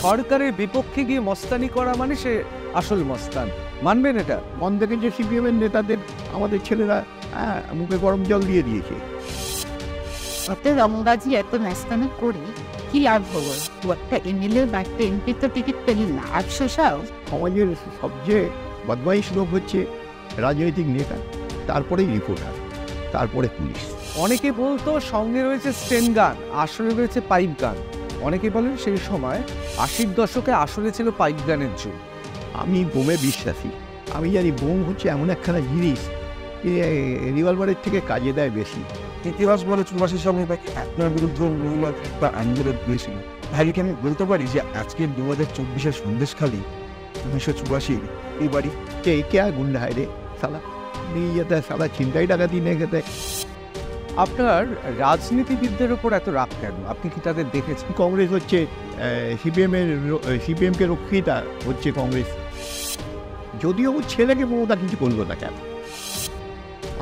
সরকারের বিপক্ষে গিয়ে মস্তানি করা মানে সে আসল মস্তান, মানবেন এটা? মন থেকে যে সিপিএম এর নেতাদের আমাদের ছেলেরা মুখে গরম জল দিয়ে দিয়েছে। এত রংবাজি এত ন্যাস্তানা করে কি লাভ হবো? একটা এমএলএ বা একটা এমপি তো টিকিট পেলেন না, আফসোসাও। সমাজের সবচেয়ে বদমাইশ লোক হচ্ছে রাজনৈতিক নেতা, তারপরেই রিপোর্টার, তারপরে পুলিশ। অনেকে বলতো সঙ্গে রয়েছে স্টেন গান, আসলে রয়েছে পাইপ গান। অনেকে বলেন সেই সময় 80-র দশকে আসলে ছিল পাইপ গানের যুগ। আমি বোমে বিশ্বাসী। আমি জানি বোম হচ্ছে এমন একখানা জিনিস রিভলভারের থেকে কাজে দেয় বেশি। ইতিহাস বলে 84 সালে তাকে আপনার বিরুদ্ধে একটা আন্দোলন হয়েছিল। তাহলে কি আমি বলতে পারি যে আজকের 2024-এর সন্দেশখালী 1984 এই বাড়ি কে কে গুন্ডা হয় রে সালা, নিয়ে যেতে সালা ছিনতাই ডাকাতি নিয়ে যেতে। আপনার রাজনীতিবিদদের ওপর এত রাগ কেন? আপনি কি তাদের দেখেছেন? কংগ্রেস হচ্ছে সিপিএমকে রক্ষিতা হচ্ছে কংগ্রেস। যদিও ওর ছেলেকে মমতা কিছু করলো না কেন?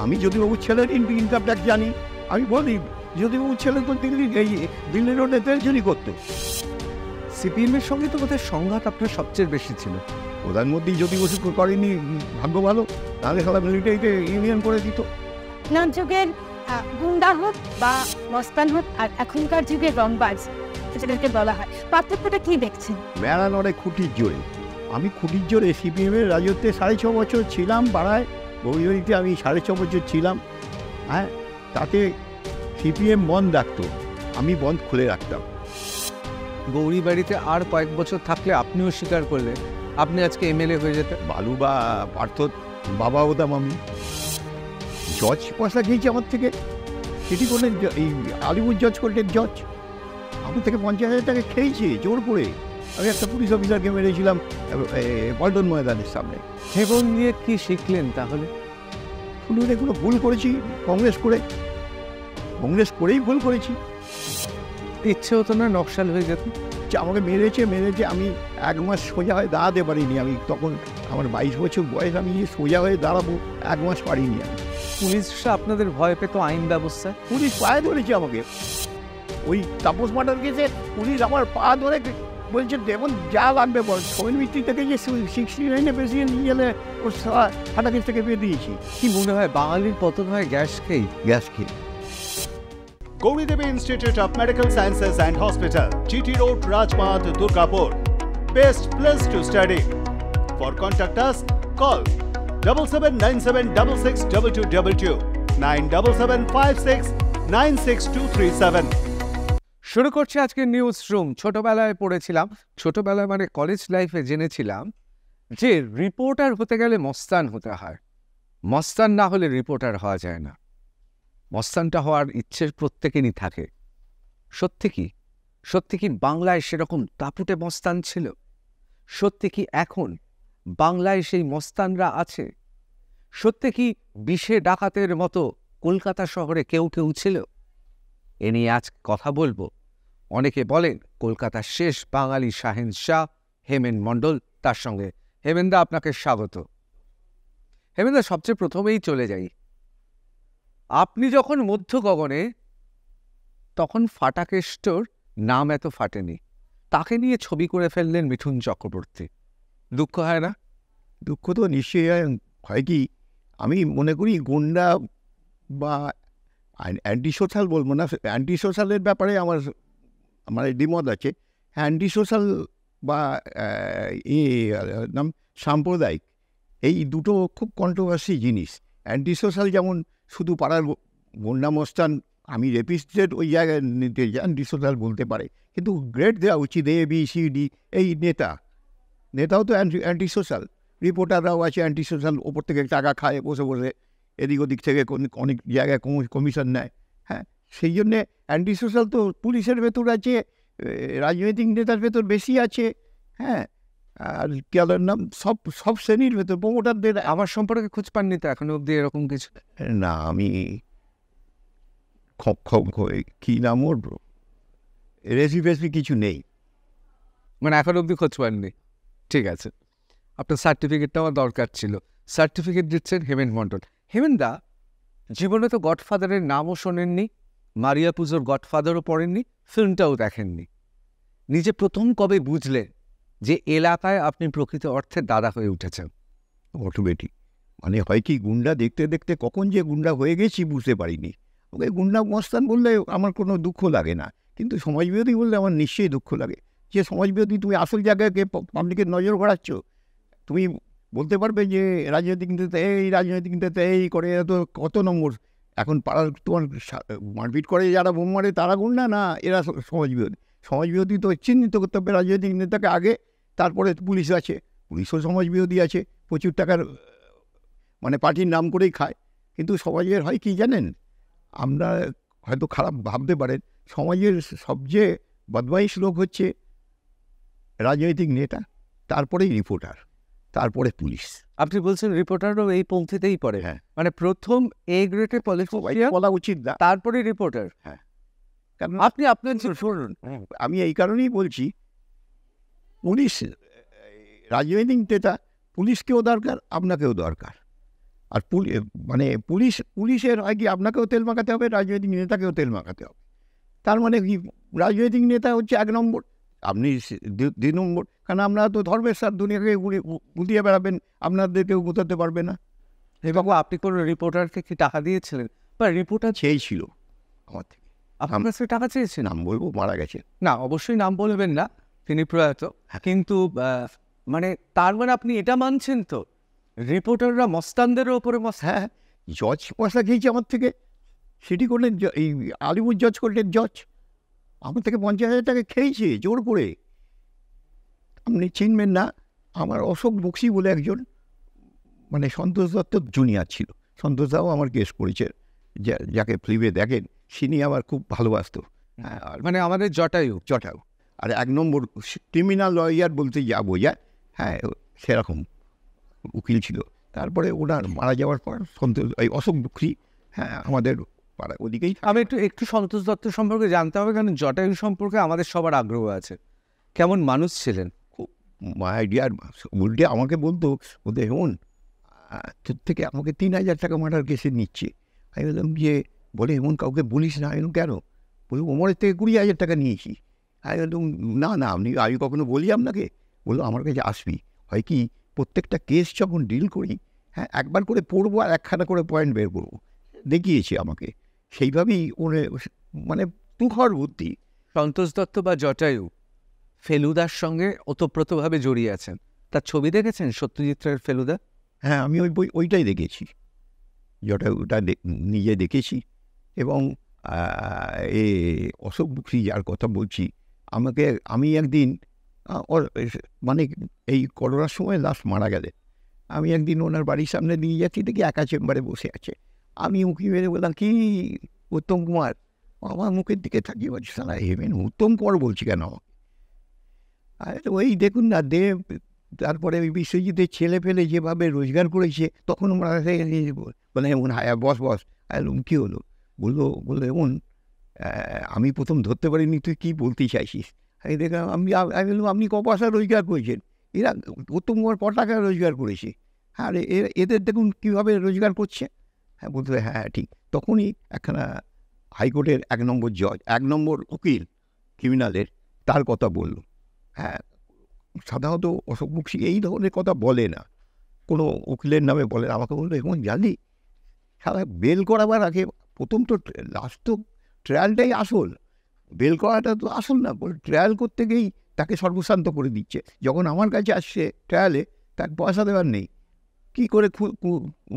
আমি যদিও ওর ছেলের ইনকাম ট্যাক্স জানি, আমি বলি যদিও ওর ছেলে তো দিল্লি রোডে তেলচুরি করতো। সিপিএমের সঙ্গে তো বোধহয় সংঘাত আপনার সবচেয়ে বেশি ছিল। প্রধানমন্ত্রী যদি ওষু করেনি, ভাগ্য ভালো, তাহলে সারা মিলিটারিতে ইউনিয়ন করে দিত। না যুগের গুন্ডা হোক বা মস্তান হোক আর এখনকার যুগের রংবাজ যেটাকে বলা হয়, পার্থক্যটা কি দেখছেন? মেলা নড়ে খুঁটির জোরে। আমি খুঁটির জোরে সিপিএমের রাজত্বে 6.5 বছর ছিলাম পাড়ায়, গৌরীবাড়িতে আমি 6.5 বছর ছিলাম। হ্যাঁ, তাতে সিপিএম বন্ধ রাখতো, আমি বন্ধ খুলে রাখতাম। গৌরীবাড়িতে আর কয়েক বছর থাকলে আপনিও স্বীকার করলেন আপনি আজকে এমএলএ হয়ে যেতেন। বালু বা পার্থ বাবা হতাম আমি। জজ পয়সা খেয়েছি আমার থেকে, সিটি কোর্টের এই আলিপুর জজ কোর্টের জজ আমার থেকে 50,000 টাকা খেয়েছে জোর করে। আমি একটা পুলিশ অফিসারকে মেরেছিলাম পল্টন ময়দানের সামনে। জীবন নিয়ে কি শিখলেন তাহলে? শুনুন, এগুলো ভুল করেছি, কংগ্রেস করেই ভুল করেছি। ইচ্ছে হতো না নকশাল হয়ে যেত? যে আমাকে মেরেছে, আমি 1 মাস সোজা হয়ে দাঁড়াতে পারিনি। আমি তখন আমার 22 বছর বয়স, আমি সোজা হয়ে দাঁড়াবো 1 মাস পারিনি আমি। পুলিশরা আপনাদের ভয় পেত আইন ব্যবস্থায়? পুলিশ পায়ে ধরেছে আমাকে। ওই তাপস মার্ডার কেসে পুলিশ আমার পা ধরে বলছে যেমন যা লাগবে বল। সৌমেন মিস্ত্রি থেকে যে 69 প্রেসিডেন্ট নিয়ে গেলে ওর হাটা কেস থেকে পেয়ে দিয়েছি। কি মনে হয় বাঙালির পতন হয় গ্যাস খেয়ে? Gauri Devi Institute of Medical Sciences and Hospital, GT Road, Rajpath, Durgapur. Best place to study. For contact us, call 7797662222 97756962237. শুরু করছে আজকে নিউজ রুম। ছোটবেলায় পড়েছিলাম, ছোটবেলায় মানে কলেজ লাইফে জেনেছিলাম যে রিপোর্টার হতে গেলে মস্তান হতে হয়, মস্তান না হলে রিপোর্টার হওয়া যায় না। মস্তানটা হওয়ার ইচ্ছে প্রত্যেকেরই থাকে। সত্যি কি বাংলায় সেরকম দাপুটে মস্তান ছিল? সত্যি কি এখন বাংলায় সেই মস্তানরা আছে? সত্যি কি 20 ডাকাতের মতো কলকাতা শহরে কেউ ছিল? এ নিয়ে আজ কথা বলবো। অনেকে বলেন কলকাতার শেষ বাঙালি শাহেনশাহ হেমেন মণ্ডল, তার সঙ্গে হেমেনদা, আপনাকে স্বাগত। হেমেনদা, সবচেয়ে প্রথমেই চলে যাই, আপনি যখন মধ্য গগনে, তখন ফাটাকেষ্টর নাম এত ফাটেনি, তাকে নিয়ে ছবি করে ফেললেন মিঠুন চক্রবর্তী। দুঃখ হয় না? দুঃখ তো নিশ্চয়ই হয়। কি আমি মনে করি গুন্ডা বা অ্যান্টি সোশ্যাল বলবো না, অ্যান্টি সোশ্যালের ব্যাপারে আমার দ্বিমত আছে। অ্যান্টি সোশ্যাল বা নাম সাম্প্রদায়িক, এই দুটো খুব কন্ট্রোভার্সি জিনিস। অ্যান্টি সোশ্যাল যেমন শুধু পাড়ার গুন্ডা মস্তান, আমি রেপিস্টেড ওই জায়গায় নিতে অ্যান্টি সোশ্যাল বলতে পারে, কিন্তু গ্রেড দেওয়া উচিত ABCD। এই নেতাও তো অ্যান্টি সোশ্যাল, রিপোর্টাররাও আছে অ্যান্টি সোশ্যাল, ওপর থেকে টাকা খায় বসে বসে, এদিক ওদিক থেকে অনেক জায়গায় কমিশন নেয়। হ্যাঁ, সেই জন্যে অ্যান্টি সোশ্যাল তো পুলিশের ভেতর আছে, রাজনৈতিক নেতার ভেতর বেশি আছে। হ্যাঁ, আর কেলার নাম সব শ্রেণীর ভেতর প্রমোটারদের। আমার সম্পর্কে খোঁজ পাননি তো এখনো অব্দি এরকম কিছু? না, আমি কি নাম ওর রেসিপি কিছু নেই, মানে এখন অব্দি খোঁজ পাননি। ঠিক আছে, আপনার সার্টিফিকেটটা আমার দরকার ছিল। সার্টিফিকেট দিচ্ছেন হেমেন মণ্ডল। হেমেনদা, জীবনে তো গডফাদারের নামও শোনেননি, মারিয়া পুজোর গডফাদারও পড়েননি, ফিল্মটাও দেখেননি। নিজে প্রথম কবে বুঝলেন যে এলাকায় আপনি প্রকৃত অর্থে দাদা হয়ে উঠেছেন? অটোমেটিক মানে হয় কি, গুন্ডা দেখতে দেখতে কখন যে গুন্ডা হয়ে গেছি বুঝতে পারিনি। ওকে গুন্ডা মস্তান বললে আমার কোনো দুঃখ লাগে না, কিন্তু সমাজবিরোধী বললে আমার নিশ্চয়ই দুঃখ লাগে। যে সমাজবিরোধী, তুমি আসল জায়গায় পাবলিকের নজর ঘোরাচ্ছ। তুমি বলতে পারবে যে রাজনৈতিক নেতা এই, রাজনৈতিক নেতা এই করে, এত কত নম্বর এখন পাড়ার তোমার মারপিট করে যারা বোম মারে তারা গুন্ডা না, এরা সমাজবিরোধী। সমাজবিরোধী তো চিহ্নিত করতে হবে রাজনৈতিক নেতাকে আগে, তারপরে পুলিশ আছে, পুলিশও সমাজবিরোধী আছে, প্রচুর টাকার মানে পার্টির নাম করেই খায়। কিন্তু সমাজের হয় কি জানেন, আমরা হয়তো খারাপ ভাবতে পারেন, সমাজের সবচেয়ে বদমাইশ লোক হচ্ছে রাজনৈতিক নেতা, তারপরেই রিপোর্টার, তারপরে পুলিশ। আপনি বলছেন রিপোর্টারও এই পংক্তিতেই পড়ে? হ্যাঁ। মানে প্রথম এ গ্রেডের পলিটিশিয়ান, বলা উচিত না, তারপরে রিপোর্টার। হ্যাঁ। কারণ আপনি আপনার শুনুন, আমি এই কারণেই বলছি, পুলিশ রাজনৈতিক নেতা, পুলিশকেও দরকার, আপনাকেও দরকার। আর মানে পুলিশের হয় কি, আপনাকেও তেল মাখাতে হবে, রাজনৈতিক নেতাকেও তেল মাখাতে হবে। তার মানে কি, রাজনৈতিক নেতা হচ্ছে 1 নম্বর, আপনি 2 নম্বর। কারণ আপনারা তো ধর্মের সাথ দুনিয়াকে গুটিয়ে বেড়াবেন, আপনাদেরকেও গুতাতে পারবে না। বাবু আপনি কোনো রিপোর্টারকে কি টাকা দিয়েছিলেন, বা রিপোর্টার চেয়েছিল আমার থেকে। আপনার কাছে টাকা চেয়েছেন? নাম বলবো, মারা গেছে। না, অবশ্যই নাম বলবেন না, তিনি প্রয়াত। কিন্তু মানে তার মানে আপনি এটা মানছেন তো রিপোর্টাররা মস্তানদের ওপরে হ্যাঁ, জজ পয়সা খেয়েছে আমার থেকে। সিটি কোর্টের এই আলিপুর জজ কোর্টের জজ আমার থেকে 50,000 টাকা খেয়েছে জোর করে। আপনি চিনবেন না, আমার অশোক বক্সি বলে একজন, মানে সন্তোষ দত্ত জুনিয়র ছিল, সন্তোষ দাও আমার কেস করেছে, যাকে ফিল্মে দেখেন, তিনি আমার খুব ভালোবাসতো। আর মানে আমাদের জটায়ু। জটাও। আর 1 নম্বর ক্রিমিনাল লয়ার বলতে যা বোঝায়, হ্যাঁ সেরকম উকিল ছিল। তারপরে ওনার মারা যাওয়ার পর সন্তোষ, এই অশোক বক্সি, হ্যাঁ আমাদের পাড়া ওদিকেই। আমি একটু সন্তোষ দত্ত সম্পর্কে জানতে হবে, কারণ জটায়ু সম্পর্কে আমাদের সবার আগ্রহ আছে। কেমন মানুষ ছিলেন? মাই ডিয়ার, উল্টে আমাকে বলতো হেমন, তোর থেকে আমাকে 3,000 টাকা মার্ডার কেসে নিচ্ছে। আমি বললাম যে, বলে এমন কাউকে বলিস না। এমন কেন? বলবো ওমরের থেকে 20,000 টাকা নিয়েছি। আমি বললাম না না, আমি কখনো বলি আপনাকে? বললো আমার কাছে আসবি। হয় কি, প্রত্যেকটা কেস যখন ডিল করি, হ্যাঁ একবার করে পড়বো আর 1খানা করে পয়েন্ট বের করবো। দেখিয়েছে আমাকে, সেইভাবেই ওরে মানে তুখর বুদ্ধি। সন্তোষ দত্ত বা জটায়ু ফেলুদার সঙ্গে ওতপ্রোতভাবে জড়িয়ে আছেন। তার ছবি দেখেছেন, সত্যজিৎ রায়ের ফেলুদা? হ্যাঁ, আমি ওইটাই দেখেছি, যেটা ওটা নিজে দেখেছি। এবং অশোক বক্সি যার কথা বলছি, আমি একদিন ওর মানে এই করোনার সময় লাস্ট মারা গেলে, আমি একদিন ওনার বাড়ির সামনে নিয়ে যাচ্ছি, দেখি একা চেম্বারে বসে আছে। আমি উঁকি মেরে বললাম, কি উত্তম কুমার? আমার মুখের দিকে থাকিয়ে বলছি, সালা হেমেন উত্তম কুমার বলছি কেন? ওই দেখুন না দেব। তারপরে ওই বিশ্বজিতের ছেলে ফেলে যেভাবে রোজগার করেছে, তখন বলে এমন হায়া বস কী হলো? বললো এমন আমি প্রথম ধরতে পারিনি তুই কী বলতে চাইছিস। আমি দেখলাম, আমি বললাম আপনি ক পয়সা রোজগার করেছেন? এরা উত্তম কুমার ক টাকা রোজগার করেছে। হ্যাঁ, এদের দেখুন কীভাবে রোজগার করছে। হ্যাঁ বলতে, হ্যাঁ ঠিক। তখনই একখানা হাইকোর্টের 1 নম্বর জজ, 1 নম্বর উকিল ক্রিমিনালের, তার কথা বললো। হ্যাঁ, সাধারণত অশোক বক্সি এই ধরনের কথা বলে না, কোনো উকিলের নামে বলে না। আমাকে বললো, এখন জানি সারা বেল করাবার আগে প্রথম তো লাস্ট তো ট্রায়ালটাই আসল, বেল করাটা তো আসল না। ট্রায়াল করতে গিয়েই তাকে সর্বশান্ত করে দিচ্ছে। যখন আমার কাছে আসছে ট্রায়ালে, তাকে পয়সা দেওয়ার নেই, কী করে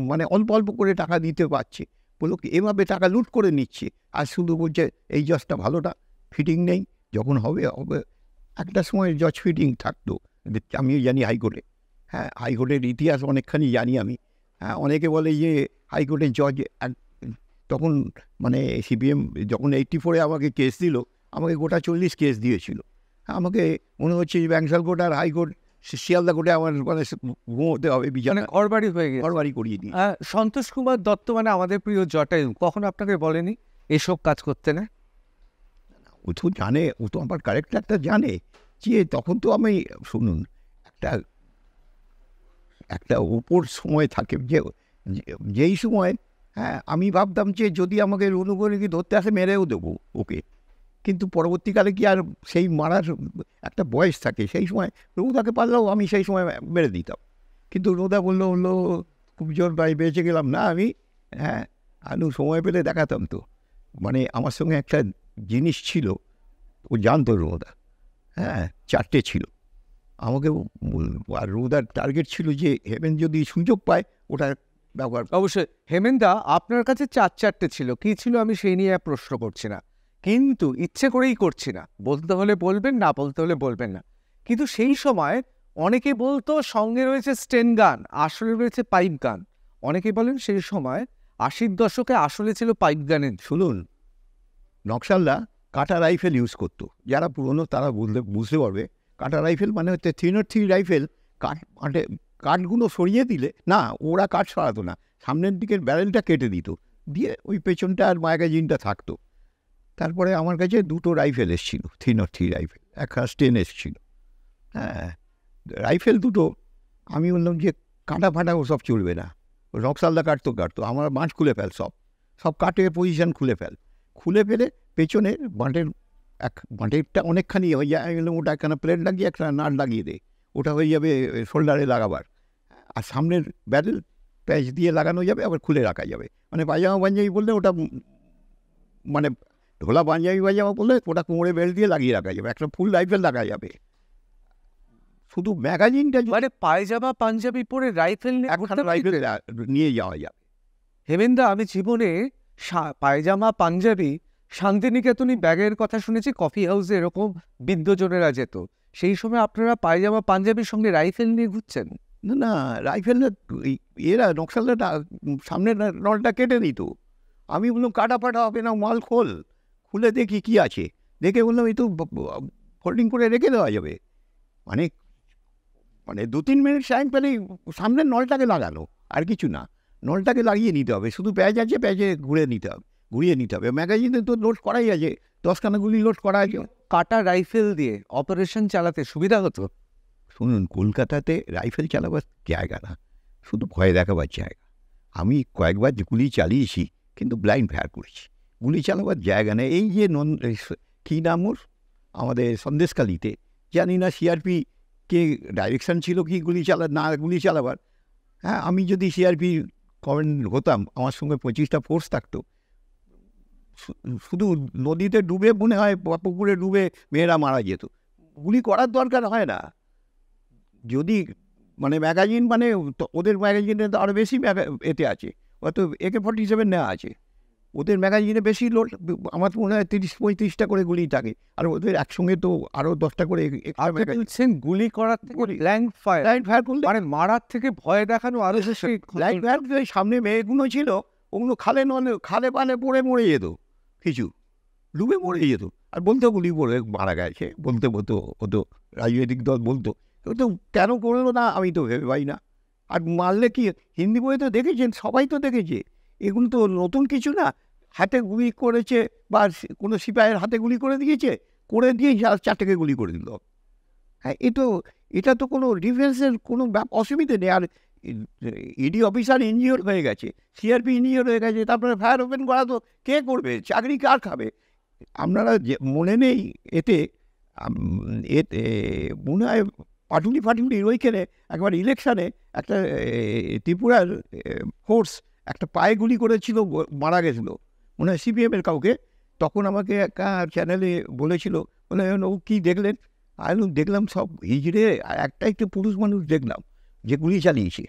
মানে অল্প অল্প করে টাকা দিতে পারছে। বললো এভাবে টাকা লুট করে নিচ্ছে। আর শুধু বলছে এই জজটা ভালোটা ফিটিং নেই, যখন হবে একটা সময় জজ ফিটিং থাকতো, আমিও জানি হাইকোর্টে। হ্যাঁ, হাইকোর্টের ইতিহাস অনেকখানি জানি আমি। হ্যাঁ, অনেকে বলে যে হাইকোর্টের জজ তখন মানে সিপিএম যখন 84-এ আমাকে কেস দিল, আমাকে গোটা 40 কেস দিয়েছিল। আমাকে মনে হচ্ছে যে ব্যাংশাল কোর্ট আর হাইকোর্ট, শিয়ালদা কোর্টে আমার মানে ঘুমোতে হবে, বিছানা ঘরবাড়ি হয়ে গেছে, ঘরবাড়ি করিয়ে দিই। সন্তোষ কুমার দত্ত মানে আমাদের প্রিয় জটায়ু কখন আপনাকে বলেনি এসব কাজ করতে না? ও তো জানে, ও তো আমার ক্যারেক্টারটা জানে। যে তখন তো আমি শুনুন, একটা উপর সময় থাকে, যেই সময়, হ্যাঁ আমি ভাবতাম যে যদি আমাকে রুনুগণিকে ধরতে আসে মেরেও দেবো ওকে, কিন্তু পরবর্তীকালে কি আর সেই মারার একটা বয়স থাকে, সেই সময় রৌদাকে পারলেও আমি সেই সময় মেরে দিতাম। কিন্তু রৌদা বললো খুব জোর বেঁচে গেলাম না আমি, হ্যাঁ আলু সময় পেলে দেখাতাম তো। মানে আমার সঙ্গে একটা জিনিস ছিল, ও জানতো রৌদা, হ্যাঁ 4টে ছিল আমাকে, আর রৌদার টার্গেট ছিল যে হেমেন যদি সুযোগ পায় ওটা ব্যবহার। অবশ্যই হেমেন্দা আপনার কাছে 4টে ছিল, কি ছিল আমি সেই নিয়ে প্রশ্ন করছি না, কিন্তু ইচ্ছে করেই করছি না, বলতে হলে বলবেন, না বলতে হলে বলবেন না। কিন্তু সেই সময় অনেকে বলতো সঙ্গে রয়েছে স্টেন গান, আসলে রয়েছে পাইপ গান। অনেকে বলেন সেই সময় 80-র দশকে আসলে ছিল পাইপ গানের। শুনুন, নকশালরা কাটা রাইফেল ইউজ করতো, যারা পুরনো তারা বুঝতে পারবে। কাটা রাইফেল মানে হচ্ছে 303 রাইফেল। কাঠগুলো সরিয়ে দিলে না, ওরা কাঠ সরাতো না, সামনের দিকের ব্যারেলটা কেটে দিত, দিয়ে ওই পেছনটা আর ম্যাগাজিনটা থাকতো। তারপরে আমার কাছে 2টো রাইফেল এসেছিলো, 303 রাইফেল, একটা স্টেন এসেছিলো। হ্যাঁ রাইফেল 2টো। আমি বললাম যে কাটা ফাটা ওসব চলবে না, নকশালদা কাটতো, আমার বাঁট খুলে ফেল, সব কাটের পজিশন খুলে ফেলে পেছনে বাঁটেরটা অনেকখানি হয়ে যায়, আমি বললাম ওটা একখানা প্লেট লাগিয়ে একটা নাট লাগিয়ে দে, ওটা হয়ে যাবে শোল্ডারে লাগাবার। আর সামনের ব্যারেল প্যাচ দিয়ে লাগানো যাবে, আবার খুলে রাখা যাবে। মানে পায়জামা পাঞ্জাবি বললে ওটা, মানে ঢোলা পাঞ্জাবি বললে ওটা কোমরে বেল্ট দিয়ে লাগিয়ে রাখা যাবে, একটা ফুল রাইফেল রাখা যাবে। শুধু ম্যাগাজিনটা মানে পায়জামা পাঞ্জাবি পরে রাইফেল রাইফেল নিয়ে যাওয়া যাবে। হেমেন্দা, আমি জীবনে পায়জামা পাঞ্জাবি শান্তিনিকেতনী ব্যাগের কথা শুনেছি, কফি হাউসে এরকম বিদ্যজনেরা যেত, সেই সময় আপনারা পায়জামা পাঞ্জাবির সঙ্গে রাইফেল নিয়ে ঘুরছেন? না রাইফেল এরা নকশালটা সামনের নলটা কেটে নিত। আমি বললাম কাটা ফাটা হবে না, মাল খুলে দেখি কি আছে, দেখে বললাম এই তো ফোল্ডিং করে রেখে দেওয়া যাবে। মানে 2-3 মিনিট টাইম পেলেই সামনের নলটাকে লাগানো, আর কিছু না, নলটাকে লাগিয়ে নিতে হবে, শুধু প্যাচ আছে, প্যাচে ঘুরিয়ে নিতে হবে। ম্যাগাজিনে তো লোড করাই আছে, 10খানা গুলি লোড করা আছে। কাটা রাইফেল দিয়ে অপারেশন চালাতে সুবিধা হতো? শুনুন, কলকাতাতে রাইফেল চালাবার জায়গা না, শুধু ভয় দেখাবার জায়গা। আমি কয়েকবার গুলি চালিয়েছি, কিন্তু ব্লাইন্ড ফায়ার করেছি, গুলি চালাবার জায়গা নেই। এই যে কী নাম ওর, আমাদের সন্দেশখালিতে, জানি না সিআরপি কে ডাইরেকশান ছিল কি গুলি চালাবার। হ্যাঁ আমি যদি সিআরপি কমেন্ট হতাম, আমার সঙ্গে 25টা ফোর্স থাকতো, শুধু নদীতে ডুবে, মনে হয় পুকুরে ডুবে মেয়েরা মারা যেত। গুলি করার দরকার হয় না, যদি মানে ম্যাগাজিন, মানে ওদের ম্যাগাজিনে তো আরও বেশি এতে আছে, হয়তো AK-47 নেওয়া আছে, ওদের ম্যাগাজিনে বেশি লোড, আমার মনে হয় 30-35টা করে গুলি থাকে, আর ওদের একসঙ্গে তো আরও 10টা করে। গুলি করার থেকে ব্ল্যাঙ্ক ফায়ার করলে, মানে মারার থেকে ভয় দেখানো আরো বেশি। ব্ল্যাঙ্ক ফায়ার, সামনে মেয়েগুলো ছিল, ওগুলো খালে পালে পড়ে মরে যেত, কিছু ডুবে মরে যেত, আর বলতো গুলি পড়ে মারা গেছে, বলতে হতো, রাজনৈতিক দল বলতো, তো কেন করলো না আমি তো ভেবে পাই না। আর মারলে কি, হিন্দি বইয়ে তো দেখেছেন, সবাই তো দেখেছে, এগুলো তো নতুন কিছু না। হাতে গুলি করেছে, বা কোনো সিপাহের হাতে গুলি করে দিয়ে 4টেকে গুলি করে দিল। হ্যাঁ এটা তো কোনো ডিফেন্সের কোনো অসুবিধে নেই। আর ইডি অফিসার ইঞ্জিওর হয়ে গেছে, সিআরপি ইঞ্জিওর হয়ে গেছে, তারপরে ফায়ার ওপেন করা তো কে করবে, চাকরি কার খাবে? আপনারা মনে নেই এতে মনে হয় পাটুলির ওইখানে একবার ইলেকশানে একটা ত্রিপুরার ফোর্স একটা পায়ে গুলি করেছিল, মারা গেছিল, মনে হয় CPM-এর কাউকে। তখন আমাকে একটা চ্যানেলে বলেছিল, বলে ও কী দেখলেন? আমি দেখলাম সব হিজড়ে, একটা পুরুষ মানুষ দেখলাম যে গুলি চালিয়েছে।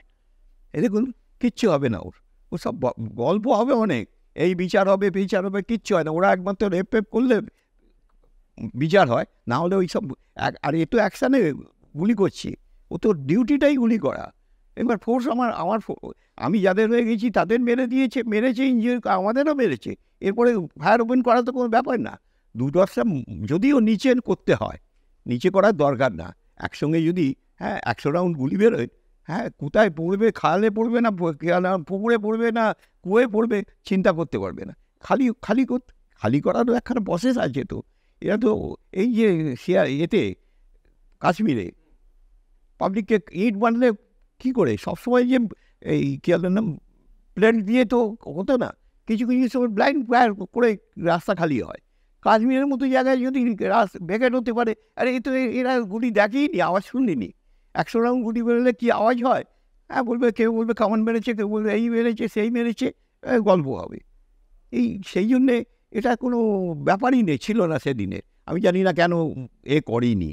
দেখুন কিচ্ছু হবে না, ও সব গল্প হবে অনেক, এই বিচার হবে কিচ্ছু হয় না। ওরা একমাত্র রেপ করলে বিচার হয়, না হলে ওই সব। আর এ তো অ্যাকশানে গুলি করছে, ও তো ডিউটিটাই গুলি করা। এবার ফোর্স আমি যাদের হয়ে গেছি তাদের মেরেছে ইঞ্জিনিয়ার, আমাদেরও মেরেছে। এরপরে ফায়ার ওপেন করা তো কোনো ব্যাপার না। 2-10টা যদিও নিচে করতে হয়, নিচে করার দরকার না। একসঙ্গে যদি 100 রাউন্ড গুলি বেরোয়, কোথায় পড়বে, খালে পড়বে না, পুকুরে পড়বে না, কুয়োয় পড়বে, চিন্তা করতে পারবে না। খালি করারও একখানা প্রসেস আছে তো। এরা তো এই যে এতে কাশ্মীরে পাবলিককে ইট বানলে কী করে, সবসময় যে এই কী নাম প্লেন দিয়ে তো হতো না, কিছু সময় ব্লাইন্ড ফায়ার করে রাস্তা খালি হয়। কাশ্মীরের মতো জায়গায় যদি ভেকেট হতে পারে, আরে এই তো এরা গুলি দেখেইনি, আওয়াজ শুনিনি। 100 রাউন্ড গুলি বেরোলে কী আওয়াজ হয়? হ্যাঁ, বলবে, কেউ বলবে কামান মেরেছে, কেউ বলবে এই মেরেছে সেই মেরেছে, গল্প হবে। সেই জন্যে এটা কোনো ব্যাপারই নেই, ছিল না সেদিনে। আমি জানি না কেন করেনি।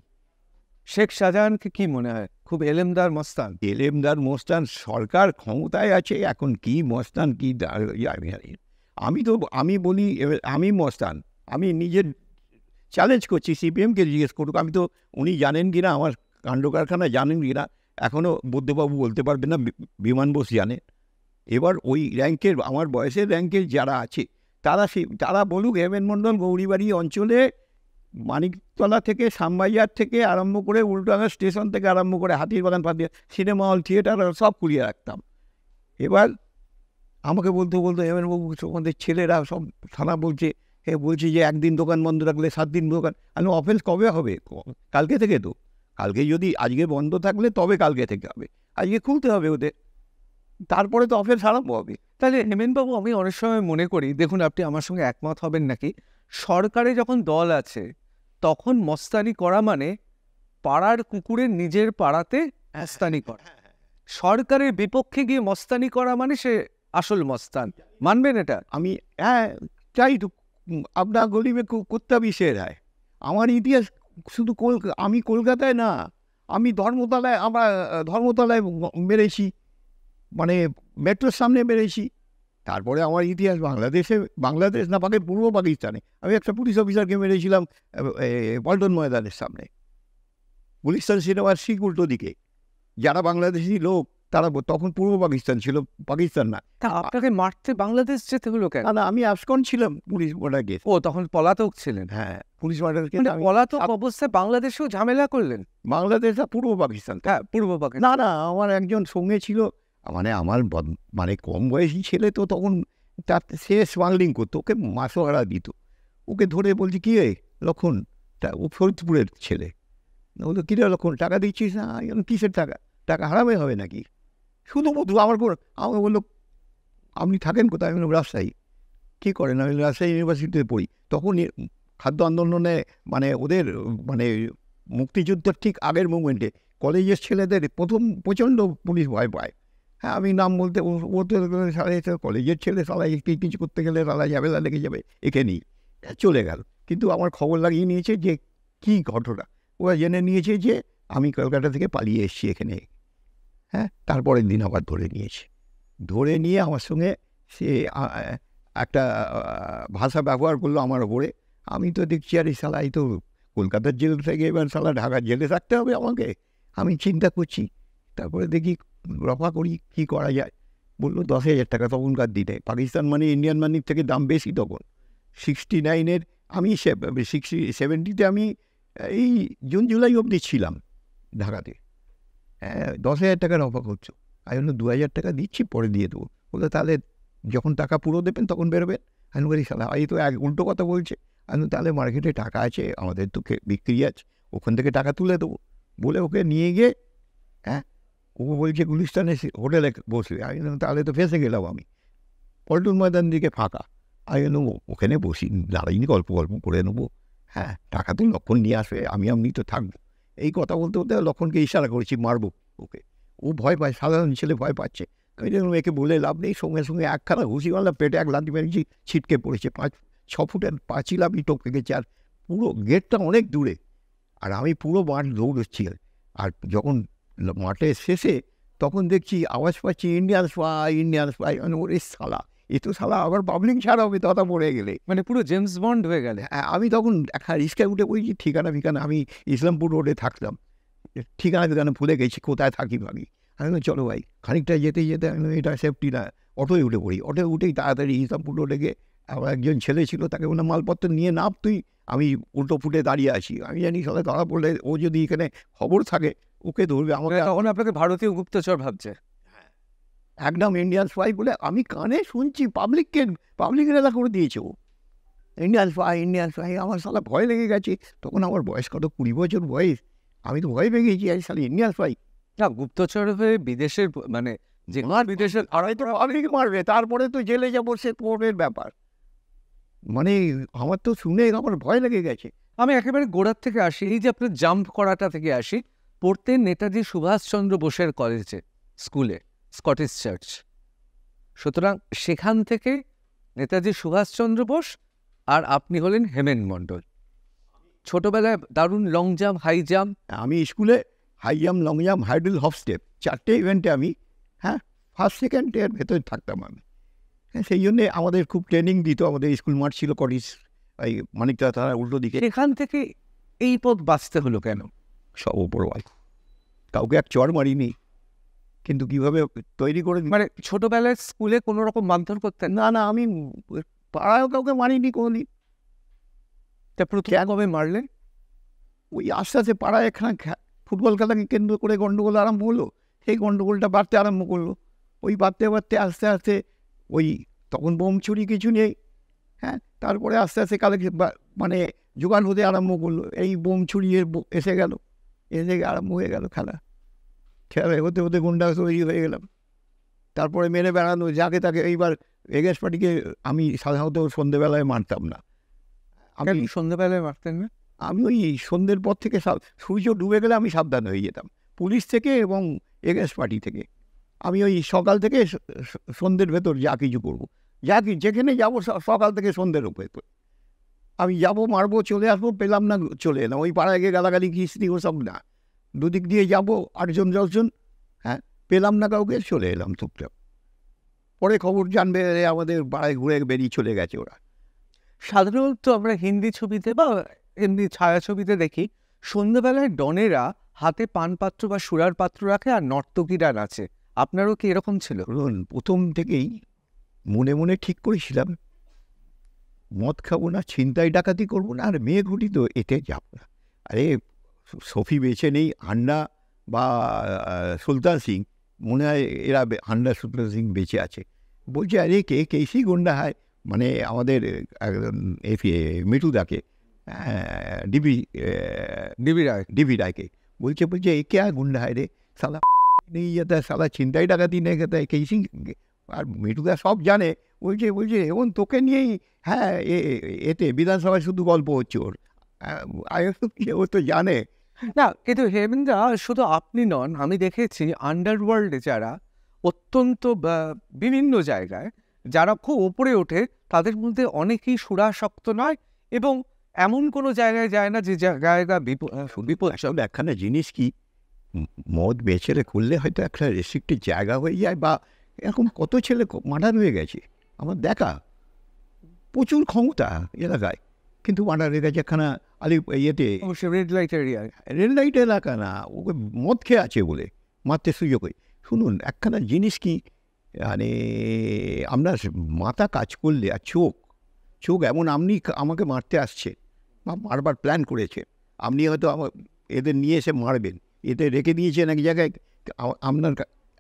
শেখ শাহজাহানকে কি মনে হয়? খুব এলেমদার মস্তান? এলেমদার মস্তান, সরকার ক্ষমতায় আছে এখন, কি মস্তান কি আমি বলি আমি মস্তান। আমি নিজের চ্যালেঞ্জ করছি, সিপিএমকে জিজ্ঞেস করুক। আমি তো উনি জানেন কি না আমার কাণ্ড কারখানা জানেন কি না এখনও বুদ্ধবাবু বলতে পারবে না, বিমান বোস জানে। এবার ওই র্যাঙ্কের, আমার বয়সের র্যাঙ্কের যারা আছে তারা বলুক হেমেন মণ্ডল গৌরীবাড়ি অঞ্চলে মানিকতলা থেকে শ্যামবাজার থেকে আরম্ভ করে উল্টাঙ্গা স্টেশন থেকে আরম্ভ করে হাতিরবাগান সিনেমা হল, থিয়েটার সব খুলিয়ে রাখতাম। এবার আমাকে বলতে হেমেনবাবু আমাদের ছেলেরা সব থানা বলছে যে একদিন দোকান বন্ধ রাখলে 7 দিন দোকান। আমি অফেন্স কবে হবে? কালকে থেকে তো। কালকে যদি আজকে বন্ধ থাকলে তবে কালকে থেকে হবে, আজকে খুলতে হবে ওদের, তারপরে তো অফেন্স আরম্ভ হবে। তাহলে হেমেনবাবু, আমি অনেক সময় মনে করি, দেখুন আপনি আমার সঙ্গে একমত হবেন নাকি, সরকারে যখন দল আছে তখন মস্তানি করা মানে পাড়ার কুকুরের নিজের পাড়াতে মস্তানি করা। সরকারের বিপক্ষে গিয়ে মস্তানি করা মানে সে আসল মস্তান। মানবেন এটা? আমি চাই তো, আপনার গলি মে কুত্তা भी शेर है। আমার ইতিহাস শুধু আমি কলকাতায় না, আমি ধর্মতলায় মেরেছি, মানে মেট্রোর সামনে মেরেছি। তারপরে আমার ইতিহাস বাংলাদেশ না পাকে পূর্ব পাকিস্তানে। আমি একটা পুলিশ অফিসারকে মেরেছিলাম পল্টন ময়দানের সামনে, গুলিস্তান সিনেমার ঠিক উল্টো দিকে। যারা বাংলাদেশি লোক তারা তখন পূর্ব পাকিস্তান ছিল, পাকিস্তান না। তা আপনাকে মারতে বাংলাদেশ যেতে হলো কেন? না, আমি আফসকন ছিলাম পুলিশ মার্ডারকে। ও, তখন পলাতক ছিলেন? হ্যাঁ, পুলিশ মার্ডারকে পলাতক অবস্থায় বাংলাদেশেও ঝামেলা করলেন? বাংলাদেশ আর পূর্ব পাকিস্তান। হ্যাঁ, পূর্ব পাকিস্তান। না, আমার একজন সঙ্গে ছিল, মানে আমার মানে কম বয়সী ছেলে তো তখন, সে স্মাগলিং করতো, ওকে মাসোহারা দিত। ওকে ধরে বলছি, কী রে লক্ষণ, ও ফরিদপুরের ছেলে। বলতো, কী রে লক্ষণ, টাকা দিচ্ছিস না? কিসের টাকা হারামে হবে নাকি? শুধু আমাকে বললো, আপনি থাকেন কোথায়? আমি বললাম রাজশাহী। কী করেন? আমি রাজশাহী ইউনিভার্সিটিতে পড়ি। তখন খাদ্য আন্দোলনে, মানে ওদের মানে মুক্তিযুদ্ধের ঠিক আগের মুভমেন্টে কলেজের ছেলেদের প্রথম প্রচণ্ড পুলিশ ভয় পায়। হ্যাঁ, আমি নাম বলতে ও তো সারা কলেজের ছেলে, সারা কিছু করতে গেলে সারা ঝামেলা লেগে যাবে, এখানেই চলে গেল। কিন্তু আমার খবর লাগিয়ে নিয়েছে যে কী ঘটনা, ওরা জেনে নিয়েছে যে আমি কলকাতা থেকে পালিয়ে এসেছি এখানে। হ্যাঁ, তারপরের দিন আবার ধরে নিয়ে আমার সঙ্গে সে একটা ভাষা ব্যবহার করলো আমার ওপরে। আমি তো দেখছি আর এই শালা, এই তো কলকাতার জেল থেকে এবার শালা ঢাকার জেলে থাকতে হবে আমাকে। আমি চিন্তা করছি, তারপরে দেখি রফা করি কী করা যায়। বললো 10,000 টাকা তখনকার দিনে। পাকিস্তান মানে ইন্ডিয়ান মানির থেকে দাম বেশি তখন। 69-এর আমি 70-তে আমি এই জুন জুলাই অবধি ছিলাম ঢাকাতে। 10,000 টাকার অফার করছো। আমি বললাম 2,000 টাকা দিচ্ছি, পরে দিয়ে দেবো। বললো, তাহলে যখন টাকা পুরো দেবেন তখন বেরোবেন। আমি বলি, শালা এই তো উল্টো কথা বলছে। আমি তাহলে মার্কেটে টাকা আছে, আমাদের তো বিক্রি আছে, ওখান থেকে টাকা তুলে দেবো। বলে ওকে নিয়ে গিয়ে, ও বলছে গুলিস্তানে হোটেলে বসবে। আমি তাহলে তো ফেসে গেলাম আমি। পল্টন ময়দান দিকে ফাঁকা। আমি ওখানে বসি, দাঁড়াইনি, গল্প করে নেবো। হ্যাঁ, টাকা তো লক্ষণ নিয়ে আসবে, আমি তো থাকবো। এই কথা বলতে লক্ষণকে ইশারা করেছি মারবো ওকে। ও ভয় পায়, সাধারণ ছেলে ভয় পাচ্ছে। আমি দেখলাম একে বলে লাভ নেই, সঙ্গে সঙ্গে একখানা ঘুষি মারলাম, পেটে এক লাথি মেরেছি, ছিটকে পড়েছে। 5-6 ফুটের পাঁচিল আমি টপকে গেছি, আর পুরো গেটটা অনেক দূরে, আর আমি পুরো মাঠ দৌড়চ্ছি। আর যখন মাঠের শেষে তখন দেখছি আওয়াজ পাচ্ছি, ইন্ডিয়ান স্পাই। মানে ওরে শালা, এ তো শালা আবার পাবলিক ছাড়া হবে তথা পড়ে গেলে, মানে পুরো জেমস বন্ড হয়ে গেলে। আমি তখন একটা রিক্সায় উঠে পড়েছি, ঠিকানা, আমি ইসলামপুর রোডে থাকতাম, ঠিকানা ভুলে গেছি কোথায় থাকি ভাবি। আমি চলো ভাই, খানিকটা যেতে আমি এটা সেফটি না, অটোয় উঠে পড়ি। অটোয় উঠেই তাড়াতাড়ি ইসলামপুর রোডে গিয়ে, আমার একজন ছেলে ছিল, তাকে বললাম মালপত্র নিয়ে নাম তুই, আমি উল্টো ফুটে দাঁড়িয়ে আছি। আমি জানি সবাই ধরা পড়লে ও যদি এখানে খবর থাকে ওকে ধরবে আমাকে। তখন আপনাকে ভারতীয় গুপ্তচর ভাবছে, একদম ইন্ডিয়ান স্পাই বলে আমি কানে শুনছি। পাবলিকের এলাকা করে দিয়েছে ও, ইন্ডিয়ান স্পাই। আমার শালা ভয় লেগে গেছে। তখন আমার বয়স কত, 20 বছর বয়স। আমি তো ভয় পেয়ে গেছি, শালা ইন্ডিয়ান স্পাই। না, গুপ্তচর হয়ে বিদেশের, মানে যে বিদেশের আড়াই তো পাবলিক মারবে, তারপরে তো জেলে যাবো, সে কোর্টের ব্যাপার। মানে আমার তো শুনে আমার ভয় লেগে গেছে। আমি একেবারে গোড়ার থেকে আসি, এই যে আপনার জাম্প করাটা থেকে আসি। পড়তেন নেতাজি সুভাষচন্দ্র বোসের কলেজে, স্কুলে, স্কটিশ চার্চ। সুতরাং সেখান থেকে নেতাজি সুভাষচন্দ্র বোস আর আপনি হলেন হেমেন মণ্ডল। ছোটবেলায় দারুণ লং জাম্প, হাই জাম্প। আমি স্কুলে high jump, long jump, hurdle, hop step 4টে ইভেন্টে আমি ফার্স্ট সেকেন্ডের ভেতরে থাকতাম আমি। সেই জন্যে আমাদের খুব ট্রেনিং দিত। আমাদের স্কুল মাঠ ছিল কটিস, এই মানিকতলা থানার উল্টো দিকে। সেখান থেকে এই পথ বাঁচতে হলো কেন? সব ওপরওয়াল, কাউকে এক চড় মারিনি, কিন্তু কিভাবে তৈরি করে মানে ছোটবেলায় স্কুলে কোনো রকম মারধর করতেন না? না, আমি পাড়ায়ও কাউকে মারিনি কোনোদিন। তা প্রথম কবে মারলেন? ওই আস্তে আস্তে পাড়ায় এখানে ফুটবল খেলাকে কেন্দ্র করে গন্ডগোল আরম্ভ হলো। সেই গন্ডগোলটা বাড়তে আরম্ভ করলো। ওই বাড়তে বাড়তে আস্তে আস্তে ওই তখন বোম ছুরি কিছু নেই, তারপরে আস্তে আস্তে কালেকশন মানে জোগান হতে আরম্ভ করলো। এই বোম ছুরি এসে গেল, এসে আরম্ভ হয়ে গেল খেলা হতে হতে গুন্ডা তৈরি হয়ে গেলাম। তারপরে মেরে বেড়ানো যাকে তাকে। এইবার এগেস পার্টিকে আমি সাধারণত সন্ধ্যেবেলায় মারতাম না। আমি সন্ধ্যাবেলায় মারতেন না? আমি ওই সন্ধ্যের পর থেকে সূর্য ডুবে গেলে আমি সাবধান হয়ে যেতাম পুলিশ থেকে এবং এগেস পার্টি থেকে। আমি ওই সকাল থেকে সন্ধ্যের ভেতর যা কিছু করবো, যেখানে যাবো সকাল থেকে সন্ধ্যের উপরে আমি যাবো, মারবো, চলে আসবো, পেলাম না চলে এলাম। ওই পাড়ায় গিয়ে গালাগালি কিস্তি ওসব না, দুদিক দিয়ে যাবো 8জন 10জন, পেলাম না কাউকে, চলে এলাম চুপচাপ। পরে খবর জানবে আমাদের পাড়ায় ঘুরে বেরিয়ে চলে গেছে ওরা। সাধারণত আমরা হিন্দি ছবিতে বা এমনি ছায়াছবিতে দেখি সন্ধ্যাবেলায় ডনেরা হাতে পানপাত্র বা সুরার পাত্র রাখে আর নর্তকীরা নাচে। আপনারও কি এরকম ছিল? প্রথম থেকেই মনে মনে ঠিক করেছিলাম মদ খাবো না, ছিনতাই ডাকাতি করবো না, আর মেয়ে ঘুটি তো এতে যাব না। আরে সফি বেঁচে নেই, আন্না বা সুলতান সিং, মনে হয় এরা আন্না সুলতান সিং বেঁচে আছে। বলছে আরে কেসি গুন্ডা হয়, মানে আমাদের মিঠুদাকে, ডিবি রায়কে বলছে এ কে গুন্ডা হয় রে, সালা নেই যেতে, সালা ছিনতাই ডাকাতি নেই খেতে কেসি। আর মিঠুদা সব জানে। বলছে এবং তোকে নিয়েই এতে বিধানসভায় শুধু গল্প হচ্ছে ওর। ও তো জানে না। কিন্তু হেমেন্দা, শুধু আপনি নন, আমি দেখেছি আন্ডারওয়ার্ল্ডে যারা অত্যন্ত বিভিন্ন জায়গায় যারা খুব ওপরে ওঠে, তাদের মধ্যে অনেকেই সুরাসক্ত নয় এবং এমন কোনো জায়গায় যায় না যে জায়গা বিপদ। একখানা জিনিস কি, মদ বেচেরে করলে হয়তো একটা রেস্ট্রিক্টেড জায়গা হয়ে যায়, বা এরকম কত ছেলে মার্ডার হয়ে গেছে আমার দেখা। প্রচুর ক্ষমতা এলাকায়, কিন্তু মার্ডার হয়ে গেছে একখানা ইয়েতে, রেড লাইট এরিয়ায়। রেড লাইট এলাকা না, ওকে মদ খেয়ে আছে বলে মারতে সুযোগ হয়। শুনুন একখানা জিনিস কি, মানে আপনার মাথা কাজ করলে আর চোখ এমন, আপনি আমাকে মারতে আসছে বা মারবার প্ল্যান করেছে, আপনি হয়তো এদের নিয়ে এসে মারবেন, এতে রেখে দিয়েছেন এক জায়গায়, আপনার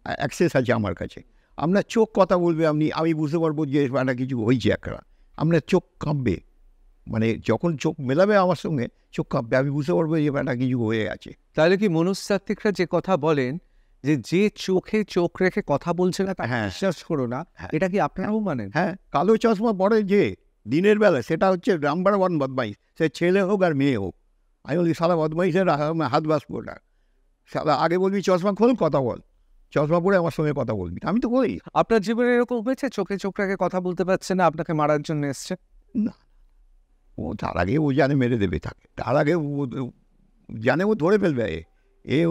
অ্যাক্সেস আছে আমার কাছে, আপনার চোখ কথা বলবে, আমি বুঝতে পারবো যে একটা কিছু হয়েছে একটা, আপনার চোখ কাঁপবে, মানে যখন চোখ মেলাবে আমার সঙ্গে চোখ কাঁপবে, আমি বুঝতে পারবো যে একটা কিছু হয়ে আছে। তাহলে কি মনস্তাত্ত্বিকরা যে কথা বলেন যে চোখে চোখ রেখে কথা বলছে না, বিশ্বাস করো না, এটা কি আপনারাও মানেন? কালো চশমা পরে যে দিনের বেলা, সেটা হচ্ছে নাম্বার 1 বদমাইশ, সে ছেলে হোক আর মেয়ে হোক। আমি বলি সারা বদমাইশের হাত বাঁচবো না, সারা আগে বলবি চশমা খোল, কথা বল, চশমা পরে আমার সঙ্গে কথা বলবি। আমি তো বলি, আপনার জীবনে এরকম হয়েছে চোখে চোখ রেখে কথা বলতে পারছে না, আপনাকে মারার জন্য এসছে? না, ও তার আগে ও জানে মেরে দেবে থাকে, তার আগে জানে ও ধরে ফেলবে,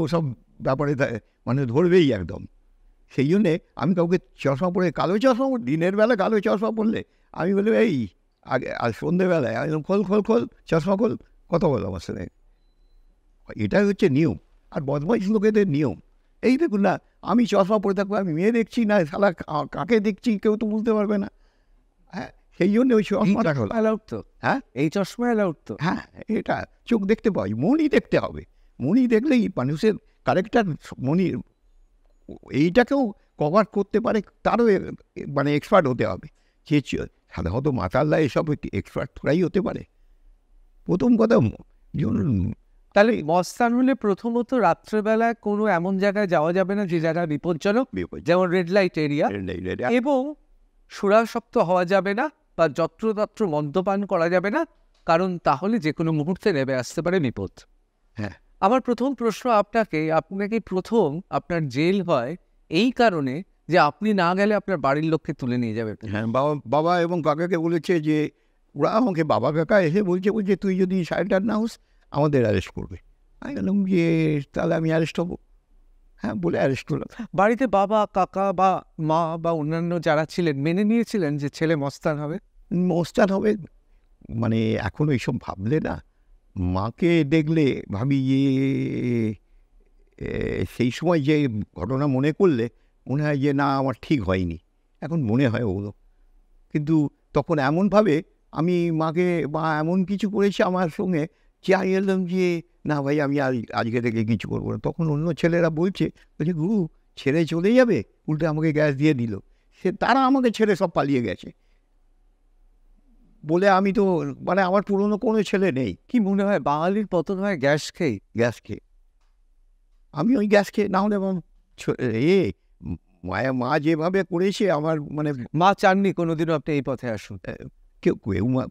ওসব ব্যাপারে মানে ধরবেই একদম। সেই জন্যে আমি কাউকে চশমা পরে, কালো চশমা, দিনের বেলা কালো চশমা পরলে আমি বলি এই আগে, আর সন্ধ্যেবেলায় একদম খোল চশমা খোল, কথা বলো আমার সঙ্গে। এটাই হচ্ছে নিয়ম, আর বদমাইশ লোকেদের নিয়ম। এই দেখুন না, আমি চশমা পরে থাকবো, আমি মেয়ে দেখছি না, শালা কাকে দেখছি কেউ তো বুঝতে পারবে না। সেই জন্য ওই চশমাটা হলো অ্যালাউড তো। এই চশমা অ্যালাউড তো। এটা চোখ দেখতে পাই, মনই দেখতে হবে। মনই দেখলেই মানুষের ক্যারেক্টার, মনির এইটাকেও কভার করতে পারে, তারও মানে এক্সপার্ট হতে হবে। যে সাধারণত মাতাল্লা এসব এক্সপার্ট তোরাই হতে পারে। প্রথম কথা, তাহলে মস্তান হলে প্রথমত রাত্রেবেলায় কোনো এমন জায়গায় যাওয়া যাবে না যে জায়গা বিপজ্জনক, যেমন রেড লাইট এরিয়া, এবং সুরাসক্ত হওয়া যাবে না বা যত্রতত্র মদ্যপান করা যাবে না, কারণ তাহলে যে কোনো মুহূর্তে নেমে আসতে পারে বিপদ। হ্যাঁ। আমার প্রথম প্রশ্ন আপনাকে প্রথম আপনার জেল হয় এই কারণে যে আপনি না গেলে আপনার বাড়ির লোককে তুলে নিয়ে যাবে। হ্যাঁ, বাবা এবং কাকাকে বলেছে যে ওরা আমাকে বাবা কাকা এসে বলছে তুই যদি সারেন্ডার না হোস আমাদের অ্যারেস্ট করবে। আমি বললাম যে তাহলে আমি অ্যারেস্ট হবো। হ্যাঁ, বলে অ্যারেস্ট হলাম। বাড়িতে বাবা, কাকা বা মা বা অন্যান্য যারা ছিলেন মেনে নিয়েছিলেন যে ছেলে মস্তান হবে? মস্তান হবে মানে এখন এইসব ভাবলে না, মাকে দেখলে ভাবি যে সেই সময় যে ঘটনা মনে করলে মনে হয় যে না আমার ঠিক হয়নি, এখন মনে হয় ওগুলো। কিন্তু তখন এমনভাবে আমি মাকে বা এমন কিছু করেছে আমার সঙ্গে যে আমি বললাম যে না ভাই আমি আজকে থেকে কিছু করবো না। তখন অন্য ছেলেরা বলছে গুরু ছেড়ে চলে যাবে, উল্টে আমাকে গ্যাস দিয়ে দিল। তারা আমাকে ছেড়ে সব পালিয়ে গেছে বলে আমি তো মানে আমার পুরনো কোনো ছেলে নেই। কি মনে হয় বাঙালির পতন হয় গ্যাস খেয়ে? গ্যাস খেয়ে। আমি ওই গ্যাস খেয়ে না হলে মা যেভাবে করেছে আমার মানে মা চাননি কোনোদিনও আপনি এই পথে আসুন? কেউ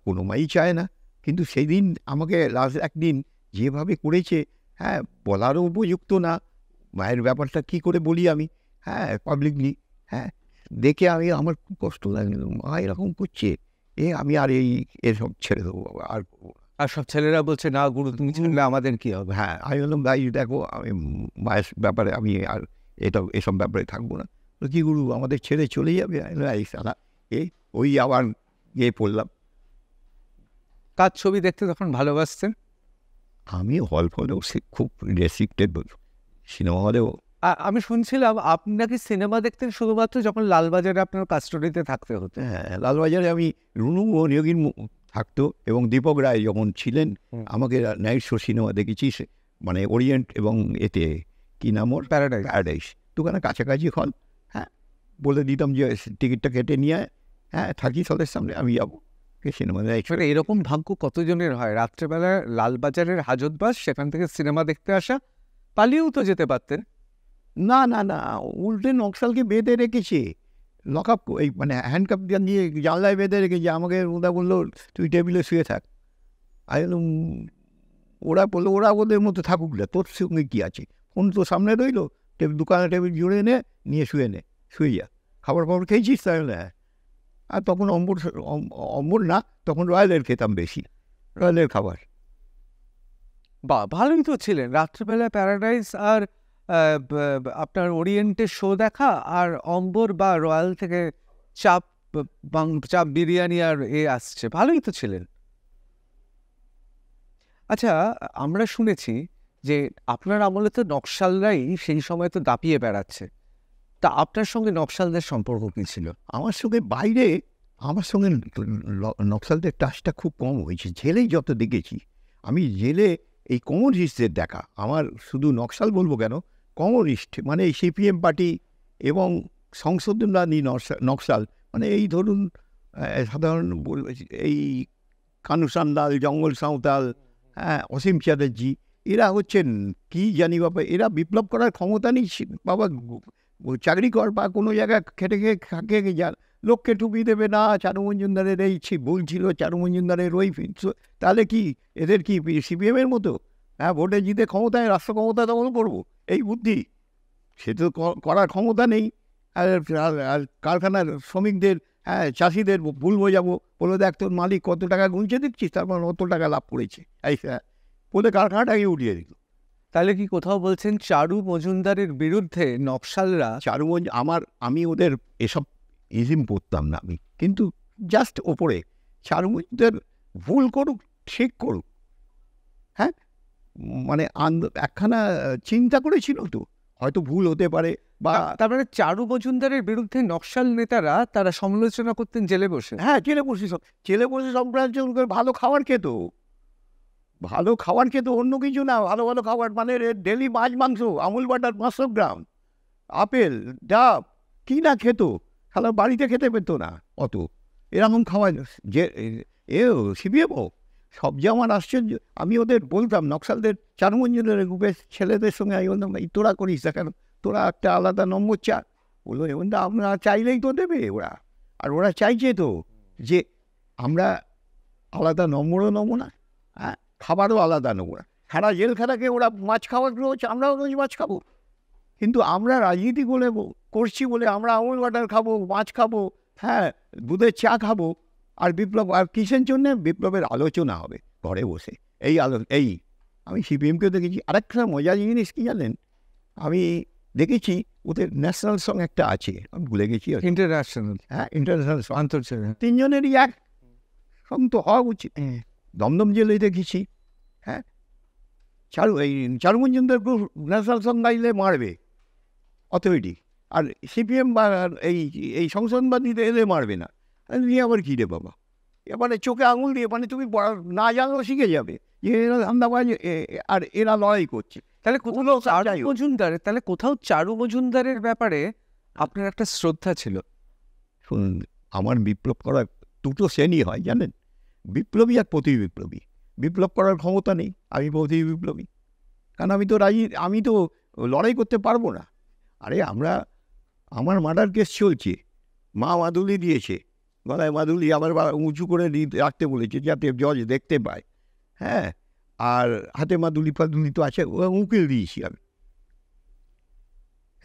কোনো মাই চায় না, কিন্তু সেই দিন আমাকে লাস্ট একদিন যেভাবে করেছে, হ্যাঁ বলারও উপযুক্ত না মায়ের ব্যাপারটা কি করে বলি আমি, হ্যাঁ পাবলিকলি, হ্যাঁ দেখে আমার খুব কষ্ট লাগলো। মা এরকম করছে, আমি আর এসব ছেড়ে দেবো বাবা, আর করবো না। আর সব ছেলেরা বলছে না গুরু তুমি ছাড়লে আমাদের কি হবে? হ্যাঁ, আমি বললাম ভাই দেখো আমি মায়ের ব্যাপারে আমি আর এসব ব্যাপারে থাকবো না। কি গুরু আমাদের ছেড়ে চলে যাবে? সারা ওই আবার পড়লাম। কার ছবি দেখতে তখন ভালোবাসতেন? আমি হল ফলেও খুব রেস্ট্রিক্টেড সিনেমা হলেও। আমি শুনছিলাম আপনি নাকি সিনেমা দেখতেন শুধুমাত্র যখন লালবাজারে আপনার কাস্টডিতে থাকতে হতো। হ্যাঁ, লালবাজারে আমি রুনু ও নিয়োগীর থাকতো এবং দীপক রায় যখন ছিলেন আমাকে নাইট শো সিনেমা দেখেছি, মানে ওরিয়েন্ট এবং এতে কি নাম ওর, প্যারাডাইস দোকানে কাছাকাছি হল। হ্যাঁ, বলে দিতাম যে টিকিটটা কেটে নিয়ে হ্যাঁ থাকি হলের সামনে, আমি যাবো সিনেমা দেখি। এরকম ভাগ্য কতজনের হয়? রাত্রেবেলা লালবাজারের হাজতবাস, সেখান থেকে সিনেমা দেখতে আসা, পালিয়েও তো যেতে পারতেন। না না না, উল্টে নকশালকে বেঁধে রেখেছে, লকআপ এই মানে হ্যান্ডকাপ দিয়ে জানলায় বেঁধে রেখেছে। আমাকে ওরা বললো তুই টেবিলে শুয়ে থাক। আমি বললাম ওরা বললো ওরা ওদের মতো থাকুক না, তোর সঙ্গে কী আছে, ফোন তো সামনে রইলো, দোকানে টেবিল জুড়ে নিয়ে শুয়ে যা, খাবার খেয়েছিস? তাহলে হ্যাঁ। আর তখন অম্বর না, তখন রয়্যালের খেতাম বেশি, রয়্যালের খাবার। বা ভালোই তো ছিলেন, রাত্রেবেলা প্যারাডাইস আর আপনার ওরিয়েন্টের শো দেখা, আর অম্বর বা রয়্যাল থেকে চাপ বিরিয়ানি আর আসছে, ভালোই তো ছিলেন। আচ্ছা, আমরা শুনেছি যে আপনার আমলে তো নকশালরাই সেই সময় তো দাপিয়ে বেড়াচ্ছে, তা আপনার সঙ্গে নকশালদের সম্পর্ক কী ছিল? আমার সঙ্গে বাইরে আমার সঙ্গে নকশালদের টাচটা খুব কম হয়েছে, জেলেই যত দেখেছি আমি। জেলে এই কমিউনিস্টদের দেখা, আমার শুধু নকশাল বলবো কেন, কমিউনিস্ট মানে এই সিপিএম পার্টি এবং সংশোধনী নকশাল, মানে এই ধরুন সাধারণ এই কানুসান্দাল, জঙ্গল সাঁওতাল, হ্যাঁ অসীম চ্যাটার্জি, এরা হচ্ছেন কি জানি বাবা, এরা বিপ্লব করার ক্ষমতা নেই বাবা। চাকরি কর বা কোনো জায়গায় খেটে খেয়ে যান, লোককে টুপি দেবে না। চারু মজুমদারের এই ভুল ছিল, চারু মজুমদারের ওই তাহলে কি এদের কি সিপিএমের মতো হ্যাঁ ভোটে জিতে ক্ষমতায় রাষ্ট্র ক্ষমতা দখল করবো, এই বুদ্ধি? সে তো করার ক্ষমতা নেই। আর কারখানার শ্রমিকদের, হ্যাঁ চাষিদের ভুল বোঝাবো, বলে দেখ তোর মালিক কত টাকা গুনছে দিচ্ছিস, তারপর অত টাকা লাভ করেছে, এই বলে কারখানাটাকে উঠিয়ে দিল। তাহলে কি কোথাও বলছেন চারু মজুমদারের বিরুদ্ধে নকশালরা? আমি ওদের এসব ইজিম পড়তাম না আমি, কিন্তু জাস্ট ওপরে চারু মজুমদার ভুল করুক ঠিক করুক, হ্যাঁ মানে একখানা চিন্তা করেছিল তো, হয়তো ভুল হতে পারে বা। তার মানে চারু মজুমদারের বিরুদ্ধে নকশাল নেতারা তারা সমালোচনা করতেন জেলে বসে? হ্যাঁ, জেলে বসে সমালোচনা করে, ভালো খাবার খেত, অন্য কিছু না, ভালো ভালো খাবার মানে ডেলি মাছ মাংস, আমুল বাটার 500 গ্রাম, আপেল ডাব, কি না খেত, খালা বাড়িতে খেতে পেত না অত, এরকম খাওয়া যে সিপিএমও সব যে আমার আশ্চর্য। আমি ওদের বলতাম নকশালদের, চারু মজুমদারের গ্রুপের ছেলেদের সঙ্গে আমি বলতাম এই তোরা করিস না কেন, তোরা একটা আলাদা নম্বর বললো এমন আমরা চাইলেই তো দেবে ওরা, আর ওরা চাইছে তো যে আমরা আলাদা নম্বরও নেবো না, হ্যাঁ, খাবারও আলাদা নেবো না। সারা জেলখানাকে ওরা মাছ খাওয়ার রোজ, আমরাও রোজ মাছ খাবো। কিন্তু আমরা রাজনীতি বলে করছি বলে আমরা আমুল বাটার খাবো, মাছ খাবো, হ্যাঁ, দুধের চা খাবো। আর বিপ্লব, আর কিসের জন্যে? বিপ্লবের আলোচনা হবে ঘরে বসে। এই আমি সিপিএমকেও দেখেছি। আরেকটা মজার জিনিস কি জানেন, আমি দেখেছি ওদের ন্যাশনাল সং একটা আছে, আমি ভুলে গেছি। ইন্টারন্যাশনাল, হ্যাঁ, ইন্টারন্যাশনাল সং, আন্তর্জাতিক। তিনজনেরই এক সং তো হওয়া উচিত। দমদম জেলে দেখেছি, হ্যাঁ, চারু মজুমদার গ্রুপ ন্যাশনাল সং গাইলে মারবে অথরিটি, আর সিপিএম বা এই সংসদবাদীতে এলে মারবে না। নিয়ে আবার কী রে বাবা, এবারে চোখে আঙুল দিয়ে, মানে তুমি না জানো শিখে যাবে যে এরা ধান্দাবাজ, আর এরা লড়াই করছে। তাহলে কোথাও চারু মজুমদারের ব্যাপারে আপনার একটা শ্রদ্ধা ছিল। শুনুন, আমার বিপ্লব করার দুটো শ্রেণী হয় জানেন, বিপ্লবী আর প্রতি বিপ্লবী। বিপ্লব করার ক্ষমতা নেই, আমি প্রতি বিপ্লবী, কারণ আমি তো লড়াই করতে পারবো না। আরে আমার মার্ডার কেস চলছে, মা মাদুলি দিয়েছে, গলায় মাদুলি আবার উঁচু করে রাখতে বলেছে যাতে জজ দেখতে পায়, হ্যাঁ, আর হাতে মাদুলি ফাদুলি তো আছে, উকিল দিয়েছি আমি।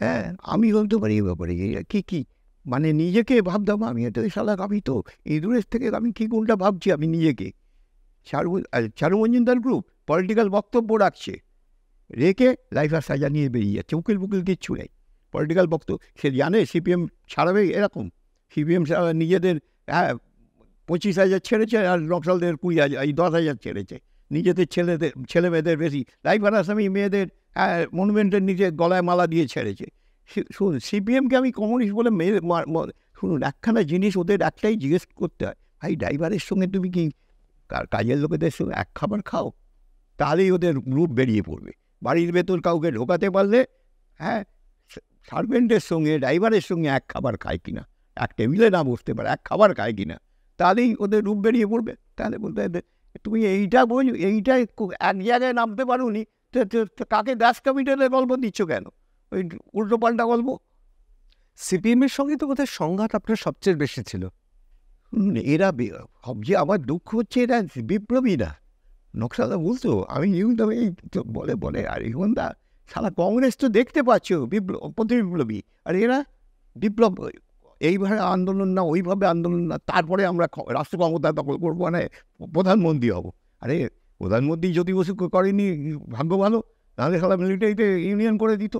হ্যাঁ, আমি বলতে পারি এ ব্যাপারে কি মানে নিজেকে ভাবতাম আমি এত শালাক, আমি তো ইঁদুরের থেকে আমি কি কোনটা ভাবছি আমি নিজেকে। চারু মজুমদার গ্রুপ পলিটিক্যাল বক্তব্য রাখছে, রেখে লাইফার সাজা নিয়ে বেরিয়ে যাচ্ছে, উকিল বুকিল কিচ্ছু নেই, পলিটিক্যাল বক্তব্য। সে জানে সিপিএম ছাড়াবে, এরকম সিপিএম নিজেদের 25,000 ছেড়েছে, আর নকশালদের 20,000, এই 10,000 ছেড়েছে। নিজেদের ছেলে মেয়েদের বেশি, লাইফার আসামি মেয়েদের মনুমেন্টের নিচে গলায় মালা দিয়ে ছেড়েছে। শুনুন, সিপিএমকে আমি কমিউনিস্ট বলে শুনুন, একখানা জিনিস ওদের একটাই জিজ্ঞেস করতে হয়, ভাই ড্রাইভারের সঙ্গে তুমি কি কাজের লোকেদের সঙ্গে এক খাবার খাও? তাহলেই ওদের রূপ বেরিয়ে পড়বে। বাড়ির ভেতর কাউকে ঢোকাতে পারলে, হ্যাঁ, সার্ভেন্টের সঙ্গে ড্রাইভারের সঙ্গে এক খাবার খায় কিনা, এক টেবিলে না বসতে পারে, এক খাবার খায় কিনা, তাহলেই ওদের রূপ বেরিয়ে পড়বে। তাহলে বলতে তুমি এইটা এইটাই এক জায়গায় নামতে পারো নি, কাকে দাস ক্যাপিটালের গল্প দিচ্ছ কেন? ওই উল্টো পাল্টা গল্প। সিপিএমের সঙ্গে তো বোধহয় সংঘাত আপনার সবচেয়ে বেশি ছিল। এরা সবচেয়ে আমার দুঃখ হচ্ছে এরা বিপ্লবী না। নকশালদা বলতো, আমি নিউজটা এই বলে আর এখন দা সারা কংগ্রেস তো দেখতে পাচ্ছ প্রতি বিপ্লবী, আর এরা বিপ্লব এইভাবে আন্দোলন না, ওইভাবে আন্দোলন না, তারপরে আমরা রাষ্ট্র ক্ষমতা দখল করবো, মানে প্রধানমন্ত্রী হব। আরে প্রধানমন্ত্রী যদি বসে করেনি, ভাগ্য ভালো, নাহলে সারা মিলিটারিতে ইউনিয়ন করে দিত।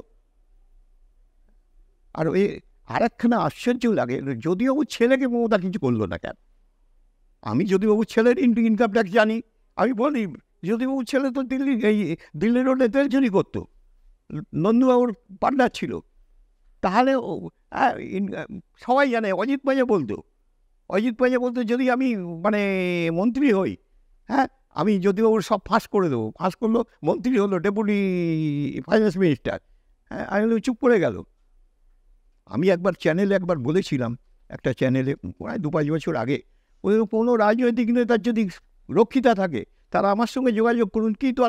আর আরেকখানা আশ্চর্য লাগে, যদিবাবু ছেলেকে মমতা কিছু করলো না কেন? আমি যদিবাবুর ছেলের ইনকাম ট্যাক্স জানি, আমি বলি যদিবাবুর ছেলে তো দিল্লি রোডে তেল চুরি করতো, নন্দুবাবুর পার্টনার ছিল। তাহলে সবাই জানে, অজিত পাজা বলতো যদি আমি মানে মন্ত্রী হই, হ্যাঁ, আমি যদিবাবুর সব ফাঁস করে দেবো। ফাঁস করলো, মন্ত্রী হলো, ডেপুটি ফাইন্যান্স মিনিস্টার, হ্যাঁ, আমি চুপ করে গেল। আমি একবার বলেছিলাম, একটা চ্যানেলে প্রায় 2-5 বছর আগে, ওই কোনো রাজনৈতিক নেতার যদি রক্ষিতা থাকে তারা আমার সঙ্গে যোগাযোগ করুন, কি তো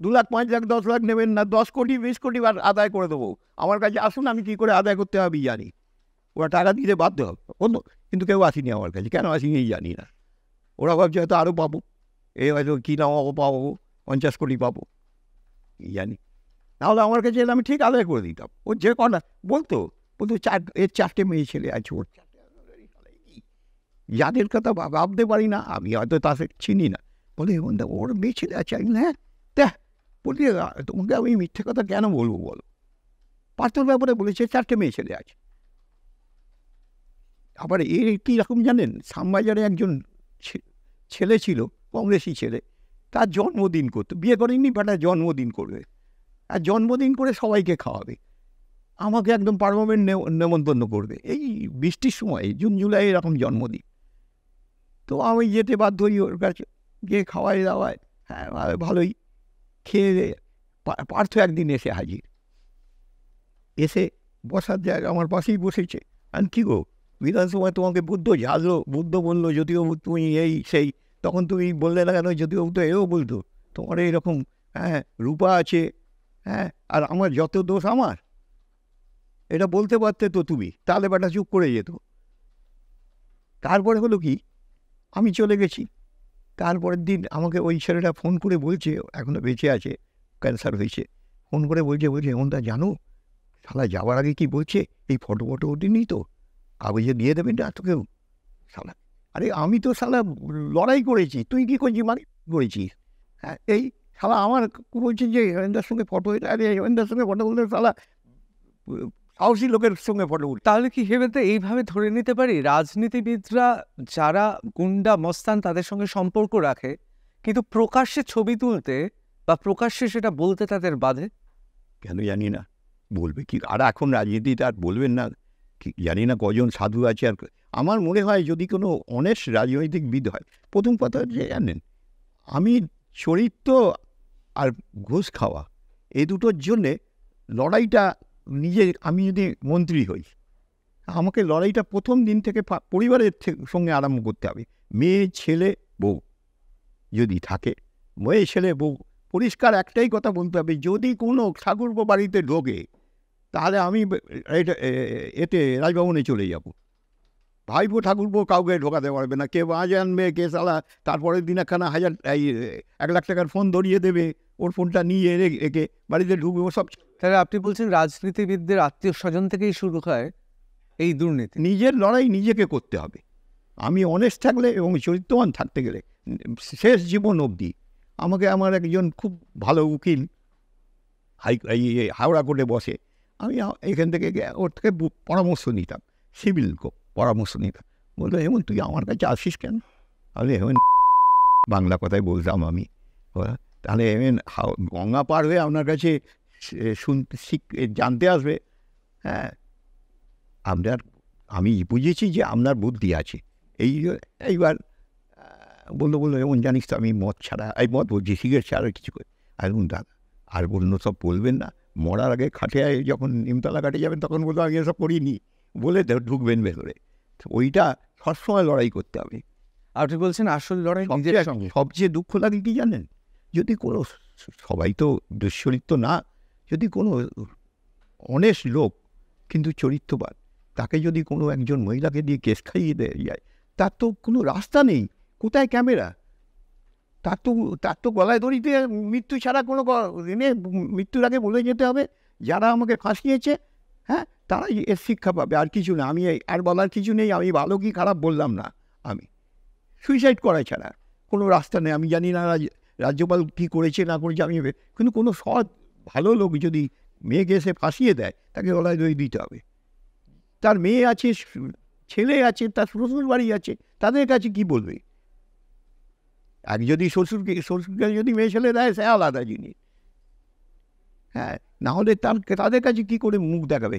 2 লাখ 5 লাখ 10 লাখ নেবেন না, 10 কোটি 20 কোটি আদায় করে দেবো, আমার কাছে আসুন, আমি কী করে আদায় করতে হবে জানি। ওরা টাকা দিতে বাধ্য হবে, কিন্তু কেউ আসেনি আমার কাছে, কেন আসেনি জানি না। ওরা ভাবছে হয়তো আরও পাবো, হয়তো কী নাম পাবো, 50 কোটি পাবো, জানি। নাহলে আমার কাছে এলে আমি ঠিক আদায় করে দিতাম। ও যে কটা বলতো 4টে মেয়ে ছেলে আছে, ওর 4টে, যাদের কথা ভাবতে পারি না, আমি হয়তো তাকে চিনি না, বলে ওর মেয়ে ছেলে আছে। হ্যাঁ, বলি তোমাকে আমি মিথ্যে কথা কেন বলবো বলো? পার্থর ব্যাপারে বলেছে 4টে মেয়ে ছেলে আছে। আবার কীরকম জানেন, শ্যামবাজারে একজন ছেলে ছিল, কংগ্রেসি ছেলে, তার জন্মদিন করতো, বিয়ে করেনি, বাট জন্মদিন করবে, আর জন্মদিন করে সবাইকে খাওয়াবে, আমাকে একদম পার্মানেন্ট নেমন্তন্ন করবে। এই বৃষ্টির সময়, জুন জুলাই এরকম জন্মদিন, তো আমি যেতে বাধ্য হই ওর কাছে, গিয়ে খাওয়াই দাওয়ায়, হ্যাঁ ভালোই খেয়ে। পার্থ একদিন এসে হাজির, এসে বসার জায়গা আমার পাশেই বসেছে। আর কী গো, বিধানসভায় তোমাকে বুদ্ধ ঝাড়লো, বুদ্ধ বললো যদিবাবু তুমি এই সেই, তখন তুমি বললে না কেন? যদিবাবু তো এও বলতো তোমার এইরকম, হ্যাঁ, রূপা আছে, হ্যাঁ, আর আমার যত দোষ আমার, এটা বলতে পারতে তো তুমি, তাহলে বেটা চুপ করে যেত। তারপরে হলো কি, আমি চলে গেছি। তারপরের দিন আমাকে ওই ছেলেটা ফোন করে বলছে, এখনো বেঁচে আছে, ক্যান্সার হয়েছে, ফোন করে বলছে হেমন্তদা জানো শালা যাওয়ার আগে কি বলছে, এই ফটো ওঠেনি তো, কাগজে দিয়ে দেবেন না তোকেও। শালা, আরে আমি তো শালা লড়াই করেছি, তুই কি করছিস, মানে করেছিস? হ্যাঁ, এই শালা আমার বলছে যে হেমেন্দার সঙ্গে ফটো, আরে হেমেন্দার সঙ্গে ফটো বলতে শালা সাহসী লোকের সঙ্গে ফটো উঠে। তাহলে কি হেমেন্দ্র এইভাবে ধরে নিতে পারি রাজনীতিবিদরা যারা গুন্ডা মস্তান তাদের সঙ্গে সম্পর্ক রাখে, কিন্তু প্রকাশ্যে ছবি তুলতে বা প্রকাশ্যে সেটা বলতে তাদের বাধে? কেন জানি না, বলবে কি? আর এখন রাজনীতিতে আর বলবেন না, জানি না কজন সাধু আছে। আর আমার মনে হয় যদি কোনো অনেস্ট রাজনৈতিকবিদ হয়, প্রথম কথা যে জানেন, আমি চরিত্র আর ঘুষ খাওয়া এই দুটোর জন্যে লড়াইটা নিজে, আমি যদি মন্ত্রী হই, আমাকে লড়াইটা প্রথম দিন থেকে পরিবারের সঙ্গে আরম্ভ করতে হবে। মেয়ে ছেলে বউ যদি থাকে, মেয়ে ছেলে বউ, পরিষ্কার একটাই কথা বলতে হবে, যদি কোনো ঠাকুরপো বাড়িতে ঢোকে তাহলে আমি এতে রাজভবনে চলে যাব। ভাইপো ঠাকুরপো কাউকে ঢোকাতে পারবে না, কে বাজ আনবে, কে সালা তারপরের দিন 1,00,000 টাকার ফোন ধরিয়ে দেবে, ওর ফোনটা নিয়ে রেখে বাড়িতে ঢুকবে, ও সব। তাহলে আপনি বলছেন রাজনীতিবিদদের আত্মীয় স্বজন থেকেই শুরু হয় এই দুর্নীতি? নিজের লড়াই নিজেকে করতে হবে। আমি অনেস্ট থাকলে এবং চরিত্রবান থাকতে গেলে শেষ জীবন অবধি আমাকে আমার একজন খুব ভালো উকিল হাওড়া কোর্টে বসে, আমি এখান থেকে ওর থেকে পরামর্শ নিতাম, সিভিল পরামর্শ নিতাম। বলতো হেমন্ত তুই আমার কাছে আসিস কেন? আমি হেমন্ত বাংলা কথায় বলতাম আমি, তাহলে হেমেন গঙ্গা পার হয়ে আপনার কাছে জানতে আসবে। হ্যাঁ, আমি বুঝেছি যে আপনার বুদ্ধি আছে। এইবার বললো এমন জানিস তো আমি মদ ছাড়া, এই মদ বলছি সিগারেট ছাড়া কিছু করে। আর দাদা আর অন্য সব বলবেন না, মরার আগে খাটে যখন নিমতলা কাটে যাবেন তখন বলতো আমি এসব করিনি, বলে ঢুকবেন ভেতরে। ওইটা সবসময় লড়াই করতে হবে। আপনি বলছেন আসল লড়াই নিজের সঙ্গে। সবচেয়ে দুঃখ লাগে কি জানেন, যদি কোনো, সবাই তো দুশ্চরিত্র না, যদি কোনো অনেস্ট লোক কিন্তু চরিত্রবান, তাকে যদি কোনো একজন মহিলাকে দিয়ে কেস খাইয়ে দেয় যায়, তার তো কোনো রাস্তা নেই। কোথায় ক্যামেরা? তার তো গলায় দড়িতে মৃত্যু ছাড়া কোনো মৃত্যুর আগে বলে যেতে হবে যারা আমাকে ফাঁসিয়েছে, হ্যাঁ, তারাই এর শিক্ষা পাবে, আর কিছু না। আমি আর বলার কিছু নেই, আমি ভালো কি খারাপ বললাম না, আমি সুইসাইড করা ছাড়া কোনো রাস্তা নেই। আমি জানি না রাজ্যপাল কী করেছে না করেছে, আমি কিন্তু কোনো সৎ ভালো লোক যদি মেয়েকে এসে ফাঁসিয়ে দেয়, তাকে গলায় দড়ি দিতে হবে। তার মেয়ে আছে, ছেলে আছে, তার শ্বশুর বাড়ি আছে, তাদের কাছে কি বলবে? এক যদি শ্বশুরকে যদি মেয়ে ছেলে দেয়, সে আলাদা জিনিস। হ্যাঁ, নাহলে তাদের কাছে কি করে মুখ দেখাবে?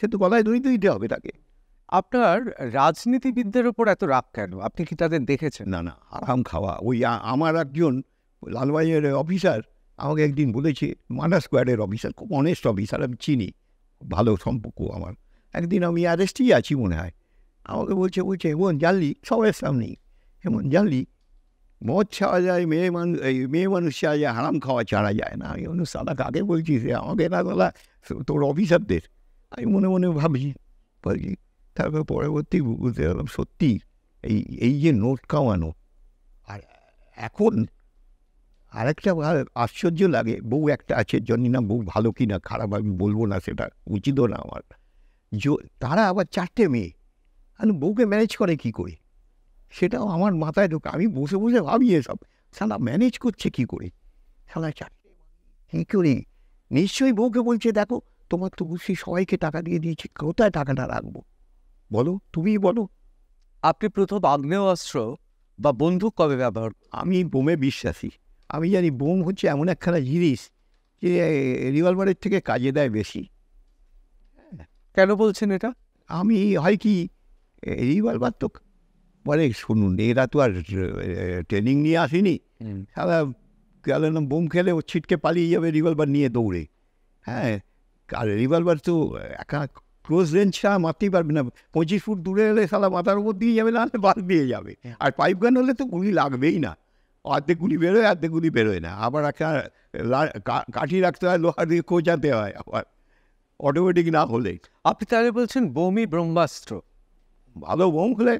সে তো গলায় দড়ি দিতে হবে তাকে। আপনার রাজনীতিবিদদের ওপর এত রাগ কেন? আপনি কি তাদের দেখেছেন? না, আরাম খাওয়া। ওই আমার একজন লালবাইয়ের অফিসার আমাকে একদিন বলেছে, মান্ডা স্কোয়াডের অফিসার, খুব অনেস্ট অফিসার, আমি চিনি, ভালো সম্পর্ক আমার। একদিন আমি অ্যারেস্টেই আছি মনে হয়, আমাকে বলছে এমন জানলি, সবার সামনেই, এমন জানলি মদ ছাড়া যায়, মেয়ে মানুষ ছাড়া যায়, হারাম খাওয়া ছাড়া যায় না। আমি মনে সাদা কাকে বলছিস? আমাকে না বলা, তোর অফিসারদের। আমি মনে মনে ভাবছি, তারপর পরবর্তী বুঝতে পারলাম সত্যি এই যে নোট কামানো। আর এখন আরেকটা আশ্চর্য লাগে, বউ একটা আছে, জানি না বউ ভালো কি না খারাপ, আমি বলবো না, সেটা উচিতও না আমার। তারা আবার 4টে মেয়ে, আমি বউকে ম্যানেজ করে কি করে, সেটাও আমার মাথায় ঢোকে। আমি বসে বসে ভাবি এসব সালা ম্যানেজ করছে কি করে, সালা 4টে কী করে? নিশ্চয়ই বউকে বলছে, দেখো তোমার তো বুঝছি সবাইকে টাকা দিয়ে দিয়েছি, কোথায় টাকাটা রাখবো বলো, তুমিই বলো। আপনি প্রথম আগ্নেয়াস্ত্র বা বন্দুক কবে ব্যবহার? আমি বোমে বিশ্বাসী। আমি জানি বোম হচ্ছে এমন একখানা জিনিস যে রিভলভারের থেকে কাজে দেয় বেশি। কেন বলছেন এটা? আমি হয় কি, রিভলভার তো বলে, শুনুন, এরা তো আর ট্রেনিং নিয়ে আসেনি, সারা গেল না বোম খেলে ও ছিটকে পালিয়ে যাবে রিভলভার নিয়ে দৌড়ে। হ্যাঁ, আর রিভলভার তো একা ক্লোজ রেঞ্জ ছাড়া মারতেই পারবে না, 25 ফুট দূরে এলে সালা মাথার উপর দিয়ে যাবে, না বাদ দিয়ে যাবে। আর পাইপ গান হলে তো গুলি লাগবেই না, অর্ধেক গুলি বেরোয়, অর্ধেক গুলি বেরোয় না। আবার একটা কাঠি রাখতে হয়, লোহা দিয়ে খোঁচাতে হয়, আবার অটোমেটিক না হলে। আপনি তাহলে বলছেন বোমই ব্রহ্মাস্ত্র? ভালো বোম হলে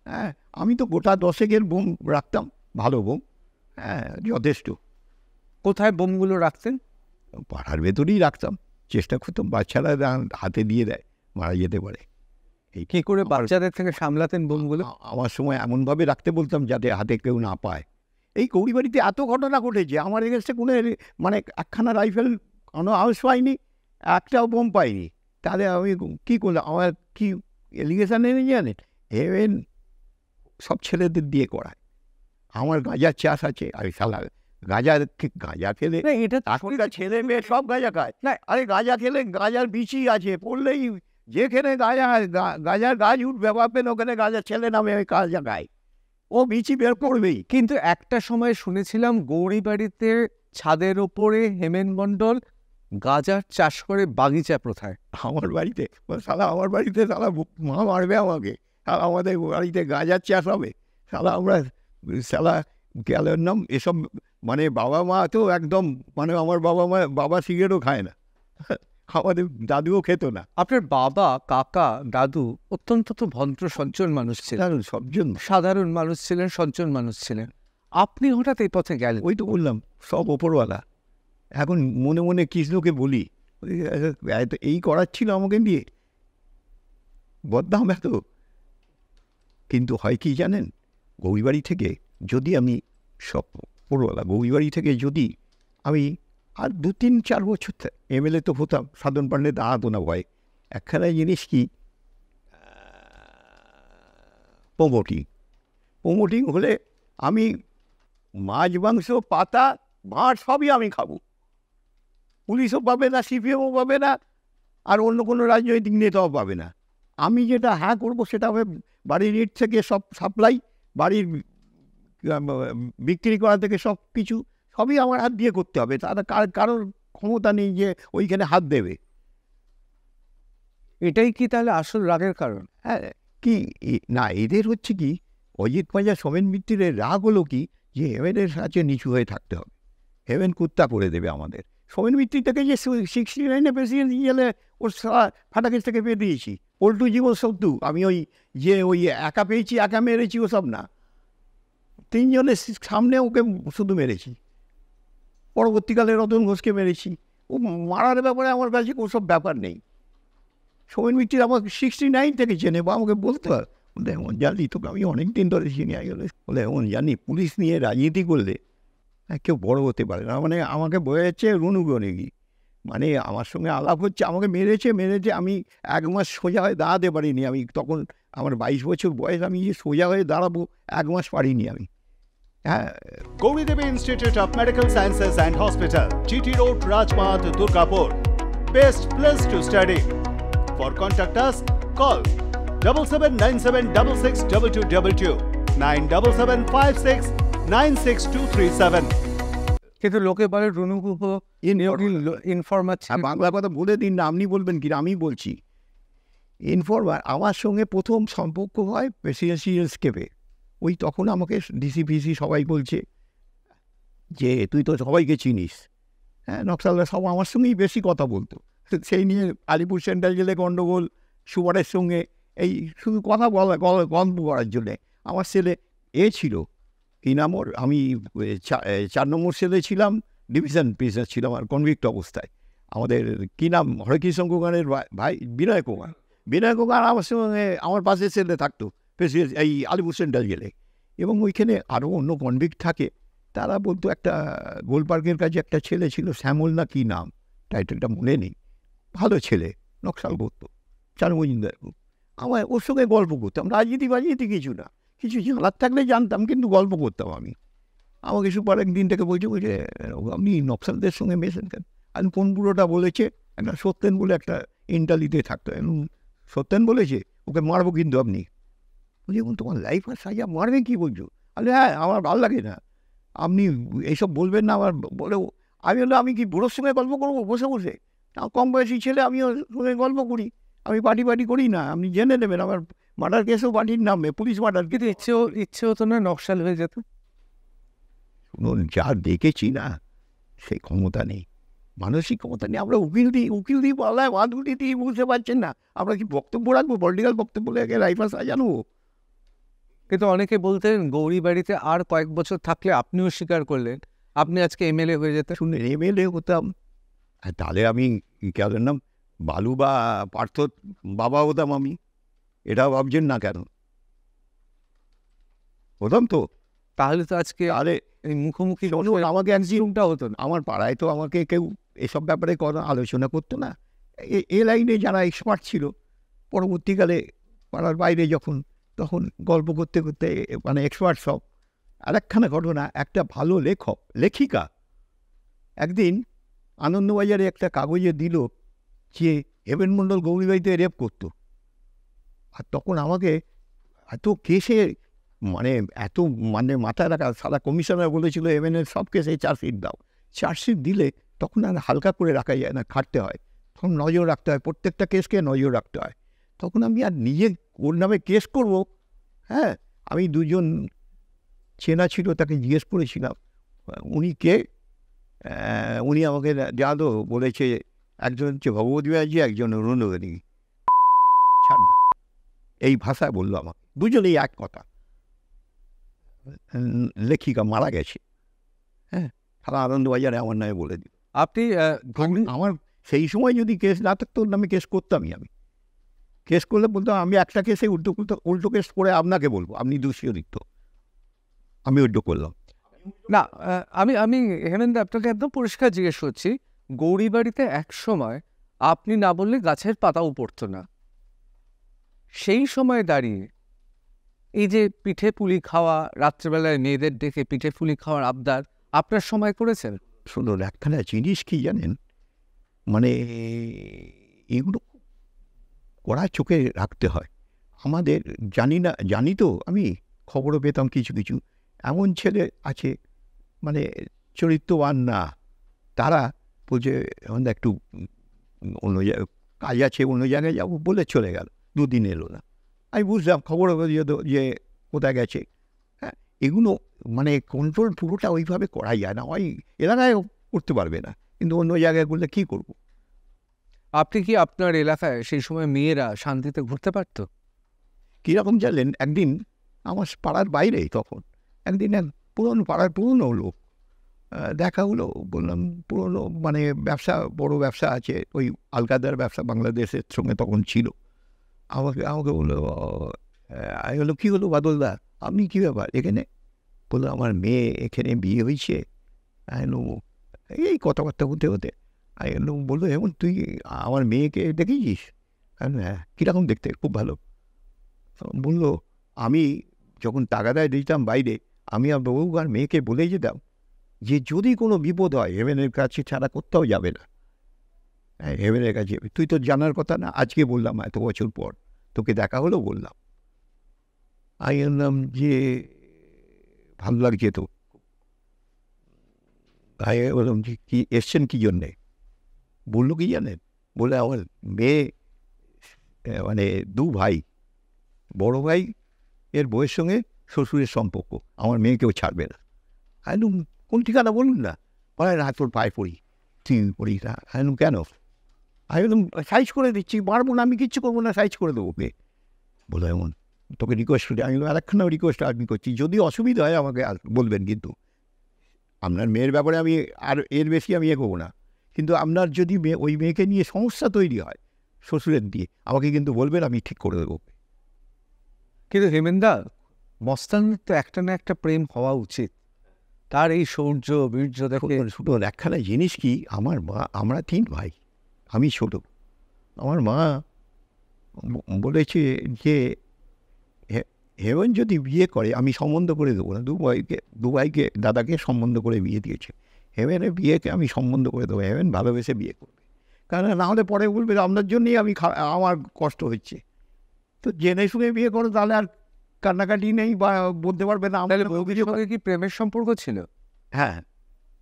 হ্যাঁ, আমি তো গোটা 10 বোম রাখতাম, ভালো বোম, হ্যাঁ যথেষ্ট। কোথায় বোমগুলো রাখতেন? পাড়ার ভেতরেই রাখতাম, চেষ্টা করতাম বাচ্চারা হাতে দিয়ে দেয়, মারা যেতে পারে। এই কি করে আমার- বাচ্চাদের থেকে সামলাতেন বোমগুলো? আমার সময় এমনভাবে রাখতে বলতাম যাতে হাতে কেউ না পায়। এই গৌরীবাড়িতে এত ঘটনা ঘটেছে, আমার এগেন্সটে কোনো মানে একখানা রাইফেল কোনো আউস পাইনি, একটাও বোম পাইনি। তাহলে আমি কী করলাম? আমার কি এলিগেশন এনে জানেন, হেভেন সব ছেলেদের দিয়ে করায়। আমার গাঁজার চাষ আছে, আমি শালা গাঁজা খেলে না, এটা এখনকার ছেলে মেয়ে সব গাঁজা খায়। না। আরে গাঁজা খেলে গাঁজার বিচি আছে, পড়লেই যেখানে গাঁজার গাছ উঠবে ভাববেন ওখানে গাঁজার ছেলে নামে আমি গাঁজা খাই, ও বিচি বের করবেই। কিন্তু একটা সময় শুনেছিলাম গৌরীবাড়িতে ছাদের ওপরে হেমেন মণ্ডল গাঁজার চাষ করে বাগিচা প্রথায়। আমার বাড়িতে আমার বাড়িতে মা মারবে আমাকে। আমাদের বাড়িতে গাঁজার চাষ হবে, আমরা গেলের নাম এসব, মানে বাবা মা তো একদম, মানে আমার বাবা সিগারেটও খায় না, আমাদের দাদুও খেত না। আপনার বাবা, কাকা, দাদু অত্যন্ত তো ভদ্র সজ্জন মানুষ ছিলেন, সবজন সাধারণ মানুষ ছিলেন, সজ্জন মানুষ ছিলেন। আপনি হঠাৎ এই পথে গেলেন? ওই তো বললাম সব ওপরওয়ালা। এখন মনে মনে কৃষ্ণকে বলি, এই করাচ্ছিল আমাকে দিয়ে, বদনাম এত। কিন্তু হয় কি জানেন, গৌরীবাড়ি থেকে যদি আমি সব ওপরওয়ালা, গৌরীবাড়ি থেকে যদি আমি আর 2-3-4 বছর এমএলএ তো হতাম, সাধন পান্ডে দাঁড়াতো না ভয়। একখানা জিনিস কি, প্রমোটিং হলে আমি মাছ মাংস পাতা ভাঁড় সবই আমি খাবো, পুলিশও পাবে না, সিপিএমও পাবে না, আর অন্য কোনো রাজনৈতিক নেতাও পাবে না। আমি যেটা হ্যাঁ করবো সেটা হবে বাড়ির ইট থেকে সব সাপ্লাই, বাড়ির বিক্রি করা থেকে সব কিছু সবই আমার হাত দিয়ে করতে হবে। তারা কারোর ক্ষমতা নেই যে ওইখানে হাত দেবে। এটাই কি তাহলে আসল রাগের কারণ? হ্যাঁ, কি না, এদের হচ্ছে কি, অজিত পাঁজা, সোমেন মিত্রের রাগ হলো কি যে হেভেনের কাছে নিচু হয়ে থাকতে হবে, হেভেন কুত্তা করে দেবে আমাদের। সোমেন মিত্রটাকে যে 69-এ প্রেসিডেন্ট গেলে ওর ফাটাকেস থেকে পেয়ে দিয়েছি, পল্টু জীবন সত্তু, আমি ওই একা পেয়েছি, একা মেরেছি, ওসব না, 3 জনের সামনে ওকে শুধু মেরেছি। পরবর্তীকালে রতন ঘোষকে মেরেছি। ও মারার ব্যাপারে আমার কাছে ওসব ব্যাপার নেই। সোমেন মিত্র আমাকে 69 থেকে চেনে, বা আমাকে বলতে হয়, বলে এমন জানি, তোকে আমি অনেক দিন ধরে চিনি। গেলে বলে এমন জানি, পুলিশ নিয়ে রাজনীতি করলে কেউ বড় হতে পারে না। মানে আমাকে বয়ে যাচ্ছে রুনুগণেগি, মানে আমার সঙ্গে আলাপ হচ্ছে, আমাকে মেরেছে। আমি 1 মাস সোজা হয়ে দাঁড়াতে পারিনি। আমি তখন আমার 22 বছর বয়স, আমি যে সোজা হয়ে দাঁড়াবো 1 মাস পারিনি আমি। হ্যাঁ, Gauri Devi Institute of Medical Sciences and Hospital, GT Road, Rajpath, Durgapur. Best place to study. For contact us, call 7797662222, 97756962237. কিন্তু লোকে বলে রুনু গুহ ইনফরমার আর বাংলা কথা বলে দিন না, আপনি বলবেন কি? আমি বলছি ইনফরমার। আমার সঙ্গে প্রথম সম্পর্ক হয় প্রেসিডেন্সিয়াল স্কেপে। ওই তখন আমাকে ডিসিপিসি সবাই বলছে যে তুই তো সবাইকে চিনিস, হ্যাঁ, নকশালরা সব আমার সঙ্গেই বেশি কথা বলতো। সেই নিয়ে আলিপুর সেন্ট্রাল জেলে গণ্ডগোল, সুপারের সঙ্গে এই শুধু কথা বলা, গল্প করার জন্যে। আমার ছেলে ছিল কি নাম ওর, আমি 4 নম্বর সেলে ছিলাম, ডিভিশন প্রিজনার ছিলাম আর কনভিক্ট অবস্থায়। আমাদের কি নাম, হরেকৃষ্ণ কুমারের ভাই বিনয় কুমার আমার সঙ্গে আমার পাশে সেলে থাকতো প্রেসিডেন্ট এই আলিপুর সেন্ট্রাল জেলে। এবং ওইখানে আরও অন্য কনভিক্ট থাকে। তারা বলতো, একটা গোল পার্কের কাছে একটা ছেলে ছিল, শ্যামল না কি নাম, টাইটেলটা মনে নেই, ভালো ছেলে, নকশাল করতো, চারু মজুমদার। আমার ওর সঙ্গে গল্প করতাম, রাজনীতি কিছু না, কিছু জানার থাকলে জানতাম, কিন্তু গল্প করতাম আমি। আমাকে সুপার একদিন থেকে বলছে আপনি নকশালদের সঙ্গে মেশেন কেন? আমি কোন বুড়োটা বলেছে, একটা সত্যেন বলে একটা ইন্টালিতে থাকতো, সত্যেন বলেছে ওকে মারবো কিন্তু আপনি। বলছি তোমার লাইফ আর সাজা মারবে কি বলছো? আরে হ্যাঁ, আমার ভালো লাগে না, আপনি এইসব বলবেন না। আমার বলে আমি আমি কি বুড়োর সঙ্গে গল্প করবো বসে বসে? কম বয়সী ছেলে, আমি ওর সঙ্গে গল্প করি, আমি পার্টি করি না, আপনি জেনে নেবেন। আমার মার্ডার কেসও পার্টির নামে, পুলিশ মার্ডার। কিন্তু ইচ্ছে হতো না নকশাল হয়ে যেত? শুনুন, যা দেখেছি না, সেই ক্ষমতা নেই, মানসিক ক্ষমতা নেই। আমরা উকিল দিই পাল্লায় মাধুরী দিয়ে বুঝতে পারছেন না। আমরা কি বক্তব্য রাখবো, পলিটিক্যাল বক্তব্য লেগে রাইফাল সাজানো? কিন্তু অনেকে বলতেন গৌরীবাড়িতে আর কয়েক বছর থাকলে আপনিও স্বীকার করলেন আপনি আজকে এমএলএ হয়ে যেতেন। শুনে এমএলএ হতাম, আর তাহলে আমি কেন নাম বালু বা পার্থ বাবা হতাম আমি, এটাও ভাবছেন না কেন? হতাম তো। তাহলে তো আজকে তাহলে এই মুখোমুখি শুনুন, আমাকে একদিন জুমটা হতো না। আমার পাড়ায় তো আমাকে কেউ এসব ব্যাপারে কোনো আলোচনা করতো না। এ লাইনে যারা এক্সপার্ট ছিল, পরবর্তীকালে পাড়ার বাইরে যখন, তখন গল্প করতে করতে মানে এক্সপার্ট সব। আর একখানা ঘটনা, একটা ভালো লেখিকা একদিন আনন্দবাজারে একটা কাগজে দিল যে হেমেন মণ্ডল গৌরীবাড়িতে রেপ করতো। আর তখন আমাকে এত কেসে এত মাথায় রাখা, সারা কমিশনার বলেছিল হেমেনের সব কেসে চার্জশিট দাও। চার্জশিট দিলে তখন আর হালকা করে রাখা যায় না, খাটতে হয়, তখন নজর রাখতে হয়, প্রত্যেকটা কেসকে নজর রাখতে হয়। তখন আমি আর নিজে ওর নামে কেস করব? হ্যাঁ, আমি দুজন চেনা ছিল, তাকে জিজ্ঞেস করেছিলাম উনি কে। উনি আমাকে জানো বলেছে একজন হচ্ছে ভগবতী ব্যানার্জি, একজন অরুণোদনী। ছাড় না, এই ভাষায় বললো আমাকে, দুজনেই এক কথা। লেখিকা মারা গেছে, হ্যাঁ, সারা আনন্দবাজারে আমার নামে বলে দিল। আপনি আমার সেই সময় যদি কেস না থাকতো ওর নামে কেস করতামই। আমি কেস করলে বলতাম আমি একটা কেসে উল্টো কেস করে আপনাকে বলবো আপনি দোষী অধিক। আমি উল্টো করলাম না, আমি আমি হেমেন্দা আপনাকে একদম পরিষ্কার জিজ্ঞেস করছি, গৌরীবাড়িতে এক সময় আপনি না বললে গাছের পাতাও পড়তো না। সেই সময় দাঁড়িয়ে এই যে পিঠে পুলি খাওয়া, রাত্রেবেলায় মেয়েদের ডেকে পিঠে পুলি খাওয়ার আবদার আপনার সময় করেছেন? শুনুন, একখানা জিনিস কি জানেন, এগুলো কড়া চোখে রাখতে হয় আমাদের। জানি তো, আমি খবরও পেতাম কিছু কিছু এমন ছেলে আছে চরিত্রবান না, তারা বলছে একটু অন্য জায়গায় কাজ আছে, অন্য জায়গায় যাবো বলে চলে গেল, দুদিন এলো না। আমি বুঝলাম খবরও যে কোথায় গেছে। হ্যাঁ, এগুলো কন্ট্রোল পুরোটা ওইভাবে করা যায় না, ওই এলাকায় করতে পারবে না, কিন্তু অন্য জায়গায় করলে কী করবো। আপনি কি আপনার এলাকায় সেই সময় মেয়েরা শান্তিতে ঘুরতে পারত? কীরকম জানলেন, একদিন আমার পাড়ার বাইরে, তখন একদিন এক পাড়ার পুরনো লোক দেখা হলো। বললাম পুরনো ব্যবসা, বড় ব্যবসা আছে, ওই আলকাদার ব্যবসা বাংলাদেশের সঙ্গে তখন ছিল। আমাকে বললো, আমি বললাম কী হলো বাদলদা, আপনি কী ব্যাপার এখানে? বললো আমার মেয়ে এখানে বিয়ে হয়েছে। আমি এই কথাবার্তা হতে হতে আমি বললো এমন তুই আমার মেয়েকে দেখেছিস? হ্যাঁ, কীরকম দেখতে? খুব ভালো। বললো আমি যখন তাগাদায় দিতাম বাইরে, আমি আর বউ আর মেয়েকে বলে যেতাম যে যদি কোনো বিপদ হয় হেভেনের কাছে ছাড়া কোথাও যাবে না। হ্যাঁ, হেভেনের কাছে তুই তো জানার কথা না, আজকে বললাম, এত বছর পর তোকে দেখা হলো বললাম। আমি বললাম যে ভালো লাগছে তো। আমি বললাম যে কি এসছেন কী জন্যে? বললো কি জানেন, বলে আমার মেয়ে দু ভাই, বড় ভাই এর বউয়ের সঙ্গে শ্বশুরের সম্পর্ক, আমার মেয়েকেও ছাড়বে না। আইলুম কোন ঠিকানা বলুন না। বলে না তোর পায়ে পড়ি, তুই পড়ি না। আইলুম কেন? আমি বললাম সাইজ করে দিচ্ছি, পারবো না, আমি কিচ্ছু করবো না, সাইজ করে দেবো ওকে। বলো এমন তোকে রিকোয়েস্ট করি। আমি আরেকখানা রিকোয়েস্ট আমি করছি, যদি অসুবিধা হয় আমাকে বলবেন, কিন্তু আপনার মেয়ের ব্যাপারে আমি আর এর বেশি আমি এগোবো না। কিন্তু আপনার যদি ওই মেয়েকে নিয়ে সমস্যা তৈরি হয় শ্বশুরের দিয়ে, আমাকে কিন্তু বলবেন, আমি ঠিক করে দেবো। কিন্তু হেমেন্দা, মস্তানের তো একটা না একটা প্রেম হওয়া উচিত, তার এই শৌর্য বীর্য দেখে। শুনুন, একখানা জিনিস কি, আমার মা, আমরা 3 ভাই, আমি ছোট। আমার মা বলেছে যে হেভেন যদি বিয়ে করে আমি সম্বন্ধ করে দেবো না। দু ভাইকে দাদাকে সম্বন্ধ করে বিয়ে দিয়েছে। হেভেনের বিয়েকে আমি সম্বন্ধ করে দেবো, হেভেন ভালোবেসে বিয়ে করবে। কারণ না হলে পরে বলবে আপনার জন্যই আমার কষ্ট হচ্ছে। তো জেনে শুনে বিয়ে করো, তাহলে আর কান্নাকাটি নেই, বা বলতে পারবে না। তাহলে বউয়ের সঙ্গে কি প্রেমের সম্পর্ক ছিল? হ্যাঁ।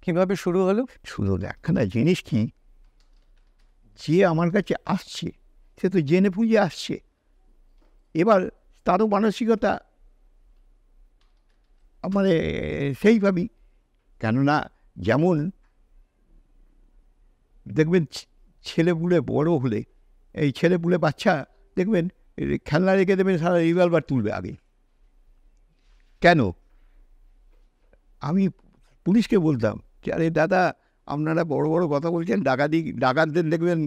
কিভাবে শুরু হলো? শুধু একখানা জিনিস কি, যে আমার কাছে আসছে সে তো জেনে পুজে আসছে, এবার তারও মানসিকতা সেইভাবেই। কেননা যেমন দেখবেন ছেলেপুলে বড় হলে, এই ছেলেপুলে বাচ্চা দেখবেন খেলনা রেখে দেবেন, সারা রিভলভার তুলবে আগে। কেন? আমি পুলিশকে বলতাম যে আরে দাদা, আপনারা বড় বড় কথা বলছেন, ডাকাতদের দেখবেন,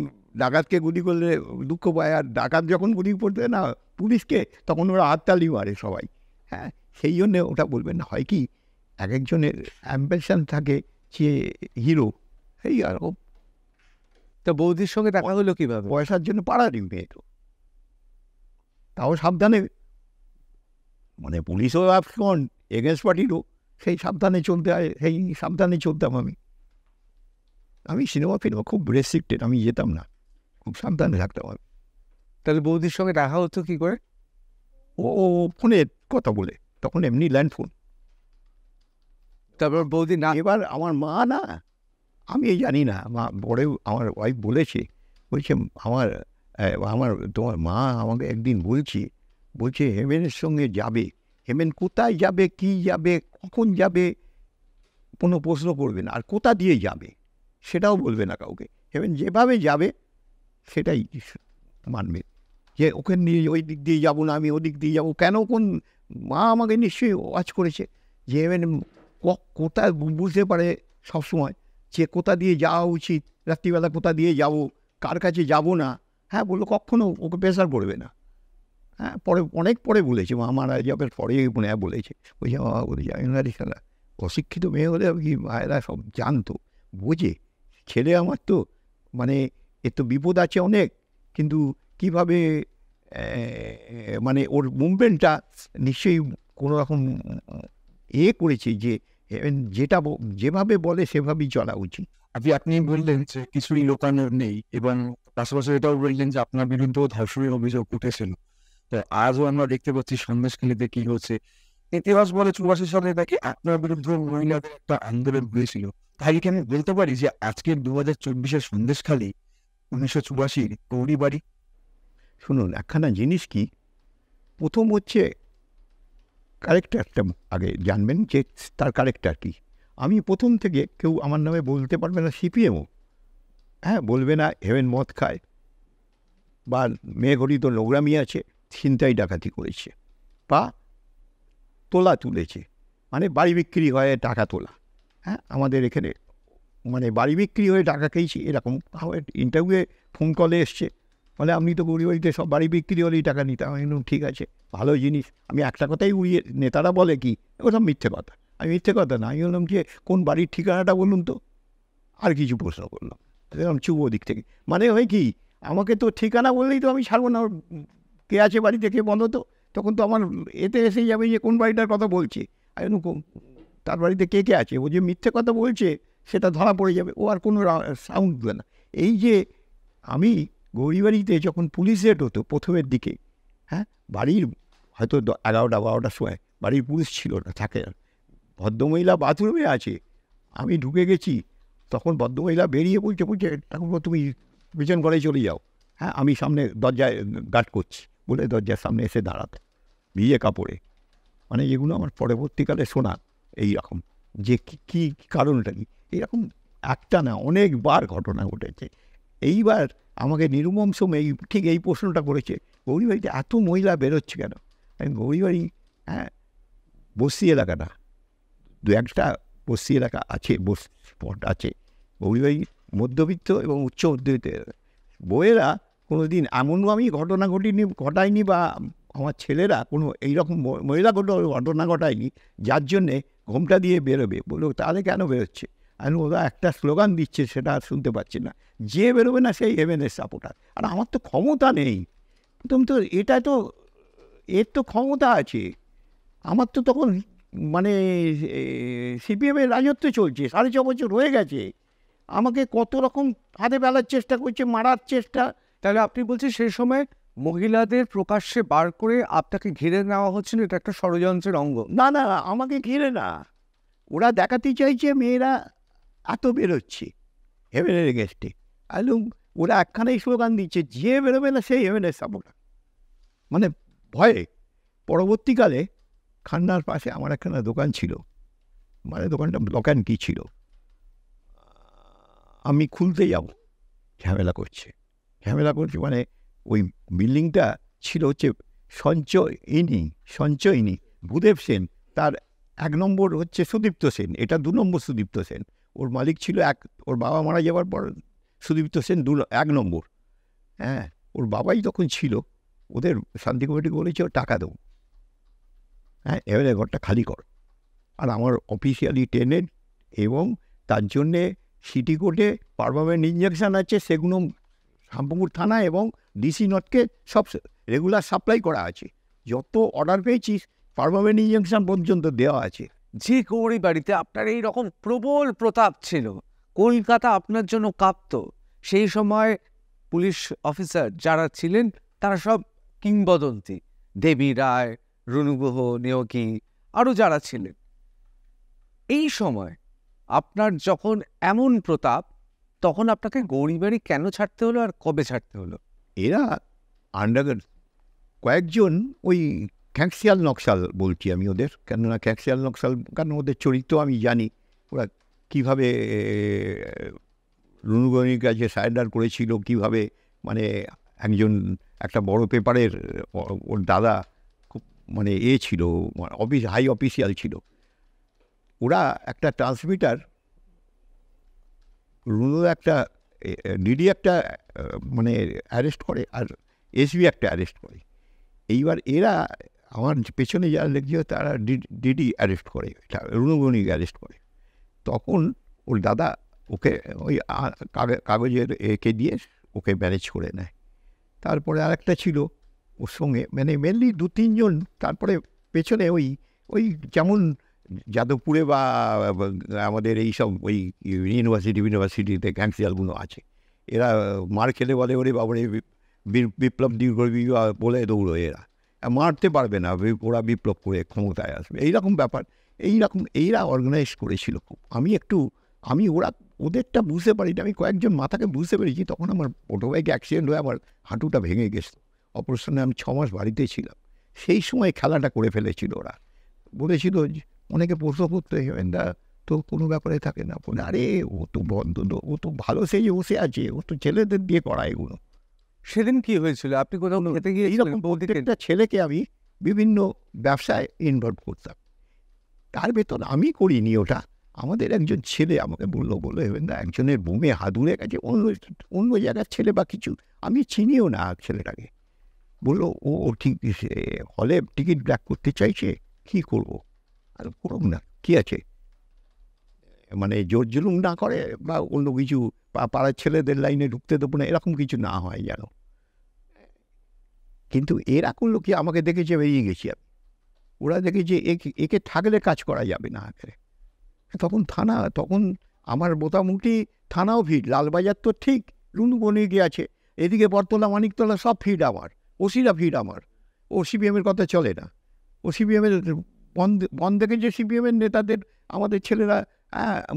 ডাকাতকে গুলি করলে দুঃখ পায়, আর ডাকাত যখন গুলি করতে না পুলিশকে তখন ওরা হাততালি মারে সবাই। হ্যাঁ, সেই জন্যে ওটা বলবেন না। হয় কি, এক একজনের অ্যাম্বিশন থাকে যে হিরো, এই আর ও তা বৌদির সঙ্গে দেখা হলো কিভাবে? পয়সার জন্য পাড়ারই মেয়ে তো, তাও সাবধানে, মানে পুলিশও আপন এগেনস্ট পার্টিরও, সেই সাবধানে চলতে হয়, সেই সাবধানে চলতাম আমি সিনেমা খুব রেস্ট্রিক্টেড, আমি যেতাম না, খুব সাবধানে থাকতাম আমি। তাহলে বৌদির সঙ্গে দেখা হতো কি করে? ও ফোনে কথা বলে, তখন এমনি ল্যান্ড ফোন। তারপর বৌদি না, এবার আমার মা না, আমি এই জানি না, মা পরে আমার ওয়াইফ বলছে আমার তোমার মা আমাকে একদিন বলছে হেমেনের সঙ্গে যাবে। হেমেন কোথায় যাবে, কি যাবে, কখন যাবে, কোনো প্রশ্ন করবে না, আর কোথা দিয়ে যাবে সেটাও বলবে না কাউকে। হেমেন যেভাবে যাবে সেটাই মানবে, যে ওকে নিয়ে ওই দিক দিয়ে যাবো না, আমি ওদিক দিয়ে যাবো কেন। কোন মা আমাকে নিশ্চয়ই ওয়াচ করেছে যে হেমেন কোথায় বুঝতে পারে সবসময় যে কোথা দিয়ে যাওয়া উচিত, রাত্রিবেলা কোথা দিয়ে যাব, কার কাছে যাব না। হ্যাঁ, বললো কখনো ওকে প্রেশার পড়বে না। হ্যাঁ, পরে অনেক পরে বলেছে, মা মারা যাবার পরে মনে হয় বলেছে, বলছে বাবা বলেছে আমি খেলা অশিক্ষিত মেয়ে হলে কি মায়েরা সব জানতো, বোঝে, ছেলে আমার তো মানে এর তো বিপদ আছে অনেক, কিন্তু কিভাবে মানে ওর মুভমেন্টটা নিশ্চয়ই কোনো রকম করেছে যে যেভাবে বলে সেভাবেই চলা উচিত। আপনি বললেন যে কিছুই লোকানোর নেই, এবং পাশাপাশি এটাও বললেন যে আপনার বিরুদ্ধেও ধর্ষণের অভিযোগ উঠেছিল। তো আজও আমরা দেখতে পাচ্ছি সন্দেশখালীতে কি হচ্ছে। ইতিহাস বলে 84 সালে নাকি আপনার বিরুদ্ধে মহিলাদের একটা আন্দোলন হয়েছিল। তাই কি আমি বলতে পারি যে আজকের 2024-এর সন্দেশখালী 1984-র গৌরী বাড়ি? শুনুন, একখানা জিনিস কি, প্রথম হচ্ছে ক্যারেক্টারটা আগে জানবেন যে তার ক্যারেক্টার কি। আমি প্রথম থেকে কেউ আমার নামে বলতে পারবে না সিপিএমও, হ্যাঁ, বলবে না হেভেন মদ খায় বা মেয়েঘড়ি তো নোংরামি আছে, ছিনতাই ডাকাতি করেছে বা তোলা তুলেছে, মানে বাড়ি বিক্রি হয়ে টাকা তোলা। হ্যাঁ, আমাদের এখানে মানে বাড়ি বিক্রি হয়ে টাকা খেয়েছি এরকম ইন্টারভিউয়ে ফোন কলে এসছে, বলে আপনি তো গরিব বাড়িতে সব বাড়ি বিক্রি হলেই টাকা নিতে। আমি বললাম ঠিক আছে, ভালো জিনিস। আমি একটা কথাই উড়িয়ে, নেতারা বলে কি ওসব মিথ্যে কথা, আমি মিথ্যে কথা না, আমি বললাম যে কোন বাড়ির ঠিকানাটা বলুন তো, আর কিছু প্রশ্ন করলাম, দেখলাম চুপ ওদিক থেকে। মানে হয় কি, আমাকে তো ঠিকানা বললেই তো আমি ছাড়বো না, কে আছে বাড়িতে কে বন্ধ, তো তখন তো আমার এতে এসেই যাবে যে কোন বাড়িটার কথা বলছে, আমি তার বাড়িতে কে কে আছে, ও যে মিথ্যে কথা বলছে সেটা ধরা পড়ে যাবে, ও আর কোনো সাউন্ড দেবে না। এই যে আমি গৌরীবাড়িতে যখন পুলিশ রেড হতো প্রথমের দিকে, হ্যাঁ, বাড়ির হয়তো 11টা 12টার সময় বাড়ির পুলিশ ছিল না, থাকে না, ভদ্রমহিলা বাথরুমে আছে, আমি ঢুকে গেছি, তখন ভদ্রমহিলা বেরিয়ে বলছে তখন তুমি পিছন ঘরে চলে যাও। হ্যাঁ, আমি সামনে দরজায় গার্ড করছি বলে দরজার সামনে এসে দাঁড়াতে, ভিজে কাপড়ে। মানে এগুলো আমার পরবর্তীকালে শোনা এইরকম, যে কী কারণটা কি, এইরকম একটা না অনেকবার ঘটনা ঘটেছে। এইবার আমাকে নিরুমম সময় ঠিক এই প্রশ্নটা করেছে, গৌরীবাড়িতে এত মহিলা বেরোচ্ছে কেন। আমি বৌরিবাড়ি, হ্যাঁ, বস্তি এলাকা না, দু একটা বস্তি এলাকা আছে, স্পট আছে। বৌরিবাড়ি মধ্যবিত্ত এবং উচ্চ মধ্যবিত্ত বউয়েরা কোনো দিন এমন আমি ঘটায়নি বা আমার ছেলেরা কোনো এইরকম মহিলা ঘটনা ঘটায়নি যার জন্যে ঘোমটা দিয়ে বেরোবে। বললো তাহলে কেন বেরোচ্ছে, আমি ওরা একটা স্লোগান দিচ্ছে সেটা আর শুনতে পাচ্ছি না, যে বেরোবে না সেই হেভেনের সাপোর্টার। আর আমার তো ক্ষমতা নেই, তুমি তো এটা তো এর তো ক্ষমতা আছে, আমার তো তখন মানে সিপিএমের রাজত্ব চলছে, 6.5 বছর হয়ে গেছে, আমাকে কত রকম হাতে বেলার চেষ্টা করছে, মারার চেষ্টা। তাহলে আপনি বলছেন সেই সময় মহিলাদের প্রকাশ্যে বার করে আপনাকে ঘিরে নেওয়া হচ্ছিল, এটা একটা ষড়যন্ত্রের অঙ্গ? না না, আমাকে ঘিরে না, ওরা দেখাতে চাইছে মেয়েরা এত বেরোচ্ছে হেভেনের এগেস্টে। আলুম ওরা একখানেই স্লোগান দিচ্ছে, যে বেরোবে না সেই হেভেনের সাপোর্টার, মানে ভয়ে। পরবর্তীকালে খান্নার পাশে আমার একখানা দোকান ছিল, মানে দোকানটা দোকান কি ছিল, আমি খুলতে যাব, ঝামেলা করছে মানে ওই বিল্ডিংটা ছিল হচ্ছে সঞ্চয়িনী ভূদেব সেন তার 1 নম্বর হচ্ছে সুদীপ্ত সেন, এটা 2 নম্বর সুদীপ্ত সেন। ওর মালিক ছিল ওর বাবা মারা যাওয়ার পর সুদীপ্ত সেন 1 নম্বর। হ্যাঁ, ওর বাবাই তখন ছিল। ওদের শান্তি কমিটি বলেছে ও টাকা দেবো, হ্যাঁ, এবারে ঘরটা খালি কর। আর আমার অফিসিয়ালি টেনেড, এবং তার জন্যে সিটি কোর্টে পার্মানেন্ট ইঞ্জেকশন আছে, সেগুলো শামপুকুর থানা এবং ডিসি নটকে সব রেগুলার সাপ্লাই করা আছে। যত অর্ডার পেয়েছিস পার্মানেন্ট ইঞ্জেকশন পর্যন্ত দেওয়া আছে। যে গৌরী বাড়িতে আপনার এই রকম প্রবল প্রতাপ ছিল, কলকাতা আপনার জন্য কাঁপত, সেই সময় পুলিশ অফিসার যারা ছিলেন তারা সব কিংবদন্তি, দেবী রায়, রুনুগুহ, নেওকি, আরও যারা ছিলেন। এই সময় আপনার যখন এমন প্রতাপ, তখন আপনাকে গৌরী বাড়ি কেন ছাড়তে হলো আর কবে ছাড়তে হলো? এরা আন্ডার কয়েকজন ওই খ্যাঁকশিয়াল নকশাল বলছি আমি ওদের, কেননা খ্যাঁকশিয়াল নকশাল, কারণ ওদের চরিত্র আমি জানি, ওরা কীভাবে রুনুগণির কাছে সারেন্ডার করেছিল, কীভাবে মানে একটা বড় পেপারের ওর দাদা খুব মানে ছিল, হাই অফিসিয়াল ছিল। ওরা একটা ট্রান্সমিটার, রুনু একটা ডিডি একটা মানে অ্যারেস্ট করে, আর এসবি একটা অ্যারেস্ট করে। এইবার এরা আমার পেছনে যারা লেগেছিল তারা ডিডি অ্যারেস্ট করে, রুনুগণিকে অ্যারেস্ট করে। তখন ওর দাদা ওকে ওই কাগজের একে দিয়ে ওকে ম্যানেজ করে নেয়। তারপরে আরেকটা ছিল ওর সঙ্গে, মানে মেনলি 2-3 জন। তারপরে পেছনে ওই যেমন যাদবপুরে বা আমাদের এইসব ওই ইউনিভার্সিটিতে গ্যাংসিয়ালগুলো আছে, এরা মার খেলে বলে ওরে বাবরে বিপ্লব দীর্ঘজীবী বলে দৌড়ো, এরা মারতে পারবে না, ওরা বিপ্লব করে ক্ষমতায় আসবে, এইরকম ব্যাপার। এইরা অর্গানাইজ করেছিল খুব। আমি ওদেরটা বুঝতে পারি না, আমি কয়েকজন মাথাকে বুঝতে পেরেছি। তখন আমার মোটরবাইক অ্যাক্সিডেন্ট হয়ে আমার হাঁটুটা ভেঙে গেছে, অপারেশনে আমি 6 মাস বাড়িতে ছিলাম। সেই সময় খেলাটা করে ফেলেছিল ওরা। বলেছিল, অনেকে প্রশ্ন করতে হেমেন্দা তো কোনো ব্যাপারে থাকে না, বলে আরে ও তো বন্ধ, ও তো ভালো সেই বসে আছে, ও তো ছেলেদের দিয়ে করা এগুলো। সেদিন কি হয়েছিল? আপনি কোথাও খেতে গিয়ে এইরকম প্রত্যেকটা ছেলেকে আমি বিভিন্ন ব্যবসায় ইনভলভ করতাম। তার ভেতর আমি করিনি ওটা, আমাদের একজন ছেলে আমাকে বললো হেমেন্দা একজনের বুমে হাতুড়ে গেছে, অন্য জায়গার ছেলে বা কিছু, আমি চিনিও না ছেলেটাকে। বললো ও ঠিক হলে টিকিট ব্ল্যাক করতে চাইছে, কী করবো? আর করুক না, কী আছে, মানে জোর জুলুম না করে বা অন্য কিছু, পাড়ার ছেলেদের লাইনে ঢুকতে দেবো না, এরকম কিছু না হয় যেন। কিন্তু এরা করলো কি, আমাকে দেখেছে বেরিয়ে গেছি আমি, ওরা দেখেছে একে থাকলে কাজ করা যাবে না। তখন আমার মোটামুটি থানাও ভিড়, লালবাজার তো ঠিক রুনুবনে গিয়ে আছে, এদিকে বটতলা মানিকতলা সব ভিড় আমার, ওসিরা ভিড় আমার। ও সিপিএমের কথা চলে না, ও সিপিএমের বন দেখেছে, সিপিএমের নেতাদের আমাদের ছেলেরা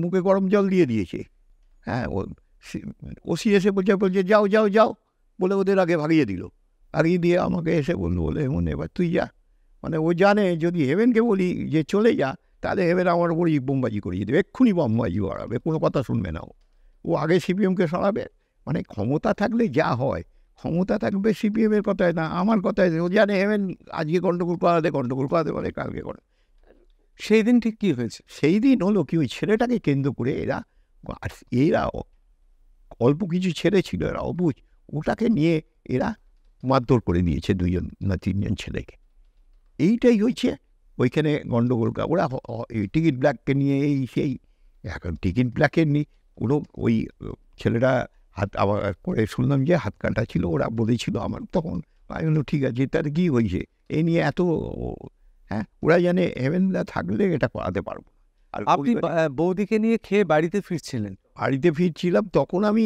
মুখে গরম জল দিয়ে দিয়েছে। হ্যাঁ, ওসি এসে বলছে যাও যাও যাও বলে ওদের আগে ভাগিয়ে দিয়ে আমাকে এসে বলে মনে এবার তুই যা, মানে ও জানে যদি হেভেনকে বলি যে চলে যা, তাহলে হেভেন আমার উপরই বোমবাজি করিয়ে দেবে, এক্ষুনি বোমবাজি করাবে, কোনো কথা শুনবে না। ও আগে সিপিএমকে সরাবে, মানে ক্ষমতা থাকলে যা হয়, ক্ষমতা থাকবে সিপিএমের কথায় না আমার কথায়। ও জানে হেভেন আজকে গন্ডগোল করাতে পারে কালকে করে। সেই দিন ঠিক কী হয়েছে? সেই দিন হলো কি, ওই ছেলেটাকে কেন্দ্র করে এরা অল্প কিছু ছেলে ছিল, এরা অবুঝ, ওটাকে নিয়ে এরা মারধর করে দিয়েছে 2 না 3 জন ছেলেকে। এইটাই হয়েছে ওইখানে গন্ডগোলটা। ওরা টিকিট ব্ল্যাককে নিয়ে সেই এখন টিকিট ব্ল্যাকের নিয়ে কোনো ওই ছেলেটা আবার পরে শুনলাম যে হাত কাটা ছিল, ওরা বলেছিল আমার, তখন আমি বললাম ঠিক আছে, তার কী হয়েছে এই নিয়ে এত, হ্যাঁ, ওরা জানে হেভেনদা থাকলে এটা করাতে পারবো। আর আপনি বৌদিকে নিয়ে খেয়ে বাড়িতে ফিরছিলাম, তখন আমি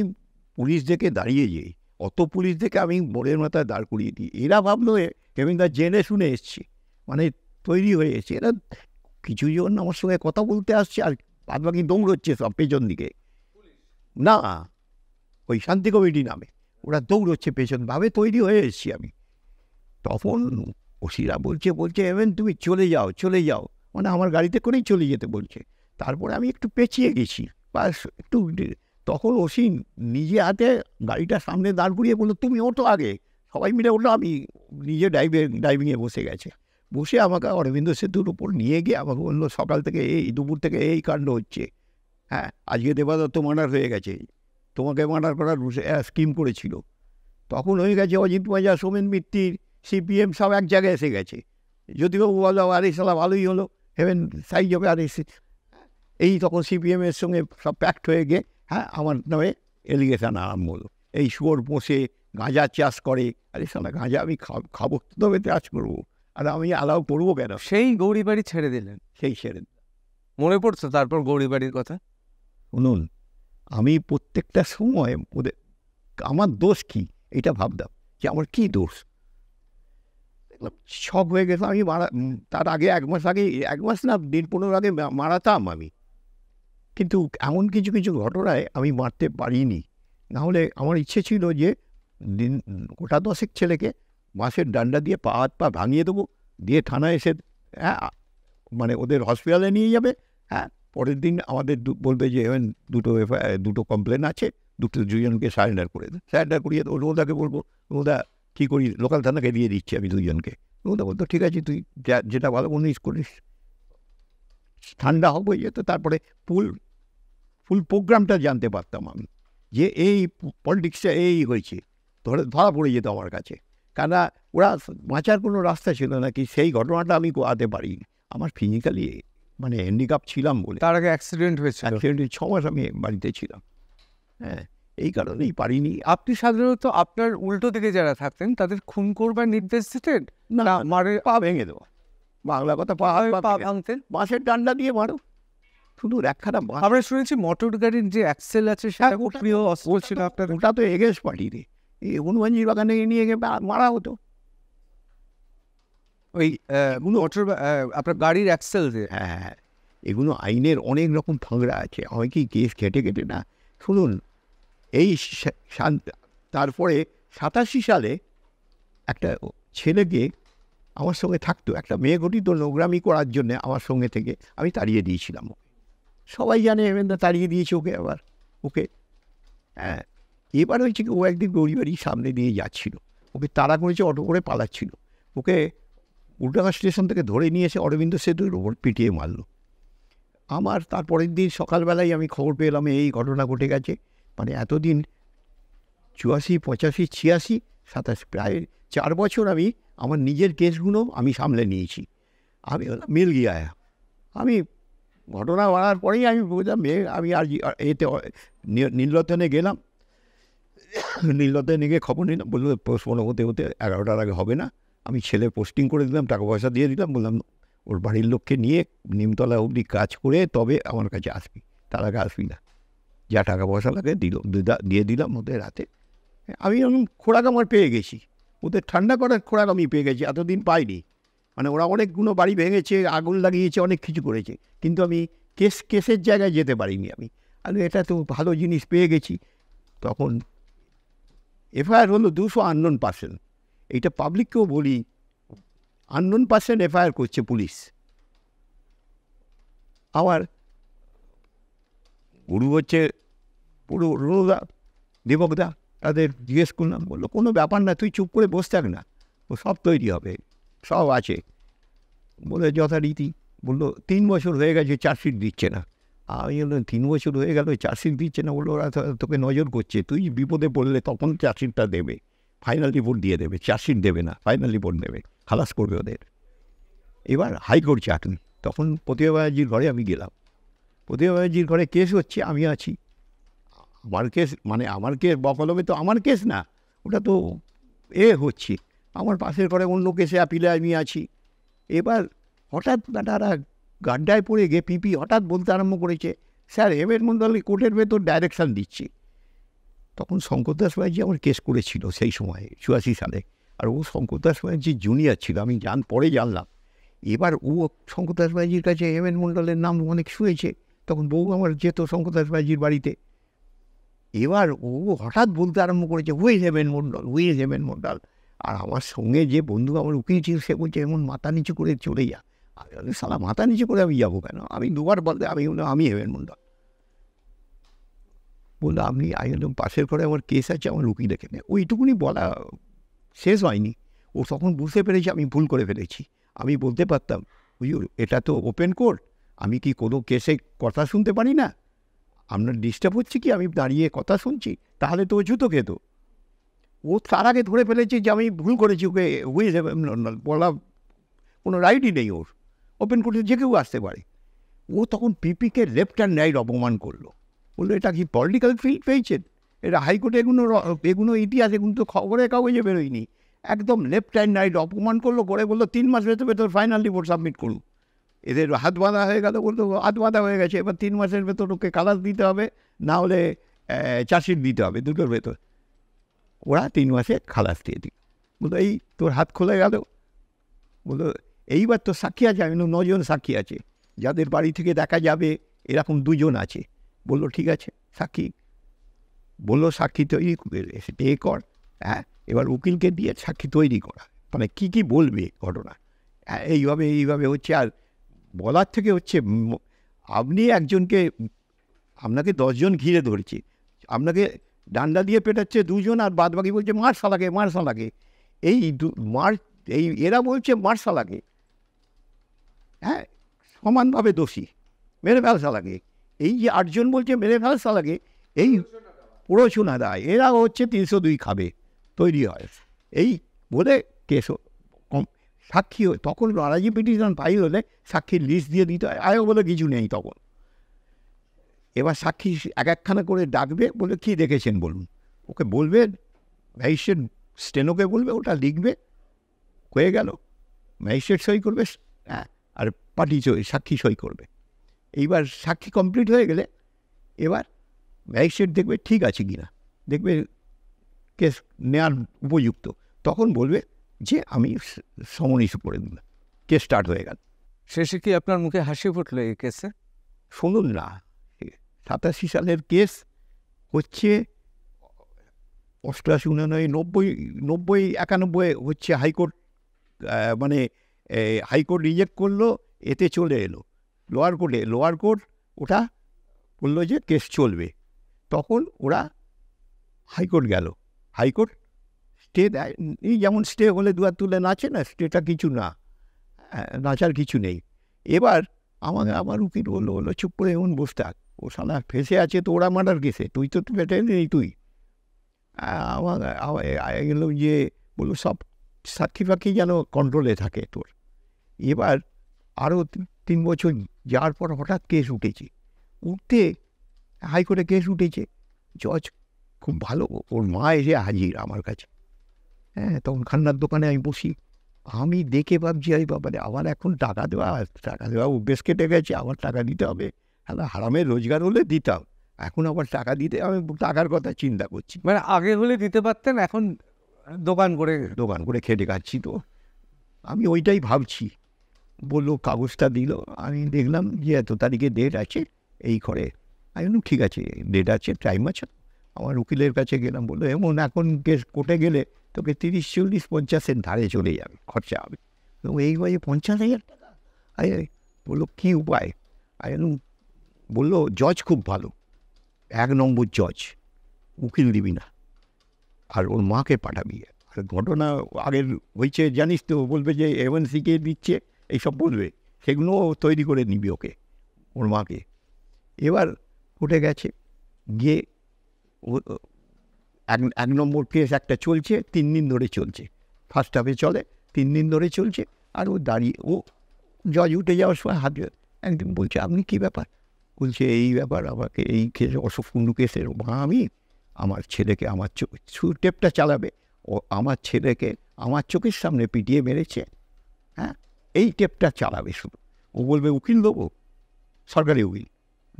পুলিশ দেখে দাঁড়িয়ে যাই, অত পুলিশ দেখে আমি বোর্ডের মাথায় দাঁড় করিয়ে দিই। এরা ভাবলো হেভেনদা জেনে শুনে এসছি, মানে তৈরি হয়ে এসছে। এরা কিছু জন আমার সঙ্গে কথা বলতে আসছে, আর বাদ বাকি দৌড়চ্ছে সব পেছন দিকে, না ওই শান্তি কমিটি নামে ওরা দৌড়চ্ছে পেছন, ভাবে তৈরি হয়ে এসছি আমি। তখন ওসিরা বলছে হেভেন তুমি চলে যাও, মানে আমার গাড়িতে করেই চলে যেতে বলছে। তারপরে আমি একটু পেঁচিয়ে গেছি, বা একটু, তখন ওসি নিজে হাতে গাড়িটা সামনে দাঁড় করিয়ে বললো তুমি ওঠো আগে, সবাই মিলে ওঠো, আমি নিজে ড্রাইভিংয়ে বসে গেছে। বসে আমাকে অরবিন্দ সেতুর উপর নিয়ে গিয়ে আমাকে বললো সকাল থেকে দুপুর থেকে এই কাণ্ড হচ্ছে, হ্যাঁ আজকে দেবাদত্ত মার্ডার হয়ে গেছে, তোমাকে মার্ডার করার স্কিম করেছিল। তখন হয়ে গেছে অজিত মাজা, সোমেন মিত্তির, সিপিএম সব এক জায়গায় এসে গেছে। জ্যোতিবাবু বলো আরে সালা ভালোই হলো, হেভেন সাইজ হবে, আর এই তখন সিপিএমের সঙ্গে সব প্যাক্ট হয়ে গিয়ে হ্যাঁ আমার নামে এলিগেশন আরম্ভ হলো, এই শুয়োর পোষে, গাঁজা চাষ করে। আরে সালা গাঁজা আমি খাবো, তবে চাষ করবো, আর আমি অ্যালাউ করবো কেন? সেই গৌরীবাড়ি ছেড়ে দিলেন। সেই সেরে মনে পড়ছে তারপর গৌরীবাড়ির কথা? শুনুন, আমি প্রত্যেকটা সময় ওদের আমার দোষ কি এটা ভাবতাম, যে আমার কি দোষ। দেখলাম শখ হয়ে গেছে। আমি তার আগে 1 মাস আগে, 1 মাস না 15 আগে মারাতাম আমি, কিন্তু এমন কিছু কিছু ঘটনায় আমি মারতে পারিনি। নাহলে আমার ইচ্ছে ছিল যে গোটা 10 ছেলেকে বাঁশের ডান্ডা দিয়ে পা হাত পা ভাঙিয়ে দেবো, দিয়ে থানায় এসে হ্যাঁ মানে ওদের হসপিটালে নিয়ে যাবে। হ্যাঁ পরের দিন আমাদের বলবে যে দুটো কমপ্লেন আছে, দুজনকে সারেন্ডার করে দেয়, সারেন্ডার করিয়ে রোদাকে বলবো, রোদা কী করি, লোকাল থানাকে দিয়ে দিচ্ছি আমি 2জনকে। রোদা বলতো ঠিক আছে তুই যেটা ভালো মনে করিস। ঠান্ডা হবে যেত, তারপরে ফুল প্রোগ্রামটা জানতে পারতাম আমি, যে এই পলিটিক্সটা এই হয়েছে, ধরা পড়ে যেত আমার কাছে। কেন ওরা বাঁচার কোনো রাস্তা ছিল না কি, সেই ঘটনাটা আমি কোয়াতে পারিনি। আমার ফিজিক্যালি মানে হ্যান্ডিক্যাপ ছিলাম বলে। তার আগে অ্যাক্সিডেন্ট হয়েছিল, অ্যাক্সিডেন্টে 6 মাস আমি বাড়িতে ছিলাম, হ্যাঁ এই কারণেই পারিনি। আপনি সাধারণত আপনার উল্টো দিকে যারা থাকতেন তাদের খুন করবার নির্দেশ দিতেন না মারে পা ভেঙে দেওয়া, বাংলা কথা, পা ভাঙতেন? বাঁশের ডান্ডা দিয়ে মারো, শুধু একখানা বাঁশ। আমরা শুনেছি মোটর গাড়ির যে অ্যাক্সেল আছে সেটা খুব প্রিয় অস্ত্র ছিল আপনার। ওটা তো এগেন্স পার্টিতে, এই হনুমানজির বাগানে নিয়ে গিয়ে মারা হতো। ওই মোটর আপনার গাড়ির অ্যাক্সেল যে, হ্যাঁ এগুলো আইনের অনেক রকম ফাংরা আছে, হয় কি কেস ঘেটে ঘেটে না। শুনুন এই তারপরে 87 সালে একটা ছেলেকে আমার সঙ্গে থাকতো, একটা মেয়ে গঠিত নোংরামি করার জন্য আমার সঙ্গে থেকে আমি তাড়িয়ে দিয়েছিলাম ওকে। সবাই জানে এমএনদা তাড়িয়ে দিয়েছে ওকে। আবার ওকে হ্যাঁ এবার হয়েছে কি, ও একদিন গৌরীবাড়ির সামনে দিয়ে যাচ্ছিল, ওকে তাড়া করেছে, অটো করে পালাচ্ছিল, ওকে উল্টাঘাট স্টেশন থেকে ধরে নিয়ে এসে অরবিন্দ সেতুর ওপর পিটিয়ে মারলো। আমার তারপরের দিন সকালবেলায় আমি খবর পেলাম এই ঘটনা ঘটে গেছে। মানে এতদিন 84, 85, 86, 87 প্রায় 4 বছর আমি আমার নিজের কেসগুলো আমি সামলে নিয়েছি। আমি মিল গিয়া, আমি ঘটনা বাড়ার পরেই আমি বুঝলাম আমি আর এতে নীলরতনে গেলাম, নীলরতনে গিয়ে খবর নিলাম, বললো পোস্টমর্টম হতে হতে 11টার আগে হবে না। আমি ছেলে পোস্টিং করে দিলাম, টাকা পয়সা দিয়ে দিলাম, বললাম ওর বাড়ির লোককে নিয়ে নিমতলা অবধি কাজ করে তবে আমার কাছে আসবি, তার আগে আসবি না। যা টাকা পয়সা লাগে দিয়ে দিলাম ওদের হাতে। আমি খোরাক আমার পেয়ে গেছি, ওদের ঠান্ডা করার খোরাক আমি পেয়ে গেছি, এতদিন পাইনি। মানে ওরা অনেকগুলো বাড়ি ভেঙেছে, আগুন লাগিয়েছে, অনেক কিছু করেছে, কিন্তু আমি কেসের জায়গায় যেতে পারিনি। আমি এটা তো ভালো জিনিস পেয়ে গেছি। তখন এফআইআর হলো 200 আননোন পার্সন। এইটা পাবলিককেও বলি, আননোন পার্সন এফআইআর করছে পুলিশ। আমার গুরু হচ্ছে পুরো রুনুদা, দেবকদা, তাদের জিজ্ঞেস করলাম, বললো কোনো ব্যাপার না, তুই চুপ করে বসে থাক না, ও সব তৈরি হবে, সব আছে বলে যথারীতি। বললো 3 বছর হয়ে গেছে চার্জশিট দিচ্ছে না। আমি বললাম 3 বছর হয়ে গেল চার্জশিট দিচ্ছে না? বললো ওরা তোকে নজর করছে, তুই বিপদে পড়লে তখন চার্জশিটটা দেবে, ফাইনাল রিপোর্ট দিয়ে দেবে, চার্জশিট দেবে না, ফাইনাল রিপোর্ট দেবে, খালাস করবে ওদের। এবার হাইকোর্ট চাকরি, তখন প্রতিভা ব্যানার্জির ঘরে আমি গেলাম। প্রতিভা ব্যানার্জির ঘরে কেস হচ্ছে, আমি আছি। আমার কেস মানে আমার কেস বকলমে তো আমার কেস না, ওটা তো হচ্ছে আমার পাশের ঘরে অন্য কেসে আপিলে আমি আছি। এবার হঠাৎ তারা গাড্ডায় পড়ে গিয়ে পিপি হঠাৎ বলতে আরম্ভ করেছে, স্যার হেমের মন্ডল কোর্টের ভেতর ডাইরেকশান দিচ্ছি। তখন শঙ্কর দাস ব্যানার্জি আমার কেস করেছিল সেই সময় 84 সালে, আর ও শঙ্কর দাস ব্যানার্জির জুনিয়র ছিল, আমি পরে জানলাম। এবার ও শঙ্কর দাস ব্যানার্জির কাছে হেমেন মন্ডলের নাম অনেক শুনেছে, তখন বউ আমার যেত শঙ্কর দাস ব্যানার্জির বাড়িতে। এবার ও হঠাৎ বলতে আরম্ভ করেছে, হুই হেমেন মন্ডল। আর আমার সঙ্গে যে বন্ধু আমার উকিল ছিল সে বলছে এমন মাথা নিচু করে চলে যা। আমি সালা মাথা নিচু করে আমি যাবো কেন? আমি দুবার বলতে আমি হেমেন মন্ডল। বললো আমি পাশের ঘরে আমার কেস আছে, আমার উকিল এখানে। ওইটুকুনি বলা শেষ হয়নি, ও তখন বুঝতে পেরেছে আমি ভুল করে ফেলেছি। আমি বলতে পারতাম, হুজুর এটা তো ওপেন কোর্ট, আমি কি কোনো কেসে কথা শুনতে পারি না? আপনার ডিস্টার্ব হচ্ছে কি আমি দাঁড়িয়ে কথা শুনছি? তাহলে তো ও জুতো খেত। ও তার আগে ধরে ফেলেছে যে আমি ভুল করেছি, ওকে বলা কোনো রাইটই নেই ওর। ওপেন কোর্টে যে কেউ আসতে পারে। ও তখন পিপিকে লেফট অ্যান্ড রাইট অপমান করলো, বললো এটা কি পলিটিক্যাল ফিল্ড পেয়েছেন? এটা হাইকোর্টে এগুলো ইতিহাস, এগুলো তো খবরের কাগজে বেরোয়নি। একদম লেফট অ্যান্ড রাইট অপমান করলো, করে বললো 3 মাস ভেতর ফাইনাল রিপোর্ট সাবমিট করুন। এদের হাত বাঁধা হয়ে গেল, বলতো হাত বাঁধা হয়ে গেছে, এবার 3 মাসের ভেতর ওকে কালার দিতে হবে, না হলে চার্জশিট দিতে হবে, দুটোর ভেতর। ওরা 3 মাসে খালাস দিয়ে দিল। বললো এই তোর হাত খুলে গেল। বললো এইবার তো সাক্ষী আছে। আমি 9 জন সাক্ষী আছে, যাদের বাড়ি থেকে দেখা যাবে এরকম 2 জন আছে। বললো ঠিক আছে সাক্ষী। বললো সাক্ষী তৈরি এ কর। হ্যাঁ, এবার উকিলকে দিয়ে সাক্ষী তৈরি করা, মানে কি বলবে ঘটনা। এইভাবে হচ্ছে। আর বলার থেকে হচ্ছে আপনি একজনকে, আপনাকে 10 জন ঘিরে ধরেছে, আপনাকে ডান্ডা দিয়ে পেটাচ্ছে 2 জন, আর বাদ বাকি বলছে মার শালাকে। এরা বলছে মার শালাকে, হ্যাঁ, সমানভাবে দোষী, মেরে ফেল শালাকে। এই যে 8 জন বলছে মেরে ফেল শালাকে, এই প্ররোচনা দেয়, এরা হচ্ছে 302 খাবে, তৈরি হয়। এই বলে কেস সাক্ষী তখন রাজি পিটিশন ফাইল হলে সাক্ষীর লিস্ট দিয়ে দিতে হয়, আয়ও বলে কিছু নেই তখন। এবার সাক্ষী একখানা করে ডাকবে, বলে কী দেখেছেন বলুন। ওকে বলবে, ম্যাজিস্ট্রেট স্টেনোকে বলবে, ওটা লিখবে, হয়ে গেল। ম্যাজিস্ট্রেট সই করবে, হ্যাঁ, আর পার্টি সাক্ষী সই করবে। এইবার সাক্ষী কমপ্লিট হয়ে গেলে এবার ম্যাজিস্ট্রেট দেখবে ঠিক আছে কিনা, দেখবে কেস নেওয়ার উপযুক্ত, তখন বলবে যে আমি সমন ইস্যু করে দিলাম, কেস স্টার্ট হয়ে গেল। শেষে কি আপনার মুখে হাসি ফুটলো এই কেসে? শুনুন না, 87 সালের কেস হচ্ছে 88, 89, 90, 91 হচ্ছে হাইকোর্ট, মানে হাইকোর্ট রিজেক্ট করলো, এতে চলে এলো লোয়ার কোর্ট ওটা বললো যে কেস চলবে। তখন ওরা হাইকোর্ট গেল, হাইকোর্ট স্টে দেয়। এই যেমন স্টে হলে দুয়ার তুলে নাচে না, স্টেটা কিছু না, নাচার কিছু নেই। এবার আমার উকিল বললো চুপ করে এমন বসে থাক, ও সালা ফেসে আছে তো ওরা মার্ডার কেসে, তুই তো পেটে নেই। তুই গেল যে বললো সব সাক্ষী ফাক্ষী যেন কন্ট্রোলে থাকে তোর। এবার আরও 3 বছর যাওয়ার পর হঠাৎ কেস উঠতে হাইকোর্টে কেস উঠেছে। জজ খুব ভালো, ওর মা এসে হাজির আমার কাছে। হ্যাঁ, তখন খান্নার দোকানে আমি বসি, আমি দেখে ভাবছি আরে বাবারে, আবার এখন টাকা দেওয়া অভ্যেস কেটে গেছে, আবার টাকা দিতে হবে। হ্যাঁ, হারামের রোজগার হলে দিতাম, এখন আবার টাকা দিতে আমি টাকার কথা চিন্তা করছি। মানে আগে হলে দিতে পারতেন, এখন দোকান করে খেটে খাচ্ছি, তো আমি ওইটাই ভাবছি। বললো কাগজটা দিল, আমি দেখলাম যে এত তারিখে ডেট আছে এই ঘরে। আমি বললাম ঠিক আছে, ডেট আছে, টাইম আছে। আমার উকিলের কাছে গেলাম, বললো এমন এখন কেস কোর্টে গেলে তোকে 30, 40, 50-এর ধারে চলে যাবে, খরচা হবে। এই বয়ে 50,000 টাকা। বললো কী উপায়? বললো জজ খুব ভালো, 1 নম্বর জজ, উকিল দিবি না, আর ওর মাকে পাঠাবি। আর ঘটনা আগের হয়েছে জানিস তো, বলবে যে এমএনসিকে দিচ্ছে, এইসব বলবে, সেগুলো তৈরি করে নিবি ওকে, ওর মাকে। এবার উঠে গেছে, গিয়ে 1 নম্বর কেস একটা চলছে, 3 দিন ধরে চলছে, ফার্স্ট হাফে চলে, 3 দিন ধরে চলছে। আর ও দাঁড়িয়ে, ও জজ উঠে যাওয়ার সময় একদিন বলছে আপনি কী ব্যাপার? বলছে এই ব্যাপার, আমাকে এই কেস অশোক কুণ্ডু কেসের মা আমি, আমার ছেলেকে আমার টেপটা চালাবে, ও আমার ছেলেকে আমার চোখের সামনে পিটিয়ে মেরেছে, হ্যাঁ, এই টেপটা চালাবে শুধু। ও বলবে উকিল দেবো, সরকারি উকিল,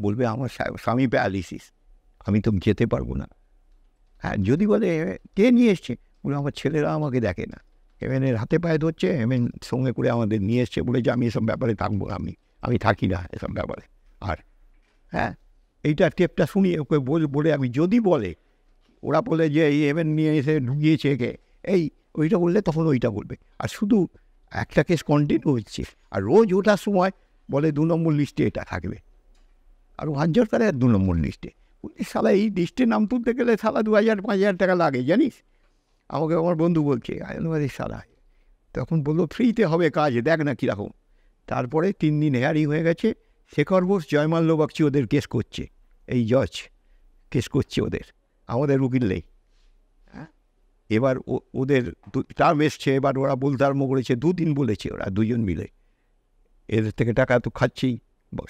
বলবে আমার স্বামী প্যারালিসিস, আমি তো যেতে পারবো না। হ্যাঁ, যদি বলে কে নিয়ে এসছে, বলে আমার ছেলেরা আমাকে দেখে না, এমএনের হাতে পায়ে ধরছে, এমএন সঙ্গে করে আমাদের নিয়ে এসছে, বলে যে আমি এসব ব্যাপারে থাকবো, আমি থাকি না এসব ব্যাপারে। আর হ্যাঁ, এইটা টেপটা শুনিয়ে ওকে বলে আমি যদি বলে, ওরা বলে যে এই এমএন নিয়ে এসে ঢুকিয়েছে একে, ওইটা বললে তখন ওইটা বলবে। আর শুধু একটা কেস কন্টিনিউ হচ্ছে, আর রোজ ওঠার সময় বলে 2 নম্বর লিস্টে এটা থাকবে, আর হাজার করে 2 নম্বর লিস্টে। শালা এই লিস্টে নাম তুলতে গেলে শালা 2,000-5,000 টাকা লাগে জানিস। আমাকে আমার বন্ধু বলছে শালা তখন বললো ফ্রিতে হবে কাজ, দেখ না কীরকম। তারপরে 3 দিন হেয়ারিং হয়ে গেছে। শেখর ঘোষ, জয়মাল্য বাগচি ওদের কেস করছে, এই জজ কেস করছে ওদের, আমাদের উকিল নেই। এবার ওদের টার্ম এসছে, এবার ওরা বলতে আরম্ভ করেছে, 2 দিন বলেছে ওরা দুজন মিলে, এদের থেকে টাকা তো খাচ্ছেই,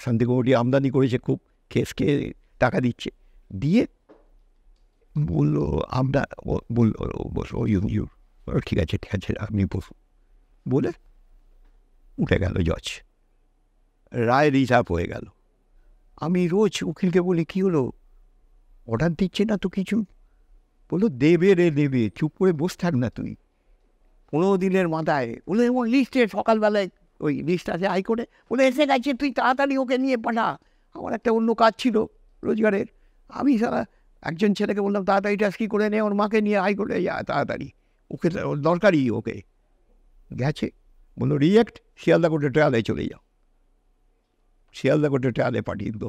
শান্তি কমিটি আমদানি করেছে খুব, কেসকে টাকা দিচ্ছে, দিয়ে বললো আমরা বললো ইউ ঠিক আছে আপনি বসুন, বলে উঠে গেল জজ, রায় রিজার্ভ হয়ে গেল। আমি রোজ উকিলকে বলি কী হলো, অর্ডার দিচ্ছে না তো কিছু? বললো দেবে রে দেবে, চুপ করে বসে থাক না তুই। 15 দিনের মাথায় বলে ওই লিস্টে সকালবেলায় ওই লিস্ট আছে হাইকোর্টে, বলে এসে গেছে, তুই তাড়াতাড়ি ওকে নিয়ে পাঠা। আমার একটা অন্য কাজ ছিল রোজগারের, আমি সারা একজন ছেলেকে বললাম তাড়াতাড়ি টাস্কি করে নে, ওর মাকে নিয়ে হাইকোর্টে যা তাড়াতাড়ি, ওকে দরকারই ওকে। গেছে, বললো রিজেক্ট, শিয়ালদা কোর্টে ট্রায়ালে চলে যাও। শিয়ালদা কোর্টে ট্রায়ালে পাঠিয়ে দিল।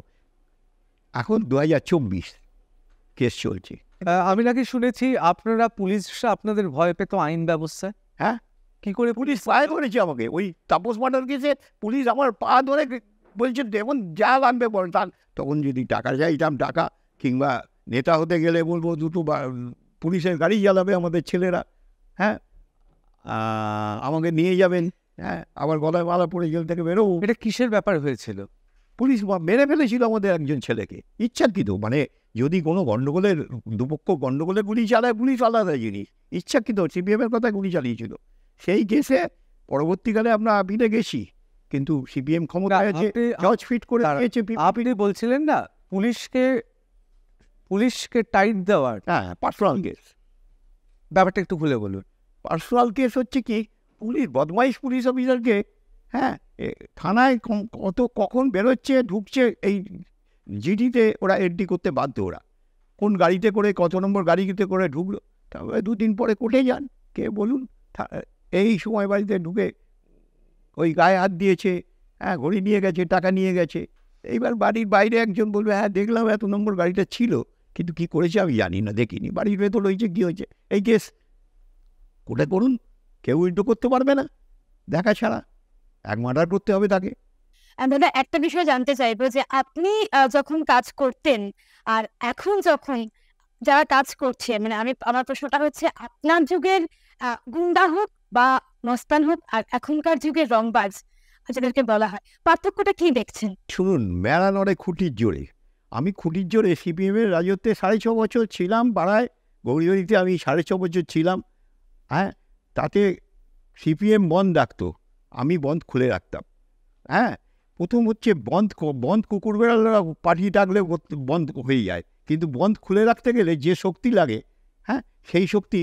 এখন 2024 কেস চলছে। আমি নাকি শুনেছি আপনারা পুলিশরা আপনাদের ভয় পেত আইন ব্যবস্থায়। হ্যাঁ, কি করে পুলিশ ফায়ার করেছে আমাকে ওই তাপস মার্ডার কেসে। পুলিশ আমার পা ধরে বলছে দেখুন যা লাগবে বল, তার তখন যদি টাকা চাইতাম, টাকা কিংবা নেতা হতে গেলে বলবো 2টো পুলিশের গাড়ি জ্বালাবে আমাদের ছেলেরা, হ্যাঁ আমাকে নিয়ে যাবেন, হ্যাঁ আবার গলায় মালা পরে জেল থেকে বেরোবো। এটা কিসের ব্যাপার হয়েছিল? পুলিশ মেরে ফেলেছিল আমাদের একজন ছেলেকে ইচ্ছাকৃত, মানে যদি কোনো গণ্ডগোলের দুপক্ষ গণ্ডগোলে গুলি চালায়, পুলিশ আলাদা জিনিস, ইচ্ছাকৃত সিপিএমের কথা গুলি চালিয়েছিল। সেই কেসে পরবর্তীকালে আমরা আপিলে গেছি, কিন্তু সিপিএম ক্ষমতায় আছে, জজ ফিট করে দিয়েছে। আপনি বলছিলেন না পুলিশকে টাইট দেওয়ার, হ্যাঁ পার্সোনাল কেস, ব্যাপারটা একটু খুলে বলুন। পার্সোনাল কেস হচ্ছে কি, পুলিশ বদমাইশ পুলিশ অফিসারকে, হ্যাঁ থানায় কখন বেরোচ্ছে ঢুকছে এই জিডিতে ওরা এন্ট্রি করতে বাধ্য, ওরা কোন গাড়িতে করে কত নম্বর গাড়িতে করে ঢুকলো, তারপরে 2 দিন পরে কোর্টে যান, কে বলুন এই সময় বাড়িতে ঢুকে ওই গায়ে হাত দিয়েছে, হ্যাঁ ঘড়ি নিয়ে গেছে, টাকা নিয়ে গেছে। এইবার বাড়ির বাইরে একজন বলবে হ্যাঁ দেখলাম এত নম্বর গাড়িটা ছিল, কিন্তু কি করেছে আমি জানি না, দেখিনি, বাড়ির ভেতর হয়েছে কী হয়েছে। এই কেস কোর্টে করুন, কেউ উইথড্র করতে পারবে না দেখা ছাড়া, এক মার্ডার করতে হবে তাকে। দাদা একটা বিষয় জানতে চাইবো যে আপনি যখন কাজ করতেন আর এখন যখন যারা কাজ করছে, মানে আমার প্রশ্নটা হচ্ছে আপনার যুগের গুন্ডা হোক বা মস্তান হোক আর এখনকার যুগের রংবাজ যাদেরকে বলা হয়, পার্থক্যটা কি দেখছেন? শুনুন, মেলা নড়ে খুঁটির জোরে, আমি খুঁটির জোরে সিপিএমের রাজত্বে 6.5 বছর ছিলাম পাড়ায়, গৌরীবাড়িতে আমি 6.5 বছর ছিলাম, হ্যাঁ তাতে সিপিএম বন্ধ রাখতো, আমি বন্ধ খুলে রাখতাম। হ্যাঁ প্রথম হচ্ছে বন্ধ কুকুর বেড়ালরা পাঠিয়ে ডাকলে বন্ধ হয়ে যায়, কিন্তু বন্ধ খুলে রাখতে গেলে যে শক্তি লাগে, হ্যাঁ সেই শক্তি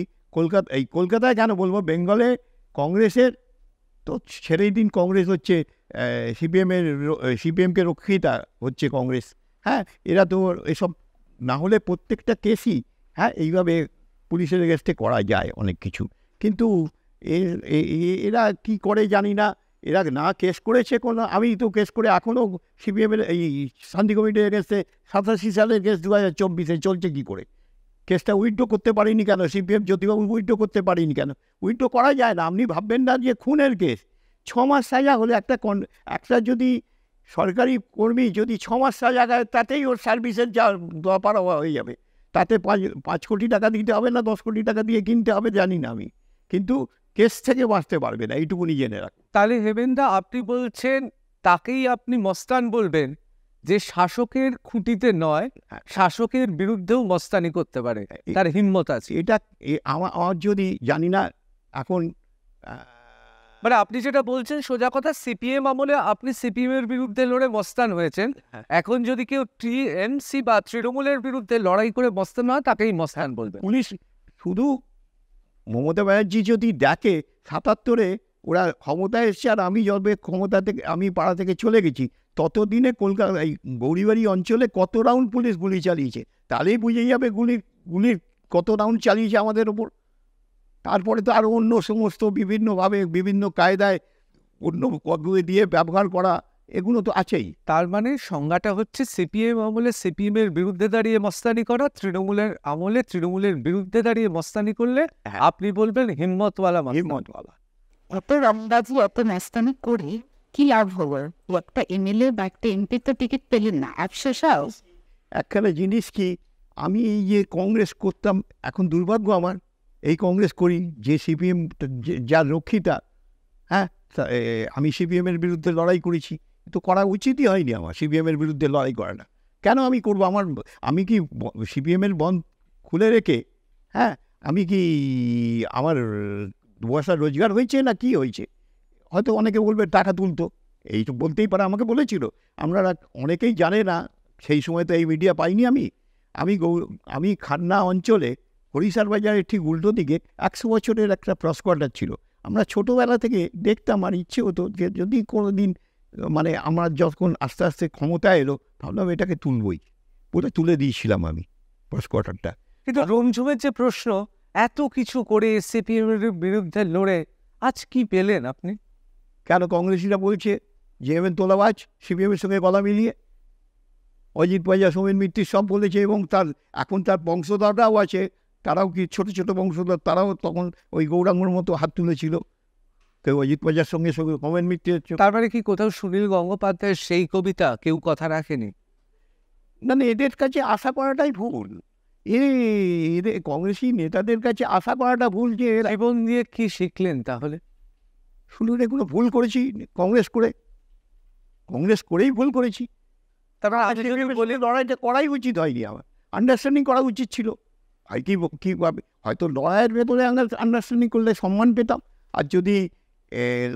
কলকাতায় কেন বলবো, বেঙ্গলে কংগ্রেসের তো ছেড়েই দিন, কংগ্রেস হচ্ছে সিপিএমকে রক্ষিতা হচ্ছে কংগ্রেস, হ্যাঁ এরা তো এসব না হলে প্রত্যেকটা কেসই হ্যাঁ এইভাবে পুলিশের এগেস্টে করা যায় অনেক কিছু, কিন্তু এরা কি করে জানি না, এরা না কেস করেছে কোনো, আমি তো কেস করে এখনও সিপিএমের এই শান্তি কমিটির এগেস্টে 87 সালের কেস 2024-এ চলছে, কি করে কেসটা উইথড্র করতে পারিনি কেন, সিপিএম জ্যোতিবাবু উইথড্র করতে পারিনি কেন? উইথড্র করা যায় না, আপনি ভাববেন না যে খুনের কেস 6 মাস সাজা হলে একটা যদি সরকারি কর্মী যদি 6 মাস সাজা দেয়, তাতেই ওর সার্ভিসের যা দরকার হয়ে যাবে, তাতে 5 কোটি টাকা দিতে হবে না 10 কোটি টাকা দিয়ে কিনতে হবে জানি না আমি, কিন্তু কেস থেকে বাঁচতে পারবে না, এইটুকুনি জেনে রাখুন। তাহলে হেমেনদা আপনি বলছেন তাকেই আপনি মস্তান বলবেন যে শাসকের খুঁটিতে নয়, শাসকের বিরুদ্ধেও মস্তানি করতে পারে, তার হিম্মত আছে। এটা আমার যদি জানি না এখন, মানে আপনি যেটা বলছেন সোজা কথা, সিপিএম আমলে আপনি সিপিএম এর বিরুদ্ধে লড়ে মস্তান হয়েছেন, এখন যদি কেউ টিএমসি বা তৃণমূলের বিরুদ্ধে লড়াই করে মস্তান হয় তাকেই মস্তান বলবেন। পুলিশ শুধু মমতা ব্যানার্জি যদি দেখে 77-এ ওরা ক্ষমতায় এসছে আর আমি যবে ক্ষমতা থেকে আমি পাড়া থেকে চলে গেছি, ততদিনে কলকাতা এই গৌরীবাড়ি অঞ্চলে কত রাউন্ড পুলিশ গুলি চালিয়েছে, তাহলেই বুঝে যাবে গুলির কত রাউন্ড চালিয়েছে আমাদের ওপর। তারপরে তো আরও অন্য সমস্ত বিভিন্নভাবে বিভিন্ন কায়দায় অন্য পদ্ধতি দিয়ে ব্যবহার করা, এগুলো তো আছেই। তার মানে সংজ্ঞাটা হচ্ছে সিপিএম আমলে সিপিএম এর বিরুদ্ধে দাঁড়িয়ে মস্তানি করা, তৃণমূলের আমলে তৃণমূলের বিরুদ্ধে দাঁড়িয়ে মস্তানি করলে আপনি বলবেন হিম্মতওয়ালা। হিম্মতওয়ালা এত রংবাজি এত ম্যাস্তানি করে কি লাভ হলো? একটা এমএলএ বা একটা এমপি তো টিকিট পেলেন না, আফসোসাও। একখানা জিনিস কি, আমি এই যে কংগ্রেস করতাম, এখন দুর্ভাগ্য আমার এই কংগ্রেস করি যে সিপিএম যার রক্ষিতা, হ্যাঁ আমি সিপিএমের বিরুদ্ধে লড়াই করেছি, তো করা উচিতই হয়নি আমার সিপিএমের বিরুদ্ধে লড়াই করা না। কেন আমি করবো? আমি কি সিপিএমের বন্ধ খুলে রেখে, হ্যাঁ আমি কি আমার পয়সা রোজগার হয়েছে না কি হয়েছে? হয়তো অনেকে বলবে টাকা তুলতো, এই তো বলতেই পারে, আমাকে বলেছিল। আপনারা অনেকেই জানে না, সেই সময় তো এই মিডিয়া পাইনি আমি খান্না অঞ্চলে হরিশার বাজারের ঠিক উল্টো দিকে 100 বছরের একটা প্রসকোয়ার্টার ছিল। আমরা ছোটোবেলা থেকে দেখতাম, আর ইচ্ছে হতো যে যদি কোনো দিন মানে আমার যখন আস্তে আস্তে ক্ষমতা এলো, ভাবলাম এটাকে তুলবই, বলে তুলে দিয়েছিলাম আমি প্রসকোয়ার্টারটা। কিন্তু রমঝুমের যে প্রশ্ন, এত কিছু করে সিপিএম এর বিরুদ্ধে লড়ে আজ কি পেলেন আপনি? কেন কংগ্রেসিরা বলছে যে এমএন তোলাবাজ, সিপিএমের সঙ্গে গলা মিলিয়ে অজিত পাজা, সোমেন মিত্র সব বলেছে, এবং এখন তার বংশধররাও আছে, তারাও কি ছোট ছোট বংশধর, তারাও তখন ওই গৌরাঙ্গর মতো হাত তুলেছিল, কেউ অজিত পাজার সঙ্গে সঙ্গে সোমেন মিত্রের। তার মানে কি কোথাও সুনীল গঙ্গোপাধ্যায়ের সেই কবিতা কেউ কথা রাখেনি? না, এদের কাছে আশা করাটাই ভুল, এদের কংগ্রেসি নেতাদের কাছে আশা করাটা ভুল। যে জীবন দিয়ে কি শিখলেন তাহলে? শুনুন, এগুলো ভুল করেছি, কংগ্রেস করেই ভুল করেছি। তারপর বলে লড়াইটা করাই উচিত হয়নি, আমার আন্ডারস্ট্যান্ডিং করা উচিত ছিল। হয় কি হয়তো লড়াইয়ের ভেতরে আন্ডারস্ট্যান্ডিং করলে সম্মান পেতাম, আর যদি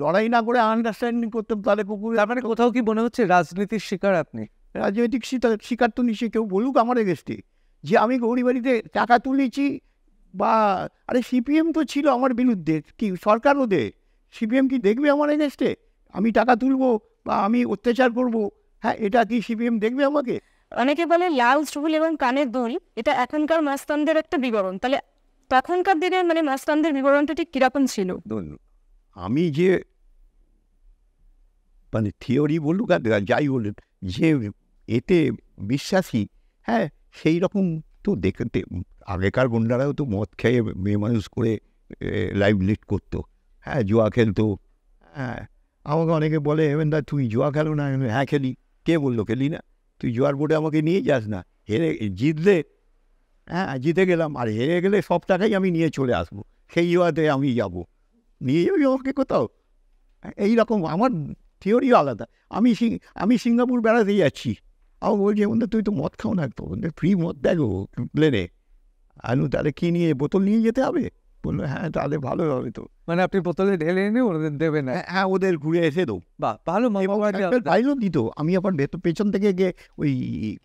লড়াই না করে আন্ডারস্ট্যান্ডিং করতাম তাহলে কুকুর। তার মানে কোথাও কি মনে হচ্ছে রাজনীতির শিকার আপনি? রাজনৈতিক শিকার তো নিশ্চয়ই, কেউ বলুক আমার এগেস্টে যে আমি গৌরীবাড়িতে টাকা তুলেছি, বা আরে সিপিএম তো ছিল আমার বিরুদ্ধে, কি সরকার ওদের, সিপিএম কি দেখবে আমার এগেস্টে আমি টাকা তুলবো বা আমি অত্যাচার করবো? হ্যাঁ, এটা কি সিপিএম দেখবে আমাকে? অনেকে বলে লাল চুল এবং কানের দুল এটা এখনকার মাস্তানদের একটা বিবরণ, তাহলে তখনকার দিনে মানে মাস্তানদের বিবরণটা ঠিক কিরকম ছিল? আমি যে মানে থিওরি বলুক আর যাই বলুন, যে এতে বিশ্বাসী, হ্যাঁ সেই রকম তো দেখতে আগেকার গুন্ডারাও তো মদ খেয়ে মেয়ে মানুষ করে লাইভ লিড করতো, হ্যাঁ জুয়া খেলতো। হ্যাঁ, আমাকে অনেকে বলে হেমেন্দা তুই জুয়া খেলো না? হ্যাঁ খেলি। কে বললো খেলি না? তুই জুয়ার বোর্ডে আমাকে নিয়ে যাস না, জিতলে, হ্যাঁ জিতে গেলাম, আর হেরে গেলে সব টাকাই আমি নিয়ে চলে আসবো, সেই জুয়াতে আমি যাবো, নিয়ে যাবি আমাকে কোথাও? এইরকম আমার থিওরিও আলাদা। আমি সিঙ্গাপুর বেড়াতে যাচ্ছি, আমার বলছে বন্ধু তুই তো মদ খাও না, তো ফ্রি মদ দেখো প্লেনে, আনু তাহলে কি নিয়ে, বোতল নিয়ে যেতে হবে? বললো হ্যাঁ তাহলে ভালো হবে। তো মানে আপনি বোতলে ঢেলে এনে ওদের দেবে না? হ্যাঁ, ওদের ঘুরে এসে দেবো। বাহ, ভালো। বাইরেও দিত, আমি আবার পেছন থেকে গিয়ে ওই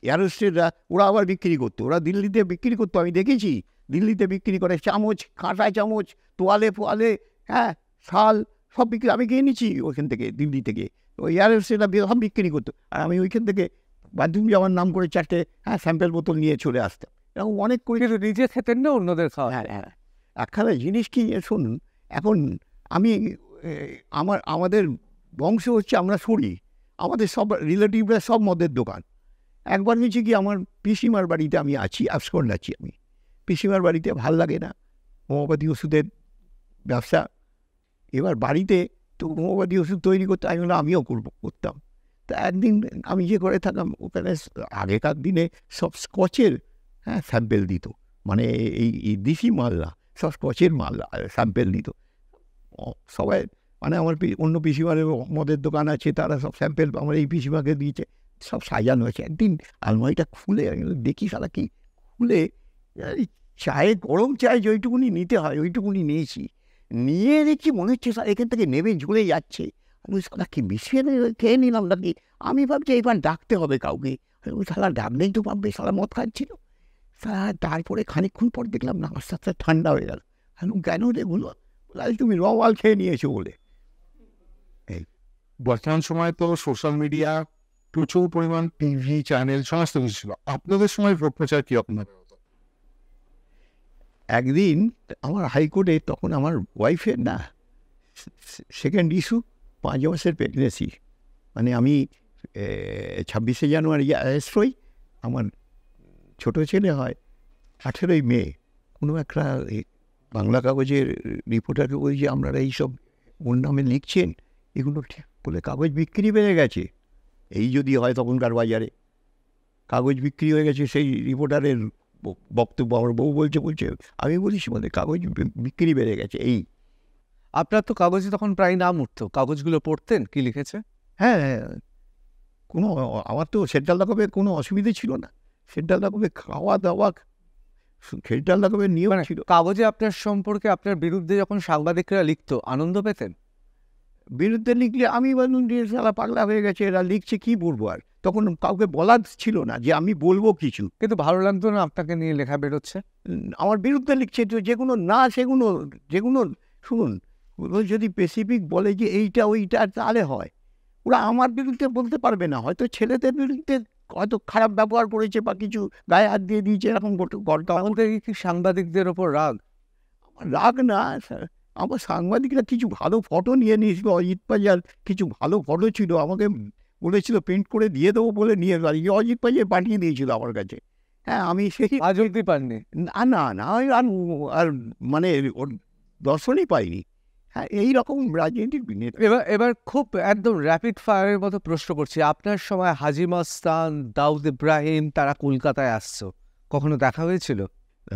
এয়ারোস্টেটরা ওরা আবার বিক্রি করতো, ওরা দিল্লিতে বিক্রি করতো, আমি দেখেছি দিল্লিতে বিক্রি করে চামচ, কাঁটা চামচ, তোয়ালে, হ্যাঁ শাল সব বিক্রি, আমি কিনে নিচ্ছি ওইখান থেকে, দিল্লি থেকে ওই এয়ারোস্টেটরা সব বিক্রি করতো, আর আমি ওইখান থেকে বাথরুম যাওয়ার নাম করে 4টে স্যাম্পেল বোতল নিয়ে চলে আসতাম। এরকম অনেক করে। নিজে খেতেন না, অন্যদের খাওয়া? হ্যাঁ, একখানা জিনিস কি শুনুন, এখন আমি আমাদের বংশ হচ্ছে আমরা সরি, আমাদের সব রিলেটিভরা সব মদের দোকান। একবার হয়েছে কি, আমার পিসিমার বাড়িতে আমি আছি, আফসকন্ড আছি আমি, পিসিমার বাড়িতে ভাল লাগে না, হোমিওপ্যাথি ওষুধের ব্যবসা। এবার বাড়িতে তো হোমিওপ্যাথি ওষুধ তৈরি করতে আমি আমিও করতাম। তা একদিন আমি যে করে থাকলাম, ওখানে আগেকার দিনে সব স্কচের স্যাম্পেল দিত, মানে এই দেশি মাল না, সব স্কচের মাল স্যাম্পেল দিত সবাই, মানে আমার অন্য পিসিমার মদের দোকান আছে, তারা সব স্যাম্পেল আমার এই পিসিমাকে দিয়েছে, সব সাজানো আছে। একদিন আলমারিটা খুলে দেখি সারা কি খুলে, চায়ে গরম চায় যেইটুকুনি নিতে হয় ওইটুকুনি নিয়েছি, নিয়ে দেখছি মনে হচ্ছে স্যার এখান থেকে নেমে ঝুলে যাচ্ছে। আমি সারা কি মিশিয়ে খেয়ে নিলাম নাকি, আমি ভাবছি এইবার ডাকতে হবে কাউকে, সারা ডাকলেই তো ভাববে সারা মদ খাচ্ছিল। তারপরে খানিকক্ষণ পর দেখলাম না আস্তে আস্তে ঠান্ডা হয়ে গেল। কেন দেখুন, তুমি রওয়াল খেয়ে নিয়েছো বলে। বর্তমান সময় তো সোশ্যাল মিডিয়া, প্রচুর পরিমাণ টিভি চ্যানেল, সমস্ত কিছু ছিল, আপনাদের সময় প্রচার কি আপনাদের? একদিন আমার হাইকোর্টে, তখন আমার ওয়াইফের না সেকেন্ড ইস্যু, 5 মাসের প্রেগনেন্সি, মানে আমি 26শে জানুয়ারি অ্যারেস্ট হই, আমার ছোটো ছেলে হয় 18ই মে। কোনো একটা বাংলা কাগজের রিপোর্টারকে বলছি আপনারা এইসব ওর নামে লিখছেন, এগুলো ঠিক বলে কাগজ বিক্রি বেড়ে গেছে। এই যদি হয় তখনকার বাজারে কাগজ বিক্রি হয়ে গেছে, সেই রিপোর্টারের বক্তব্য আমার বউ বলছে আমি বলিস বলে কাগজ বিক্রি বেড়ে গেছে। এই আপনার তো কাগজে তখন প্রায় নাম উঠতো, কাগজগুলো পড়তেন কি লিখেছে? হ্যাঁ, কোনো আমার তো সেন্ট্রাল লাকবের কোনো অসুবিধে ছিল না। সেন্ট্রাল লাকবে খাওয়া দাওয়া সেন্ট্রাল লাকবের নিয়ম মানে ছিল। কাগজে আপনার সম্পর্কে, আপনার বিরুদ্ধে যখন সাংবাদিকরা লিখতো আনন্দ পেতেন? বিরুদ্ধে লিখলে আমি বলুন যে সালা পাগলা হয়ে গেছে, এরা লিখছে কি বলবো। আর তখন কাউকে বলার ছিল না যে আমি বলবো কিছু। কিন্তু ভালো লাগতো না আপনাকে নিয়ে লেখা বেরোচ্ছে? আমার বিরুদ্ধে লিখছে তো যেগুলো না, যেগুলো শুনুন, ওরা যদি স্পেসিফিক বলে যে এইটা ওইটা তাহলে হয়। ওরা আমার বিরুদ্ধে বলতে পারবে না, হয়তো ছেলেদের বিরুদ্ধে হয়তো খারাপ ব্যবহার করেছে বা কিছু গায়ে হাত দিয়ে দিয়েছে, এরকম গল্প। তখন থেকে কি সাংবাদিকদের ওপর রাগ? আমার রাগ না, আমার সাংবাদিকরা কিছু ভালো ফটো নিয়ে নিয়েছিল। অজিত পাজার কিছু ভালো ফটো ছিল, আমাকে বলেছিল প্রিন্ট করে দিয়ে দেবো বলে নিয়ে অজিত পাজার পাঠিয়ে দিয়েছিল আমার কাছে। হ্যাঁ, আমি সেই আজ অব্দি পাননি? না আর মানে ওর দর্শনই পাইনি। হ্যাঁ, এইরকম রাজনীতির এবার খুব একদম র্যাপিড ফায়ারের মতো প্রশ্ন করছি। আপনার সময় হাজি মাস্তান, দাউদ ইব্রাহিম তারা কলকাতায় আসছো, কখনো দেখা হয়েছিল?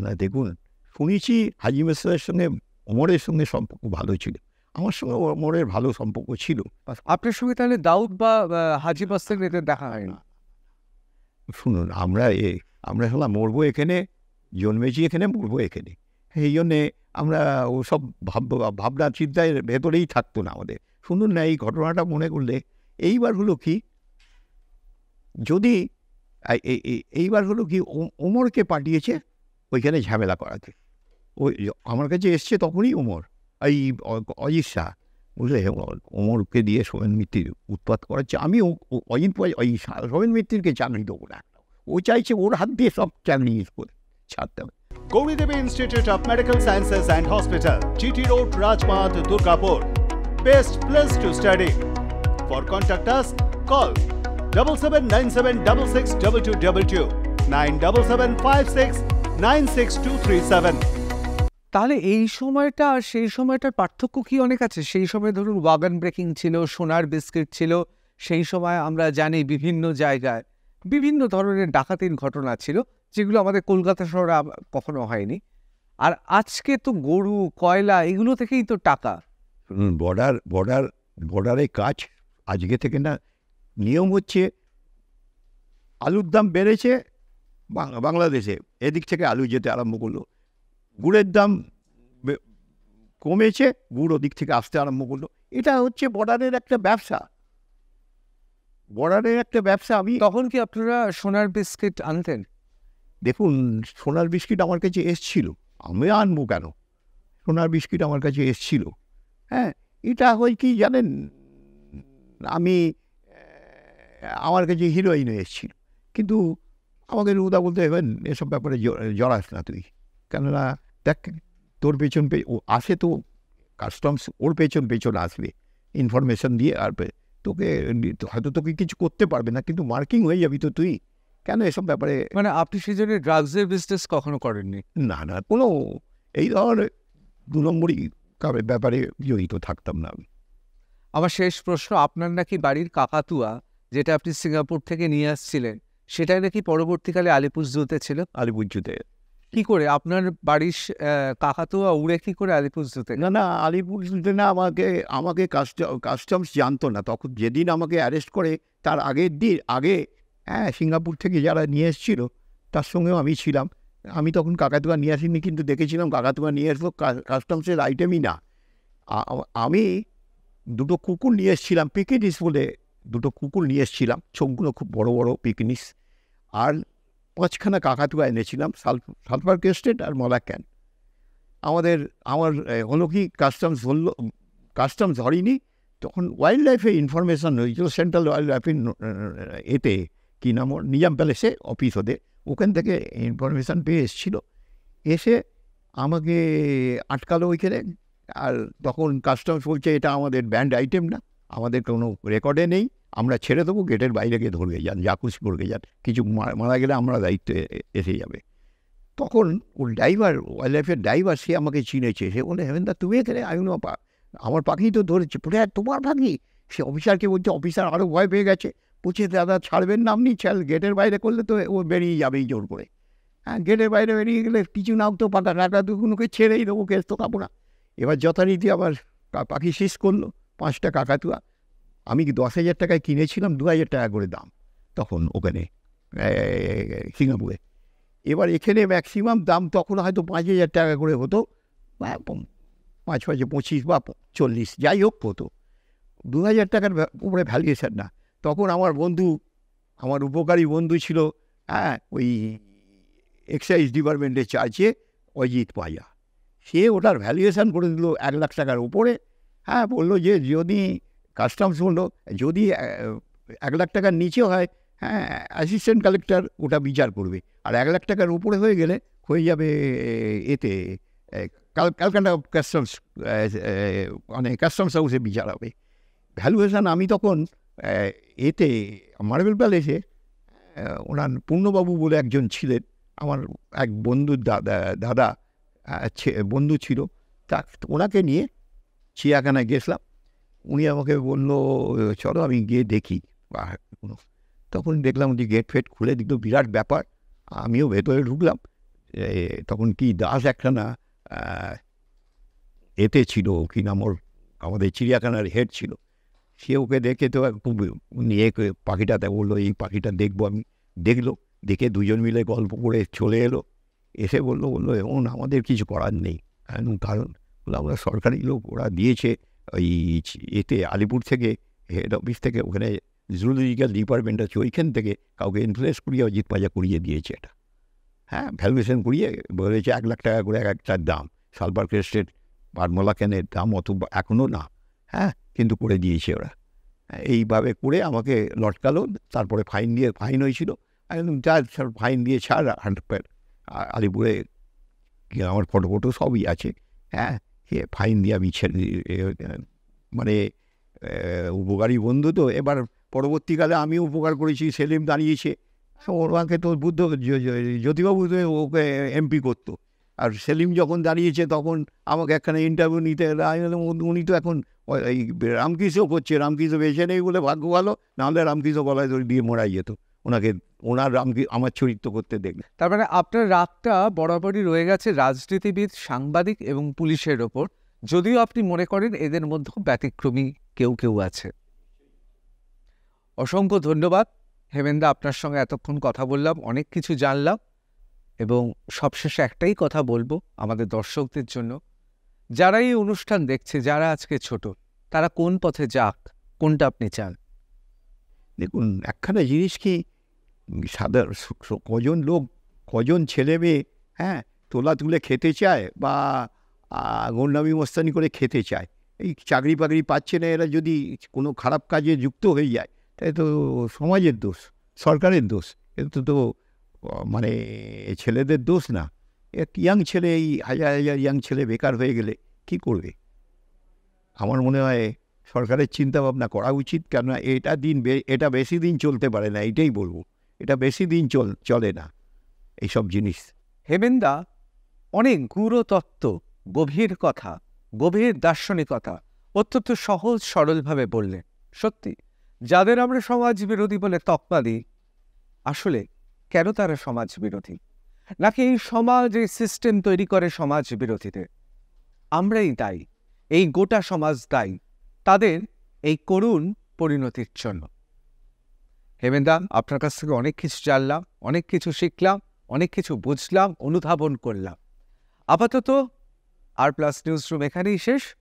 না, দেখুন, শুনেছি হাজি মাস্টারের সঙ্গে ওমরের সঙ্গে সম্পর্ক ভালো ছিল। আমার সঙ্গে ওমরের ভালো সম্পর্ক ছিল। আপনার সঙ্গে তাহলে দাউদ বা হাজি মাস্তান এদের দেখা হয় না? শুনুন, আমরা হলাম মরবো এখানে, জন্মেছি এখানে, মরবো এখানে। এই জন্যে আমরা ওসব ভাবনা চিন্তায় ভেতরেই থাকতো না আমাদের। শুনুন না, এই ঘটনাটা মনে করলে এইবার হলো কি, যদি এইবার হলো কি, ওমরকে পাঠিয়েছে ওইখানে ঝামেলা করাতে। ওই আমার কাছে এসছে তখনই ওমর, এই অজিত শাহ, বুঝলে, ওমরকে দিয়ে সোমেন মিত্তির উৎপাত করাচ্ছে। আমি সোমেন মিত্তিরকে চাকরি দেবো না, ও চাইছে ওর হাত দিয়ে সব চাকরি করে ছাড়তে হবে। Gauri Devi Institute of Medical Sciences and Hospital, GT Road, Rajpath, Durgapur. Best place to study. For contact us, call 7797662222, 9775696237. তাহলে এই সময়টা আর সেই সময়টার পার্থক্য কি অনেক আছে? সেই সময় ধরুন ওয়াগন ব্রেকিং ছিল, সোনার বিস্কিট ছিল, সেই সময় আমরা জানি বিভিন্ন জায়গায় বিভিন্ন ধরনের ডাকাতির ঘটনা ছিল, যেগুলো আমাদের কলকাতা শহরে কখনো হয়নি। আর আজকে তো গরু, কয়লা, এগুলো থেকেই তো টাকা। বর্ডারে কাজ আজকে থেকে না। নিয়ম হচ্ছে, আলুর দাম বেড়েছে বাংলাদেশে, এদিক থেকে আলু যেতে আরম্ভ করলো। গুড়ের দাম কমেছে, গুড় ওদিক থেকে আসতে আরম্ভ করলো। এটা হচ্ছে বর্ডারের একটা ব্যবসা, আমি তখন কি আপনারা সোনার বিস্কিট আনতেন? দেখুন, সোনার বিস্কিট আমার কাছে এসছিল, আমি আনবো কেন? সোনার বিস্কিট আমার কাছে এসছিল। হ্যাঁ, এটা হয় কি জানেন, আমার কাছে হিরোইনও এসছিল, কিন্তু আমাকে রুদা বলতে হবেন এসব ব্যাপারে জড়াস না তুই, কেননা দেখ তোর পেছন ও আসে তো কাস্টমস, ওর পেছন আসবে ইনফরমেশন দিয়ে, আর তোকে হয়তো তোকে কিছু করতে পারবে না, কিন্তু মার্কিং হয়ে যাবি তো তুই, কেন এসব ব্যাপারে। মানে আপনি সেই জন্য ড্রাগসের বিজনেস কখনো করেননি? না, কোনো এই ধরনের 2 নম্বরই ব্যাপারে জড়িত থাকতাম না আমি। আমার শেষ প্রশ্ন, আপনার নাকি বাড়ির কাকাতুয়া, যেটা আপনি সিঙ্গাপুর থেকে নিয়ে আসছিলেন, সেটাই নাকি পরবর্তীকালে আলিপুরদুয়ারতে ছিল? আলিপুরদুয়ারতে। কি করে আপনার বাড়ির কাকাতুয়া উড়ে কি করে আলিপুরদুয়ারতে? না, আলিপুরদুয়ারতে না, আমাকে কাস্টমস জানতো না তখন। যেদিন আমাকে অ্যারেস্ট করে তার আগে হ্যাঁ, সিঙ্গাপুর থেকে যারা নিয়ে এসেছিল তার সঙ্গেও আমি ছিলাম। আমি তখন কাকাতুয়া নিয়ে আসিনি, কিন্তু দেখেছিলাম কাকাতুয়া নিয়ে আসবো, কাস্টমসের আইটেমই না। আমি 2টো কুকুর নিয়ে এসেছিলাম, পিকিনিস বলে 2টো কুকুর নিয়ে এসেছিলাম, চোখগুলো খুব বড় বড় পিকিনিস, আর 5খানা কাকাতুয়া এনেছিলাম, সালফার ক্রেস্টেড আর মলাক্যান। আমার হলো কি, কাস্টমস ধরিনি, তখন ওয়াইল্ড লাইফে ইনফরমেশান হয়েছিল, সেন্ট্রাল ওয়াইল্ড লাইফের এতে কী নাম, নিজাম প্যালেসে অফিস ওদের, ওখান থেকে ইনফরমেশান পেয়ে এসেছিলো, এসে আমাকে আটকালো ওইখানে। আর তখন কাস্টমস বলছে এটা আমাদের ব্যান্ড আইটেম না, আমাদের কোনো রেকর্ডে নেই, আমরা ছেড়ে দেবো, গেটের বাইরে গিয়ে ধরবে যান, যা খুশি করবে যান, কিছু মারা গেলে আমরা দায়িত্বে এসে যাবে। তখন ওর ড্রাইভার, ওয়াইল্ড লাইফের ড্রাইভার, সে আমাকে চিনেছে, সে বলে হেমেন্দা তুমি এখানে? আমি আমার পাখি তো ধরেছে, বলে আর তোমার পাখি? সে অফিসারকে বলছে, অফিসার আরও ভয় পেয়ে গেছে, বলছে দাদা ছাড়বেন না আপনি, গেটের বাইরে করলে তো ও বেরিয়ে যাবেই জোর করে। হ্যাঁ, গেটের বাইরে বেরিয়ে গেলে কিছু নাও তো পাতা কাটা দুগুলোকে ছেড়েই দেবো, কেস তো খাবো না। এবার যথারীতি আবার পাখি শেষ করলো, 5টা কাকাতুয়া। আমি 10,000 টাকায় কিনেছিলাম, 2,000 টাকা করে দাম তখন ওখানে সিঙ্গাপুরে। এবার এখানে ম্যাক্সিমাম দাম তখন হয়তো 5,000 টাকা করে হতো, 5-25 বা 40 যাই হোক হতো, 2,000 টাকার উপরে ভ্যালুয়েশন না। তখন আমার বন্ধু, আমার উপকারী বন্ধু ছিল, হ্যাঁ, ওই এক্সাইজ ডিপার্টমেন্টের চার্জে অজিত পাইয়া, সে ওটার ভ্যালুয়েশন করে দিল 1 লাখ টাকার উপরে। হ্যাঁ, বললো যে যদি কাস্টমস বললো যদি 1 লাখ টাকার নিচে হয়, হ্যাঁ, অ্যাসিস্ট্যান্ট কালেক্টর ওটা বিচার করবে, আর 1 লাখ টাকার উপরে হয়ে গেলে হয়ে যাবে এতে ক্যালকাটা কাস্টমস, মানে কাস্টমস হাউসে বিচার হবে। ভ্যালুয়েশন আমি তখন এতে মার্বেল প্যালেসে ওনার পূর্ণবাবু বলে একজন ছিলেন, আমার এক বন্ধুর দাদা বন্ধু ছিল, তা ওনাকে নিয়ে চিড়িয়াখানায় গেছিলাম। উনি আমাকে বললো চলো আমি গিয়ে দেখি কোনো। তখন দেখলাম যে গেট ফেট খুলে দিল, বিরাট ব্যাপার। আমিও ভেতরে ঢুকলাম। তখন কি দাস একখানা এতে ছিল, কি নাম ওর, আমাদের চিড়িয়াখানার হেড ছিল, সে ওকে দেখে তো খুব নিয়ে পাখিটাতে বললো এই পাখিটা দেখবো। আমি দেখলো, দেখে দুজন মিলে গল্প করে চলে এলো। এসে বললো এমন আমাদের কিছু করার নেই, কারণ বললো আমরা সরকারি লোক, ওরা দিয়েছে ওই এতে আলিপুর থেকে, হেড অফিস থেকে, ওখানে জুলজিক্যাল ডিপার্টমেন্ট আছে, ওইখান থেকে কাউকে ইনফ্লুয়েন্স করিয়ে অজিত পাজা করিয়ে দিয়েছে এটা। হ্যাঁ, ভ্যালুয়েশন করিয়ে বলেছে 1 লাখ টাকা করে একটার দাম। সালভার ক্রেস্টেড বারমোলা ক্যানের দাম অত এখনও না, হ্যাঁ, কিন্তু করে দিয়েছে ওরা। এইভাবে করে আমাকে লটকালো, তারপরে ফাইন হয়েছিল। একদম যা ফাইন দিয়ে ছাড়, আলিপুরে আমার ফটো সবই আছে। হ্যাঁ, ফাইন দিয়ে আমি মানে উপকারী বন্ধু তো। এবার পরবর্তীকালে আমি উপকার করেছি, সেলিম দাঁড়িয়েছে, ওনাকে তো জ্যোতিবাবু ওকে এমপি করতো, আর সেলিম যখন দাঁড়িয়েছে তখন আমাকে একখানে ইন্টারভিউ নিতে, উনি তো এখন এই রামকৃষ্ণ করছে, রামকৃষ্ণ বেছে নেই বলে ভাগ্য ভালো, নাহলে রামকৃষ্ণ গলায় ধরে দিয়ে মরাই যেত ওনাকে, ওনার আমার চরিত্র করতে দেখলে। তার মানে আপনার রাগটা বরাবরই রয়ে গেছে রাজনীতিবিদ, সাংবাদিক এবং পুলিশের ওপর, যদিও আপনি মনে করেন এদের মধ্যেও ব্যতিক্রমী কেউ আছে। অসংখ্য ধন্যবাদ হেমেন্দা, আপনার সঙ্গে এতক্ষণ কথা বললাম, অনেক কিছু জানলাম, এবং সবশেষে একটাই কথা বলবো আমাদের দর্শকদের জন্য, যারা এই অনুষ্ঠান দেখছে, যারা আজকে ছোট, তারা কোন পথে যাক, কোনটা আপনি চান? দেখুন, একখানা জিনিস কি, কজন ছেলে মেয়ে, হ্যাঁ, তোলা তুলে খেতে চায় বা গন্ডামি মস্তানি করে খেতে চায়, এই চাকরি বাকরি পাচ্ছে না, এরা যদি কোনো খারাপ কাজে যুক্ত হয়ে যায়, তাই তো সমাজের দোষ, সরকারের দোষ, এটা তো মানে ছেলেদের দোষ না। এক ইয়াং ছেলে, এই হাজার ইয়াং ছেলে বেকার হয়ে গেলে কি করবে? আমার মনে হয় সরকারের চিন্তা ভাবনা করা উচিত, কেননা এটা বেশি দিন চলতে পারে না, এটাই বলবো, এটা বেশি দিন চলে না এইসব জিনিস। হেমেন্দা অনেক গূঢ় তত্ত্ব, গভীর কথা, গভীর দার্শনিকতা অত্যন্ত সহজ সরলভাবে বললেন। সত্যি, যাদের আমরা সমাজ বিরোধী বলে তকমা দিই, আসলে কেন তারা সমাজ বিরোধী? নাকি এই সমাজ, এই সিস্টেম তৈরি করে সমাজ বিরোধীদের? আমরাই দায়ী, এই গোটা সমাজ দায়ী তাদের এই করুণ পরিণতির জন্য। হেমেন্দা, আপনার কাছ থেকে অনেক কিছু জানলাম, অনেক কিছু শিখলাম, অনেক কিছু বুঝলাম, অনুধাবন করলাম। আপাতত আর প্লাস নিউজ রুম এখানেই শেষ।